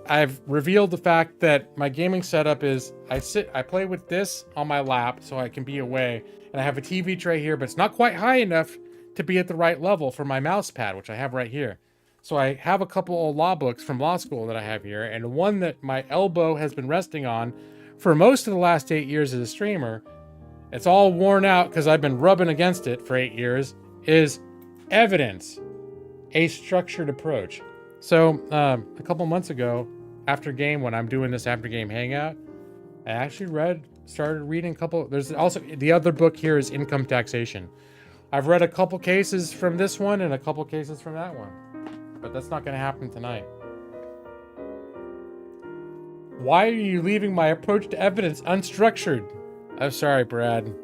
I've revealed the fact that my gaming setup is I play with this on my lap so I can be away, and I have a TV tray here, but it's not quite high enough to be at the right level for my mouse pad, which I have right here. So I have a couple old law books from law school that I have here, and one that my elbow has been resting on for most of the last 8 years as a streamer. It's all worn out because I've been rubbing against it for 8 years, is Evidence, a Structured Approach. So a couple months ago, after game, when I'm doing this after game hangout, I actually started reading a couple. There's also the other book here is Income Taxation. I've read a couple cases from this one and a couple cases from that one, but that's not going to happen tonight. Why are you leaving my approach to evidence unstructured? I'm sorry, Brad.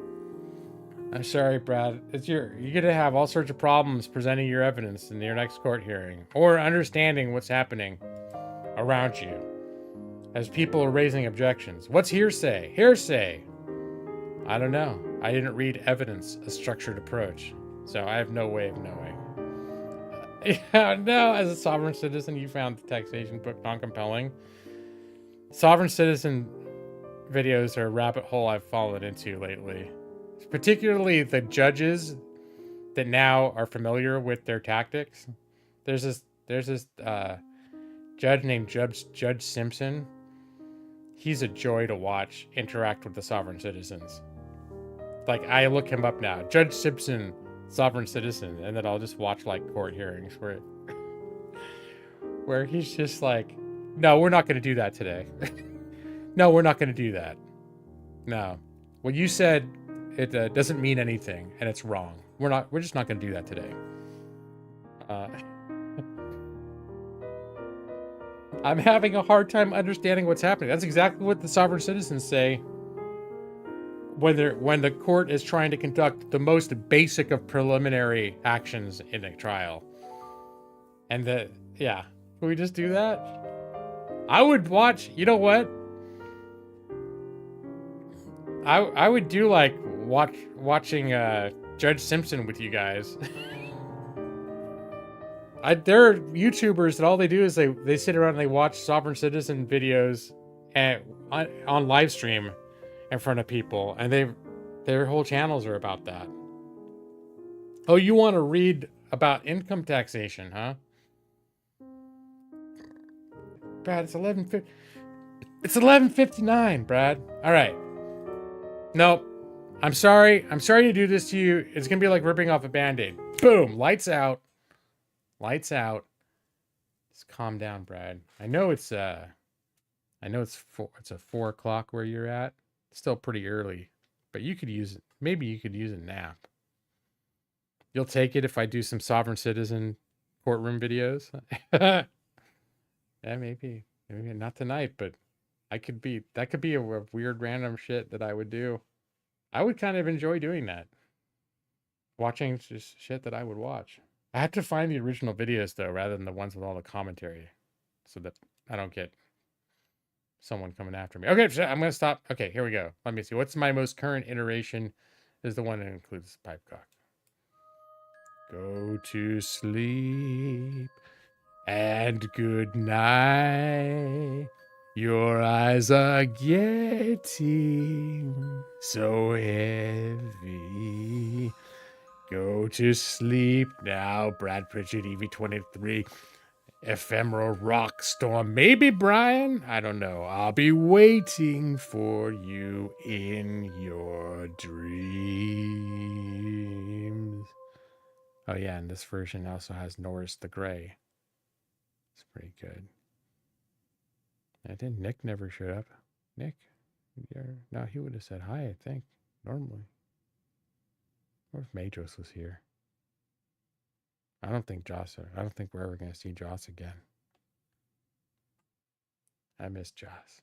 You're going to have all sorts of problems presenting your evidence in your next court hearing or understanding what's happening around you as people are raising objections. What's hearsay? Hearsay. I don't know. I didn't read Evidence, a Structured Approach, so I have no way of knowing. Yeah, no, as a sovereign citizen, you found the taxation book non-compelling. Sovereign citizen videos are a rabbit hole I've fallen into lately. Particularly the judges that now are familiar with their tactics. There's this judge named Judge Simpson. He's a joy to watch interact with the sovereign citizens. Like, I look him up now, Judge Simpson, sovereign citizen, and then I'll just watch like court hearings where he's just like No, we're not going to do that today. No, we're not going to do that. No. What you said, it doesn't mean anything, and it's wrong. We're just not going to do that today. I'm having a hard time understanding what's happening. That's exactly what the sovereign citizens say when the court is trying to conduct the most basic of preliminary actions in a trial. And yeah, can we just do that? I would watch, you know what? I would do like watching Judge Simpson with you guys. There are YouTubers that all they do is they sit around and they watch sovereign citizen videos on live stream in front of people, and their whole channels are about that. Oh, you want to read about income taxation, huh? Brad, it's 11:59, Brad. All right. Nope. I'm sorry. I'm sorry to do this to you. It's gonna be like ripping off a band-aid. Boom. Lights out. Lights out. Just calm down, Brad. I know it's a 4 o'clock where you're at. It's still pretty early, but you could use it. Maybe you could use a nap. You'll take it if I do some sovereign citizen courtroom videos. Yeah, maybe not tonight, but that could be a weird random shit that I would do. I would kind of enjoy doing that. Watching just shit that I would watch. I have to find the original videos though, rather than the ones with all the commentary, so that I don't get someone coming after me. Okay, I'm gonna stop. Okay, here we go. Let me see. What's my most current iteration? Is the one that includes pipe cock. Go to sleep and good night. Your eyes are getting so heavy. Go to sleep now, Brad Pritchard, EV23. Ephemeral rock storm. Maybe Brian? I don't know. I'll be waiting for you in your dreams. Oh yeah, and this version also has Norris the Grey. It's pretty good. I think Nick never showed up. Nick? No, he would have said hi, I think, normally. Or if Majos was here. I don't think we're ever going to see Joss again. I miss Joss.